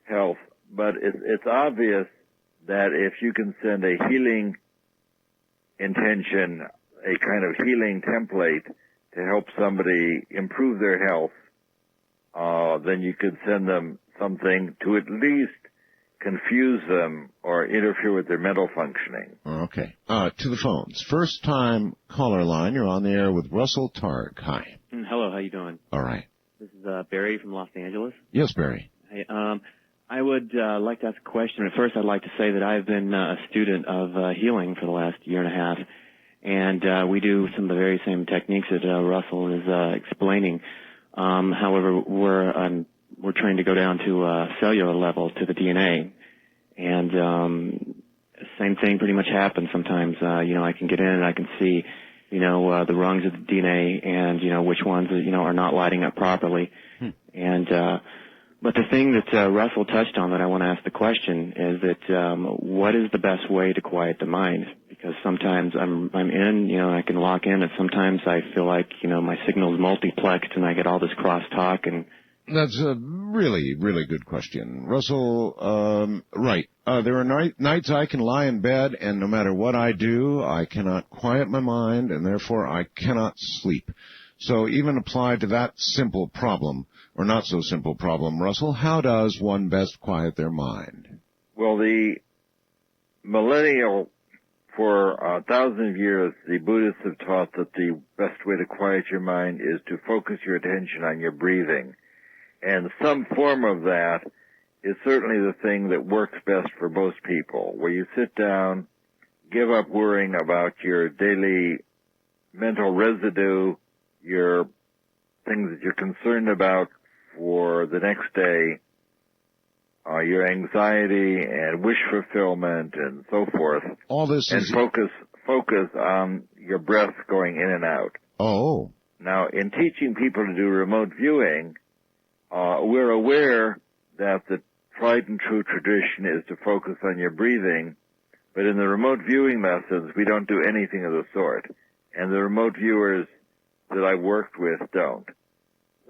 Speaker 9: health. But it's obvious that if you can send a healing intention, a kind of healing template to help somebody improve their health, then you could send them something to at least confuse them or interfere with their mental functioning.
Speaker 2: Okay. To the phones. First time caller line. You're on the air with Russell Targ. Hi.
Speaker 10: Hello. How you doing?
Speaker 2: All right.
Speaker 10: This is Barry from Los Angeles.
Speaker 2: Yes, Barry.
Speaker 10: Hey, I would like to ask a question. At first, I'd like to say that I've been a student of healing for the last year and a half, and we do some of the very same techniques that Russell is explaining. However, we're trying to go down to a cellular level, to the DNA, and same thing pretty much happens sometimes. I can get in and I can see, the rungs of the DNA and, which ones, are not lighting up properly. And, but the thing that Russell touched on that I want to ask the question is that what is the best way to quiet the mind? Because sometimes I'm in, I can lock in, and sometimes I feel like, my signal's multiplexed and I get all this crosstalk. And
Speaker 2: that's a really, really good question. Russell, right. There are nights I can lie in bed, and no matter what I do, I cannot quiet my mind, and therefore I cannot sleep. So even applied to that simple problem, or not so simple problem, Russell, how does one best quiet their mind?
Speaker 9: Well, the millennial, for 1,000 years, the Buddhists have taught that the best way to quiet your mind is to focus your attention on your breathing. And some form of that is certainly the thing that works best for most people, where you sit down, give up worrying about your daily mental residue, your things that you're concerned about for the next day, your anxiety and wish fulfillment and so forth.
Speaker 2: All this
Speaker 9: and focus on your breath going in and out.
Speaker 2: Oh.
Speaker 9: Now, in teaching people to do remote viewing, we're aware that the tried and true tradition is to focus on your breathing, but in the remote viewing methods, we don't do anything of the sort. And the remote viewers that I've worked with don't.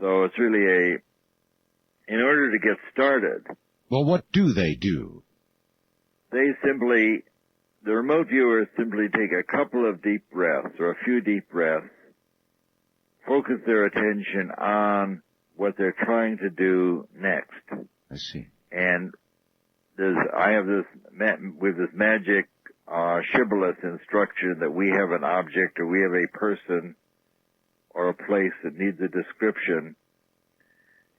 Speaker 9: So it's really in order to get started.
Speaker 2: Well, what do they do?
Speaker 9: The remote viewers simply take a couple of deep breaths or a few deep breaths, focus their attention on what they're trying to do next.
Speaker 2: I see.
Speaker 9: And I have this magic shibboleth instruction that we have an object or we have a person or a place that needs a description.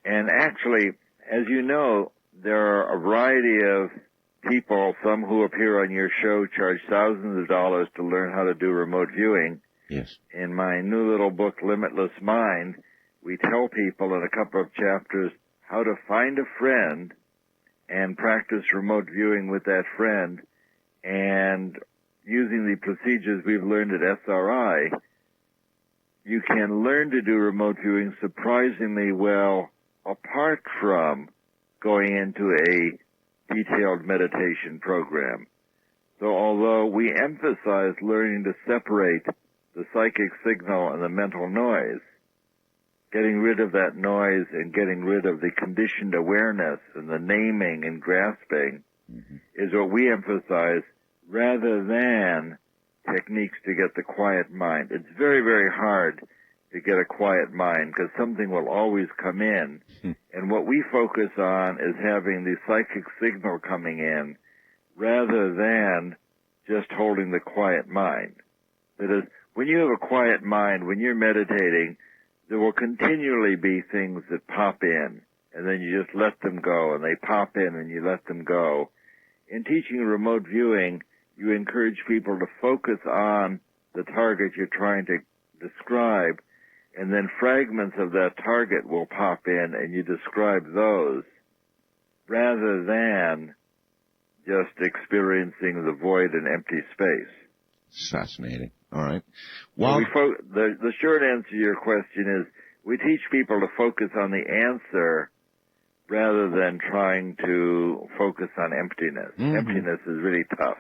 Speaker 9: And actually, as you know, there are a variety of people, some who appear on your show charge thousands of dollars to learn how to do remote viewing.
Speaker 2: Yes.
Speaker 9: In my new little book, Limitless Mind, we tell people in a couple of chapters how to find a friend and practice remote viewing with that friend. And using the procedures we've learned at SRI, you can learn to do remote viewing surprisingly well apart from going into a detailed meditation program. So although we emphasize learning to separate the psychic signal and the mental noise, getting rid of that noise and getting rid of the conditioned awareness and the naming and grasping is what we emphasize rather than techniques to get the quiet mind. It's very, very hard to get a quiet mind because something will always come in. And what we focus on is having the psychic signal coming in rather than just holding the quiet mind. That is, when you have a quiet mind, when you're meditating, there will continually be things that pop in, and then you just let them go, and they pop in and you let them go. In teaching remote viewing, you encourage people to focus on the target you're trying to describe, and then fragments of that target will pop in and you describe those rather than just experiencing the void and empty space.
Speaker 2: Fascinating. All right.
Speaker 9: Well, the short answer to your question is we teach people to focus on the answer rather than trying to focus on emptiness. Emptiness is really tough.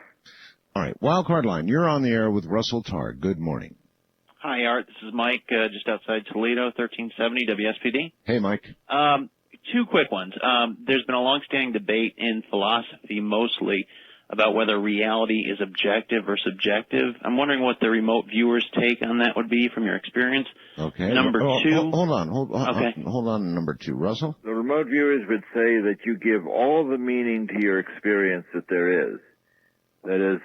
Speaker 2: All right, Wildcard Line, you're on the air with Russell Targ. Good morning.
Speaker 11: Hi, Art. This is Mike, just outside Toledo, 1370 WSPD.
Speaker 2: Hey, Mike.
Speaker 11: Two quick ones. There's been a long-standing debate in philosophy mostly about whether reality is objective or subjective. I'm wondering what the remote viewer's take on that would be from your experience.
Speaker 2: Okay.
Speaker 11: Number two.
Speaker 2: Hold on, number two. Russell?
Speaker 9: The remote viewers would say that you give all the meaning to your experience that there is. That is,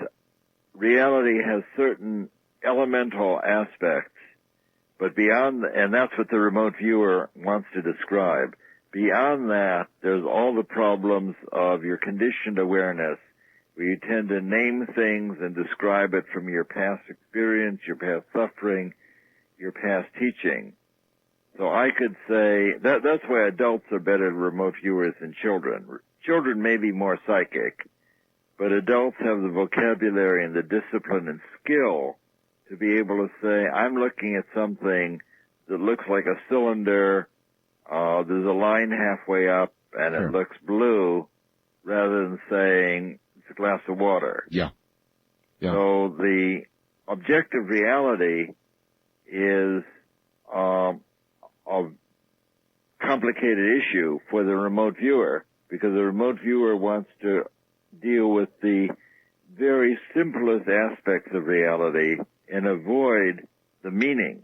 Speaker 9: reality has certain elemental aspects, but beyond, and that's what the remote viewer wants to describe. Beyond that, there's all the problems of your conditioned awareness, where you tend to name things and describe it from your past experience, your past suffering, your past teaching. So I could say that's why adults are better remote viewers than children. Children may be more psychic, but adults have the vocabulary and the discipline and skill to be able to say, I'm looking at something that looks like a cylinder, there's a line halfway up, and it looks blue, rather than saying it's a glass of water.
Speaker 2: Yeah.
Speaker 9: So the objective reality is a complicated issue for the remote viewer, because the remote viewer wants to deal with the very simplest aspects of reality and avoid the meaning.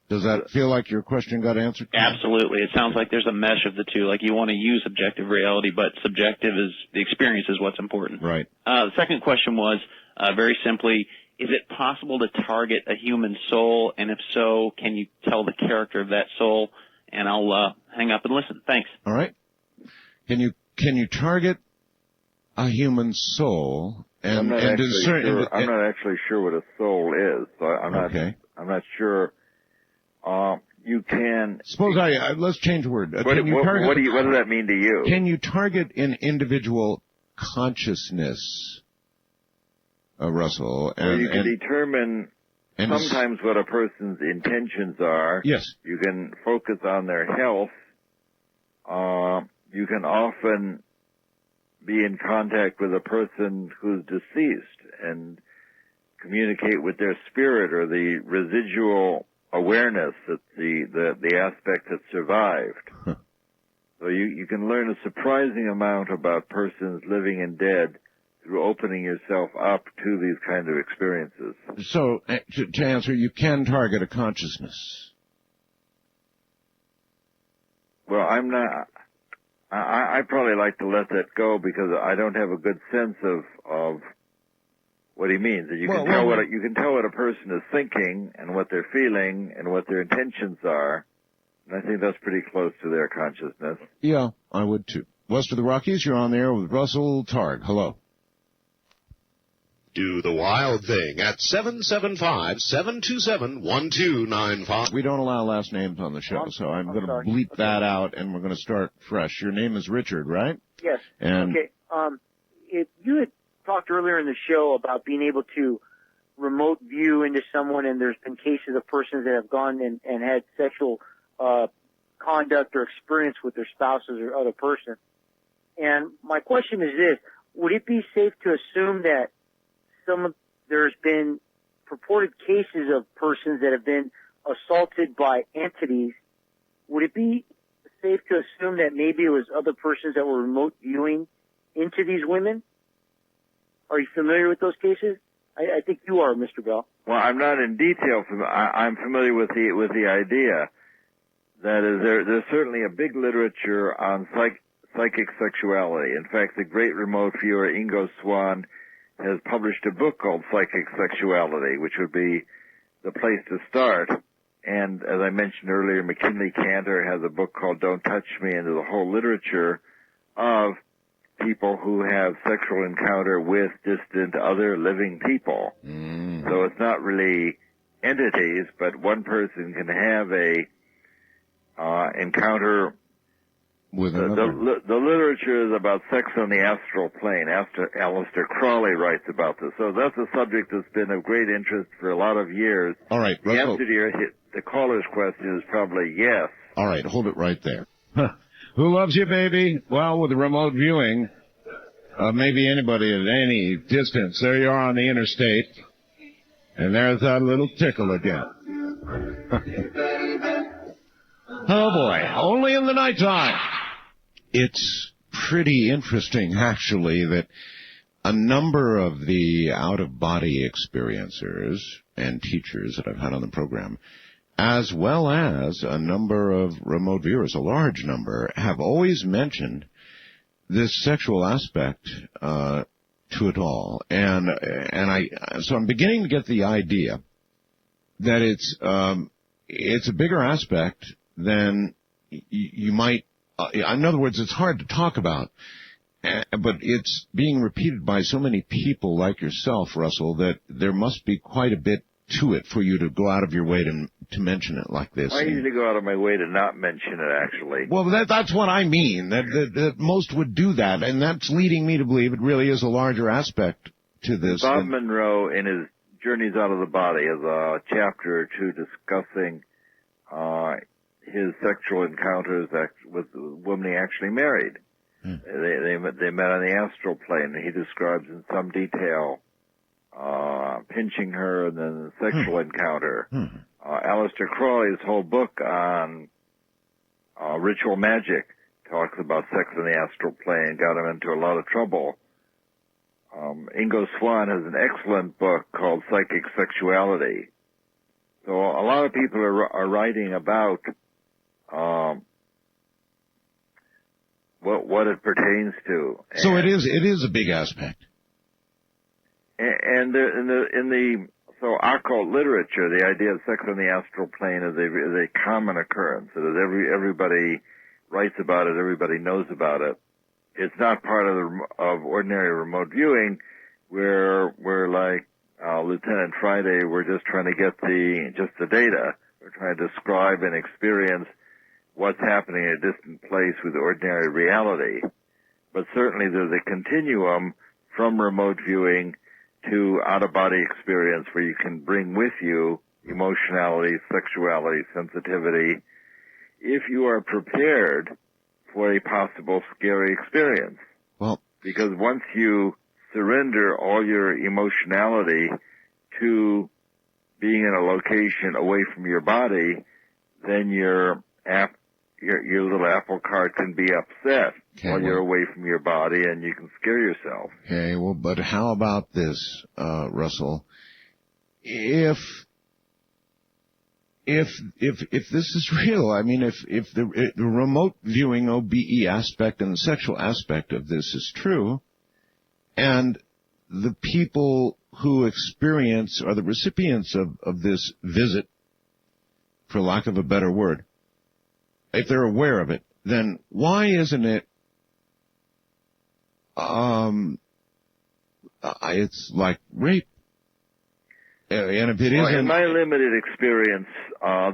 Speaker 2: Does that feel like your question got answered?
Speaker 11: Absolutely. It sounds like there's a mesh of the two. Like you want to use objective reality, but subjective is the experience is what's important.
Speaker 2: Right.
Speaker 11: The second question was, very simply, is it possible to target a human soul? And if so, can you tell the character of that soul? And I'll hang up and listen. Thanks.
Speaker 2: All right. Can you target a human soul? And,
Speaker 9: I'm not actually sure what a soul is. So I'm not sure. You can.
Speaker 2: Suppose let's change word.
Speaker 9: What does that mean to you?
Speaker 2: Can you target an individual consciousness, Russell?
Speaker 9: Well, you can determine sometimes what a person's intentions are.
Speaker 2: Yes.
Speaker 9: You can focus on their health. You can often be in contact with a person who's deceased and communicate with their spirit or the residual awareness that the aspect that survived. So you can learn a surprising amount about persons living and dead through opening yourself up to these kind of experiences.
Speaker 2: So to answer, you can target a consciousness.
Speaker 9: Well, I'm not. I probably like to let that go because I don't have a good sense of what he means. You can tell what a person is thinking and what they're feeling and what their intentions are. And I think that's pretty close to their consciousness.
Speaker 2: Yeah, I would too. West of the Rockies, you're on there with Russell Targ. Hello.
Speaker 12: Do the wild thing at 775-727-1295.
Speaker 2: We don't allow last names on the show, so I'm going to bleep that out, and we're going to start fresh. Your name is Richard, right?
Speaker 13: Yes.
Speaker 2: And
Speaker 13: okay. If you had talked earlier in the show about being able to remote view into someone, and there's been cases of persons that have gone and had sexual conduct or experience with their spouses or other person. And my question is this: would it be safe to assume that there's been purported cases of persons that have been assaulted by entities? Would it be safe to assume that maybe it was other persons that were remote viewing into these women? Are you familiar with those cases? I think you are, Mr. Bell.
Speaker 9: Well, I'm not in detail. I'm familiar with the idea. That is, there's certainly a big literature on psychic sexuality. In fact, the great remote viewer Ingo Swann has published a book called Psychic Sexuality, which would be the place to start. And as I mentioned earlier, McKinley Cantor has a book called Don't Touch Me, and there's a whole literature of people who have sexual encounter with distant other living people. So it's not really entities, but one person can have a encounter
Speaker 2: with
Speaker 9: the literature is about sex on the astral plane. Aleister Crowley writes about this. So that's a subject that's been of great interest for a lot of years.
Speaker 2: All right,
Speaker 9: the answer to the caller's question is probably yes.
Speaker 2: All right, hold it right there. Who loves you, baby? Well, with remote viewing, maybe anybody at any distance. There you are on the interstate, and there's that little tickle again. Oh, boy, only in the nighttime. It's pretty interesting, actually, that a number of the out-of-body experiencers and teachers that I've had on the program, as well as a number of remote viewers, a large number, have always mentioned this sexual aspect to it all. So I'm beginning to get the idea that it's a bigger aspect than you might. In other words, it's hard to talk about, but it's being repeated by so many people like yourself, Russell, that there must be quite a bit to it for you to go out of your way to mention it like this.
Speaker 9: I usually go out of my way to not mention it, actually.
Speaker 2: Well, that's what I mean, that most would do that, and that's leading me to believe it really is a larger aspect to this.
Speaker 9: Bob Monroe, in his Journeys Out of the Body, has a chapter or two discussing his sexual encounters with the woman he actually married. They met on the astral plane, and he describes in some detail pinching her and then the sexual encounter. Aleister Crowley's whole book on ritual magic talks about sex in the astral plane, got him into a lot of trouble. Ingo Swann has an excellent book called Psychic Sexuality. So a lot of people are writing about what it pertains to.
Speaker 2: So it is a big aspect.
Speaker 9: And in the occult literature, the idea of sex on the astral plane is a common occurrence. It is everybody writes about it, everybody knows about it. It's not part of ordinary remote viewing, where we're like Lieutenant Friday. We're just trying to get the data. We're trying to describe and experience what's happening in a distant place with ordinary reality. But certainly there's a continuum from remote viewing to out-of-body experience where you can bring with you emotionality, sexuality, sensitivity, if you are prepared for a possible scary experience.
Speaker 2: Well,
Speaker 9: because once you surrender all your emotionality to being in a location away from your body, then your little apple cart can be upset while you're away from your body, and you can scare yourself.
Speaker 2: Okay, well, but how about this, Russell? If this is real, I mean, if the remote viewing OBE aspect and the sexual aspect of this is true, and the people who experience are the recipients of this visit, for lack of a better word, if they're aware of it, then why isn't it, it's like rape? And if it isn't...
Speaker 9: in my limited experience,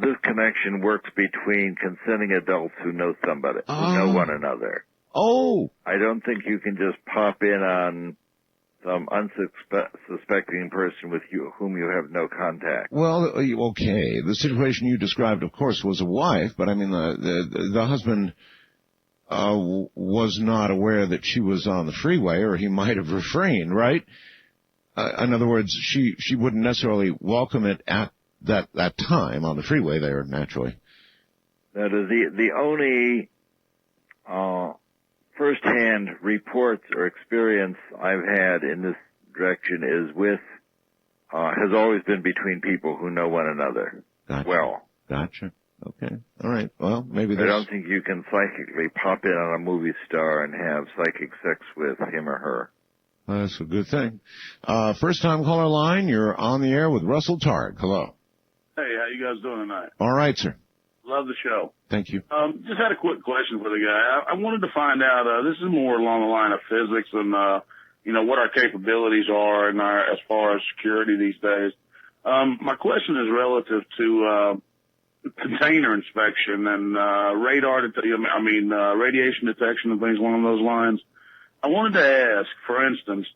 Speaker 9: this connection works between consenting adults who know somebody, who know one another.
Speaker 2: Oh!
Speaker 9: I don't think you can just pop in on some unsuspecting person with whom you have no contact.
Speaker 2: Well, okay. The situation you described, of course, was a wife, but I mean, the husband was not aware that she was on the freeway, or he might have refrained, right? In other words, she wouldn't necessarily welcome it at that time on the freeway there, naturally.
Speaker 9: That is the only first-hand reports or experience I've had in this direction is has always been between people who know one another.
Speaker 2: Gotcha.
Speaker 9: Well.
Speaker 2: Gotcha. Okay. All right. Well, maybe
Speaker 9: I don't think you can psychically pop in on a movie star and have psychic sex with him or her.
Speaker 2: That's a good thing. First-time caller line, you're on the air with Russell Targ. Hello.
Speaker 14: Hey, how you guys doing tonight?
Speaker 2: All right, sir.
Speaker 14: Love the show.
Speaker 2: Thank you.
Speaker 14: Just had a quick question for the guy. I wanted to find out, this is more along the line of physics and, what our capabilities are and as far as security these days. My question is relative to, container inspection and, radiation detection and things along those lines. I wanted to ask, for instance,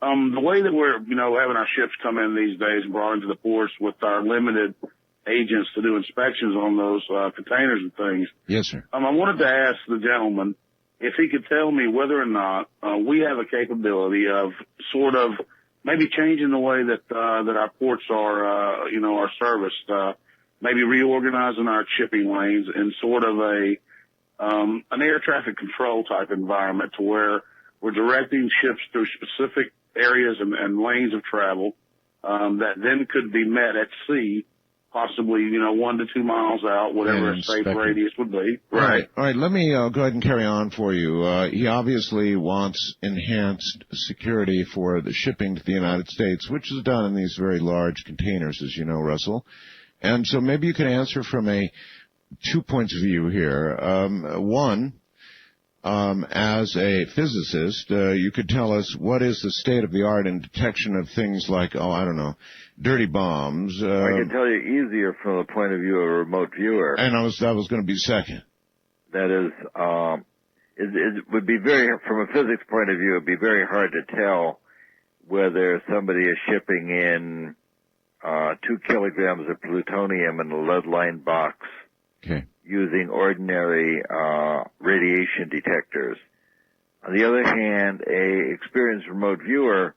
Speaker 14: the way that we're, having our ships come in these days and brought into the ports with our limited agents to do inspections on those containers and things.
Speaker 2: Yes, sir.
Speaker 14: I wanted to ask the gentleman if he could tell me whether or not we have a capability of sort of maybe changing the way that our ports are, are serviced, maybe reorganizing our shipping lanes in sort of an air traffic control type environment to where we're directing ships through specific areas and lanes of travel that then could be met at sea, possibly 1 to 2 miles out, whatever a safe radius would be.
Speaker 2: Right. All right. Let me go ahead and carry on for you. He obviously wants enhanced security for the shipping to the United States, which is done in these very large containers, as you know, Russell. And so maybe you can answer from 2 points of view here. One, as a physicist, you could tell us what is the state of the art in detection of things like, dirty bombs.
Speaker 9: I can tell you easier from the point of view of a remote viewer.
Speaker 2: And that was going to be second.
Speaker 9: That is, it would be from a physics point of view, it would be very hard to tell whether somebody is shipping in 2 kilograms of plutonium in a lead-lined box.
Speaker 2: Okay.
Speaker 9: Using ordinary radiation detectors. On the other hand, a experienced remote viewer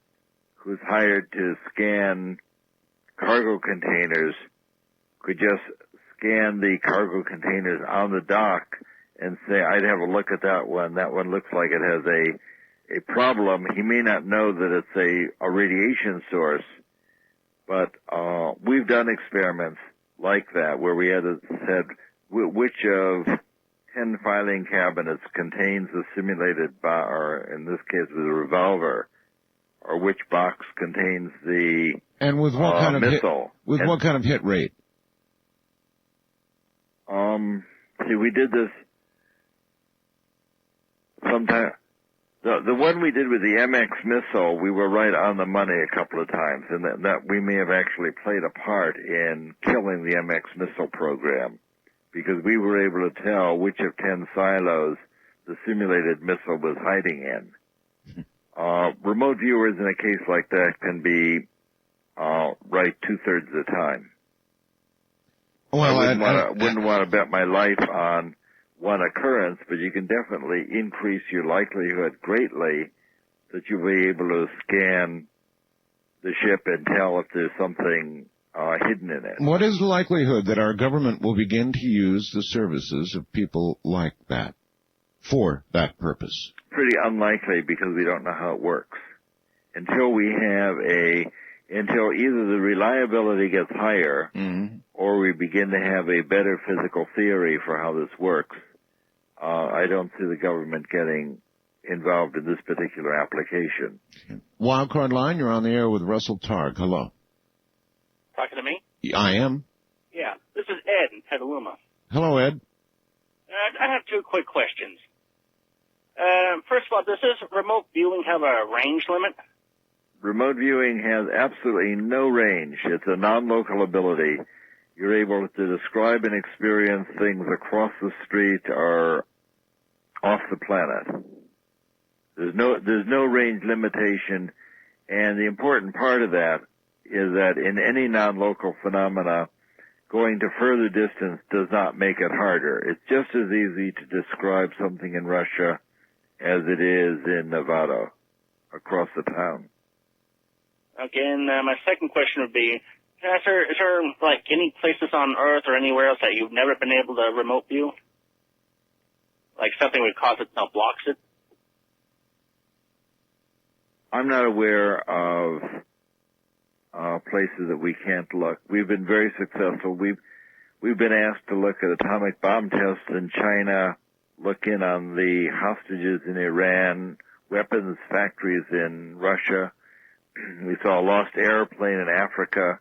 Speaker 9: who's hired to scan cargo containers could just scan the cargo containers on the dock and say, I'd have a look at that one. That one looks like it has a problem. He may not know that it's a radiation source, but we've done experiments like that where we had said, which of 10 filing cabinets contains a simulated or in this case with a revolver, or which box contains the
Speaker 2: and with what kind of
Speaker 9: missile?
Speaker 2: What kind of hit rate?
Speaker 9: We did this sometime. The one we did with the MX missile, we were right on the money a couple of times, and that we may have actually played a part in killing the MX missile program, because we were able to tell which of 10 silos the simulated missile was hiding in. Remote viewers in a case like that can be right 2/3 of the time.
Speaker 2: Well,
Speaker 9: I wouldn't want to bet my life on one occurrence, but you can definitely increase your likelihood greatly that you'll be able to scan the ship and tell if there's something hidden in it.
Speaker 2: What is the likelihood that our government will begin to use the services of people like that for that purpose?
Speaker 9: Pretty unlikely, because we don't know how it works. Until either the reliability gets higher, or we begin to have a better physical theory for how this works, I don't see the government getting involved in this particular application.
Speaker 2: Wildcard line, you're on the air with Russell Targ. Hello.
Speaker 15: Talking to me?
Speaker 2: I am.
Speaker 15: Yeah. This is Ed in Petaluma.
Speaker 2: Hello, Ed.
Speaker 15: I have 2 quick questions. First of all, does this remote viewing have a range limit?
Speaker 9: Remote viewing has absolutely no range. It's a non-local ability. You're able to describe and experience things across the street or off the planet. There's no range limitation, and the important part of that is that in any non-local phenomena, going to further distance does not make it harder. It's just as easy to describe something in Russia as it is in Nevada, across the town.
Speaker 15: Okay, and my second question would be, is there like any places on Earth or anywhere else that you've never been able to remote view? Like something would cause it to blocks it?
Speaker 9: I'm not aware of places that we can't look. We've been very successful. We've been asked to look at atomic bomb tests in China, look in on the hostages in Iran, weapons factories in Russia. We saw a lost airplane in Africa,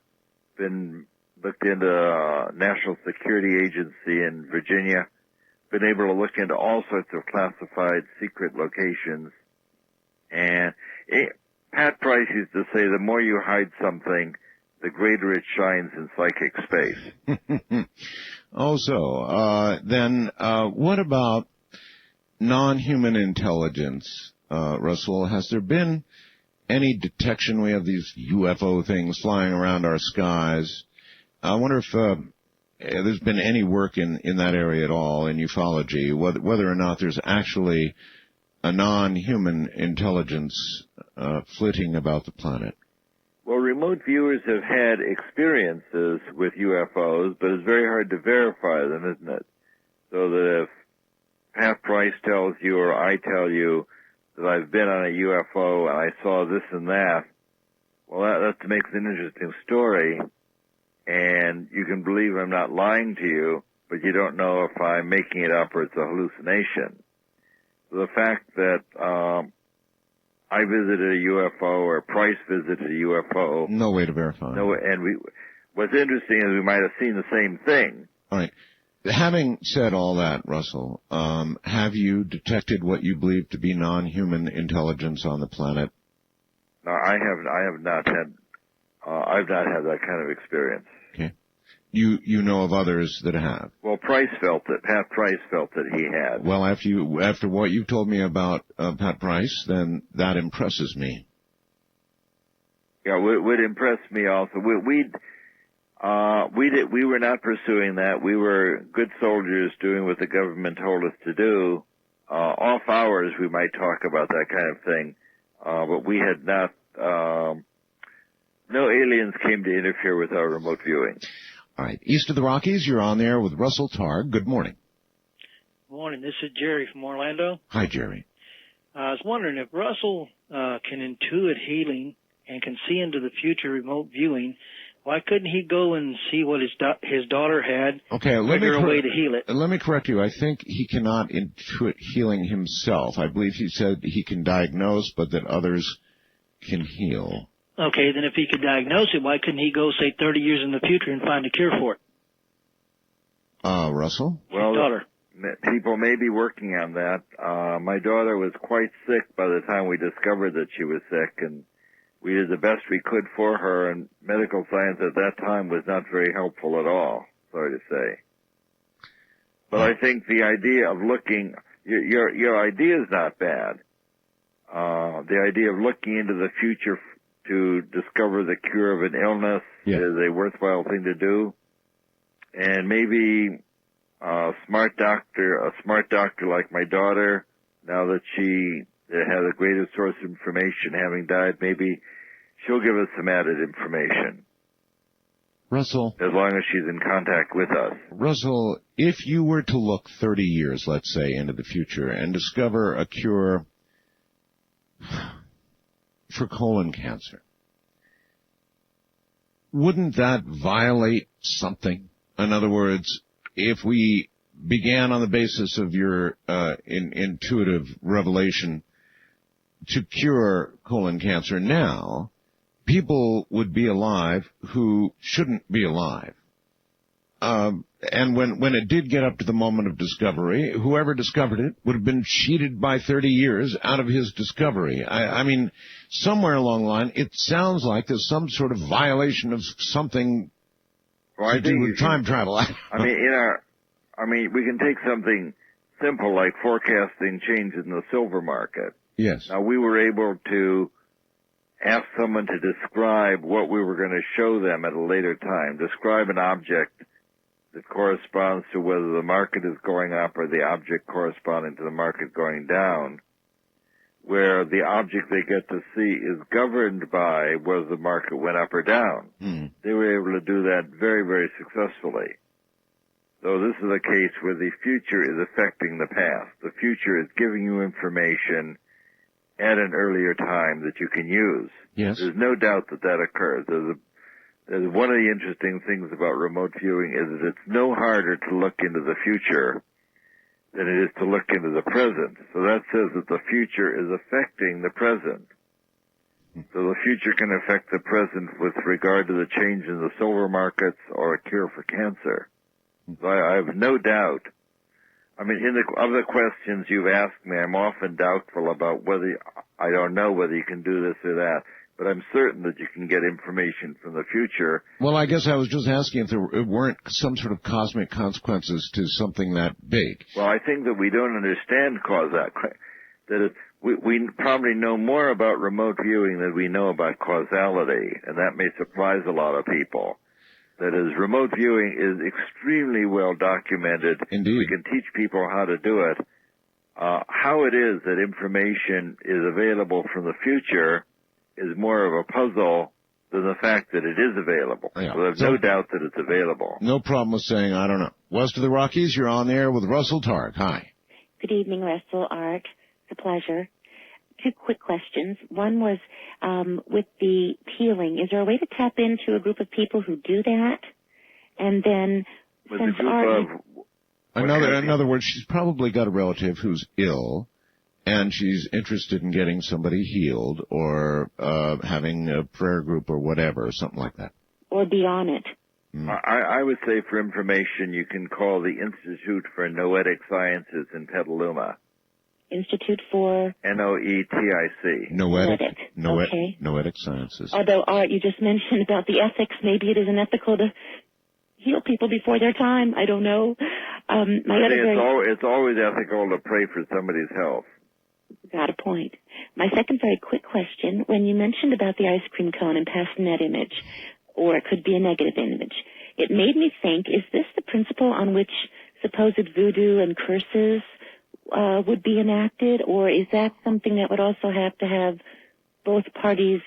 Speaker 9: been looked into a National Security Agency in Virginia, been able to look into all sorts of classified secret locations. And Pat Price used to say, the more you hide something, the greater it shines in psychic space.
Speaker 2: Then what about non-human intelligence, Russell? Has there been any detection? We have these UFO things flying around our skies. I wonder if there's been any work in that area at all, in ufology, whether or not there's actually a non-human intelligence flitting about the planet?
Speaker 9: Well, remote viewers have had experiences with UFOs, but it's very hard to verify them, isn't it? So that if Pat Price tells you or I tell you that I've been on a UFO and I saw this and that, well, that makes an interesting story, and you can believe I'm not lying to you, but you don't know if I'm making it up or it's a hallucination. So the fact that I visited a UFO or Price visited a UFO.
Speaker 2: No way to verify.
Speaker 9: No, and what's interesting is we might have seen the same thing.
Speaker 2: All right. Having said all that, Russell, have you detected what you believe to be non-human intelligence on the planet?
Speaker 9: No, I've not had that kind of experience.
Speaker 2: Okay. You know of others that have?
Speaker 9: Well, Pat Price felt that he had.
Speaker 2: Well, after what you told me about Pat Price, then that impresses me.
Speaker 9: Yeah, would impress me also. We were not pursuing that. We were good soldiers doing what the government told us to do. Off hours, we might talk about that kind of thing, but we had not. No aliens came to interfere with our remote viewing.
Speaker 2: All right. East of the Rockies, you're on there with Russell Targ. Good morning.
Speaker 16: Good morning. This is Jerry from Orlando.
Speaker 2: Hi, Jerry.
Speaker 16: I was wondering if Russell can intuit healing and can see into the future remote viewing, why couldn't he go and see what his daughter had?
Speaker 2: Okay,
Speaker 16: figure a way to heal it.
Speaker 2: Let me correct you. I think he cannot intuit healing himself. I believe he said he can diagnose, but that others can heal.
Speaker 16: Okay, then if he could diagnose it, why couldn't he go, say, 30 years in the future and find a cure for it?
Speaker 2: Russell?
Speaker 9: Well,
Speaker 16: daughter.
Speaker 9: People may be working on that. My daughter was quite sick by the time we discovered that she was sick, and we did the best we could for her, and medical science at that time was not very helpful at all, sorry to say. But I think the idea of looking, your idea is not bad. The idea of looking into the future to discover the cure of an illness is a worthwhile thing to do. And maybe a smart doctor like my daughter, now that she has a greater source of information, having died, maybe she'll give us some added information.
Speaker 2: Russell.
Speaker 9: As long as she's in contact with us.
Speaker 2: Russell, if you were to look 30 years, let's say, into the future and discover a cure for colon cancer, wouldn't that violate something? In other words, if we began on the basis of your intuitive revelation to cure colon cancer now, people would be alive who shouldn't be alive. And when it did get up to the moment of discovery, whoever discovered it would have been cheated by 30 years out of his discovery. I mean, somewhere along the line, it sounds like there's some sort of violation of something to do with time travel.
Speaker 9: I mean, we can take something simple like forecasting change in the silver market.
Speaker 2: Yes.
Speaker 9: Now, we were able to ask someone to describe what we were going to show them at a later time, describe an object that corresponds to whether the market is going up or the object corresponding to the market going down, where the object they get to see is governed by whether the market went up or down. They were able to do that very, very successfully. So this is a case where the future is affecting the past. The future is giving you information at an earlier time that you can use.
Speaker 2: Yes.
Speaker 9: There's no doubt that that occurs. There's one of the interesting things about remote viewing is that it's no harder to look into the future than it is to look into the present. So that says that the future is affecting the present. So the future can affect the present with regard to the change in the silver markets or a cure for cancer. So I have no doubt. I mean, of the questions you've asked me, I'm often doubtful about I don't know whether you can do this or that, but I'm certain that you can get information from the future.
Speaker 2: Well, I guess I was just asking if there weren't some sort of cosmic consequences to something that big.
Speaker 9: Well, I think that we don't understand we probably know more about remote viewing than we know about causality, and that may surprise a lot of people. That is, remote viewing is extremely well documented.
Speaker 2: Indeed.
Speaker 9: We can teach people how to do it. how it is that information is available from the future is more of a puzzle than the fact that it is available. Yeah. So there's no doubt that it's available.
Speaker 2: No problem with saying, I don't know. West of the Rockies, you're on the air with Russell Targ. Hi.
Speaker 17: Good evening, Russell, Art. It's a pleasure. 2 quick questions. One was, with the healing, is there a way to tap into a group of people who do that? And then,
Speaker 9: with
Speaker 17: since
Speaker 9: the group
Speaker 17: Art...
Speaker 2: In other words, she's probably got a relative who's ill, and she's interested in getting somebody healed or having a prayer group or whatever, something like that.
Speaker 17: Or be on it.
Speaker 9: I would say for information, you can call the Institute for Noetic Sciences in Petaluma.
Speaker 17: Institute for?
Speaker 9: Noetic.
Speaker 17: Noetic. Okay.
Speaker 2: Noetic Sciences.
Speaker 17: Although, Art, you just mentioned about the ethics. Maybe it isn't ethical to heal people before their time. I don't know.
Speaker 9: It's always ethical to pray for somebody's health.
Speaker 17: Got a point. My second very quick question, when you mentioned about the ice cream cone and passing that image, or it could be a negative image, it made me think, is this the principle on which supposed voodoo and curses would be enacted, or is that something that would also have to have both parties'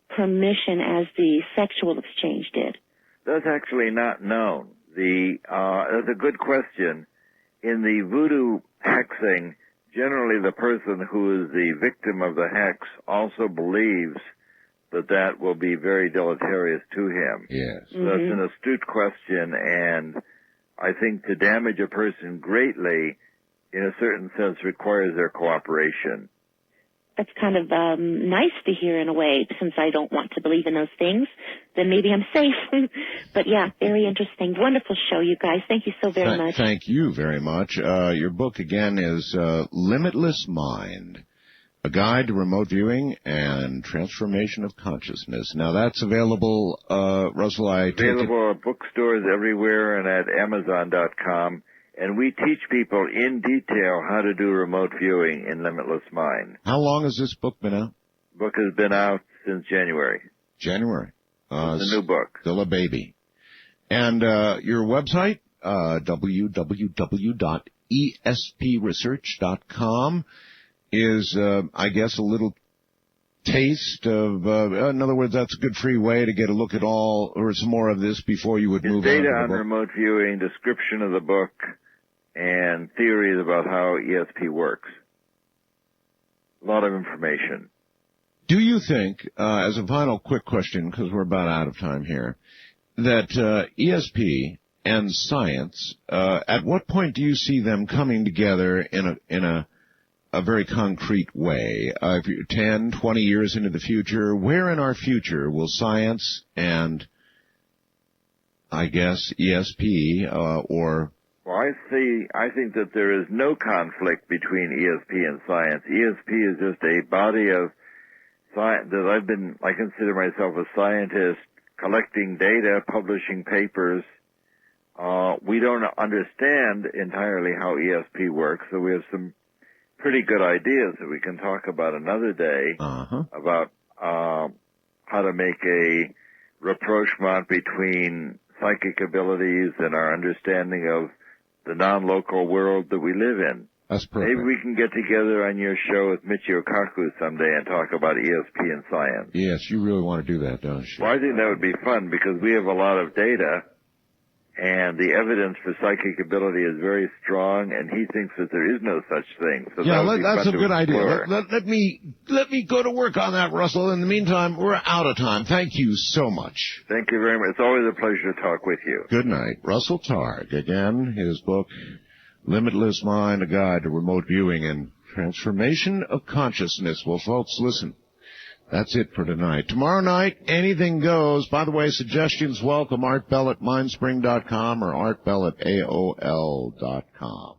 Speaker 17: permission as the sexual exchange did?
Speaker 9: That's actually not known. That's a good question. In the voodoo hexing, generally the person who is the victim of the hex also believes that will be very deleterious to him.
Speaker 2: Yes.
Speaker 9: So that's an astute question, and I think to damage a person greatly, in a certain sense, requires their cooperation.
Speaker 17: That's kind of nice to hear in a way, since I don't want to believe in those things. Then maybe I'm safe. But yeah, very interesting. Wonderful show, you guys. Thank you so very much.
Speaker 2: Thank you very much. Your book, again, is Limitless Mind, A Guide to Remote Viewing and Transformation of Consciousness. Now, that's available, Russell,
Speaker 9: available at bookstores everywhere and at Amazon.com. And we teach people in detail how to do remote viewing in Limitless Mind.
Speaker 2: How long has this book been out?
Speaker 9: The book has been out since January.
Speaker 2: January.
Speaker 9: It's a new book.
Speaker 2: Still a baby. And your website, www.espresearch.com, is, I guess, a little taste of, in other words, that's a good free way to get a look at all, or some more of this before you would move on to the book.
Speaker 9: Data on remote viewing, description of the book, and theories about how ESP works. A lot of information.
Speaker 2: Do you think, as a final quick question, because we're about out of time here, that ESP and science, at what point do you see them coming together in a very concrete way? If you're 10, 20 years into the future, where in our future will science and, I guess, ESP or...
Speaker 9: Well, I think that there is no conflict between ESP and science. ESP is just a body of science that I consider myself a scientist collecting data, publishing papers. We don't understand entirely how ESP works, so we have some pretty good ideas that we can talk about another day about how to make a rapprochement between psychic abilities and our understanding of the non-local world that we live in.
Speaker 2: That's perfect.
Speaker 9: Maybe we can get together on your show with Michio Kaku someday and talk about ESP and science.
Speaker 2: Yes, you really want to do that, don't you?
Speaker 9: Well, I think that would be fun because we have a lot of data, and the evidence for psychic ability is very strong, and he thinks that there is no such thing. So
Speaker 2: that's a good idea. Let me go to work on that, Russell. In the meantime, we're out of time. Thank you so much.
Speaker 9: Thank you very much. It's always a pleasure to talk with you.
Speaker 2: Good night. Russell Targ. Again, his book, Limitless Mind, A Guide to Remote Viewing and Transformation of Consciousness. Well, folks, listen. That's it for tonight. Tomorrow night, anything goes. By the way, suggestions welcome. Art Bell at mindspring.com or artbell at AOL.com.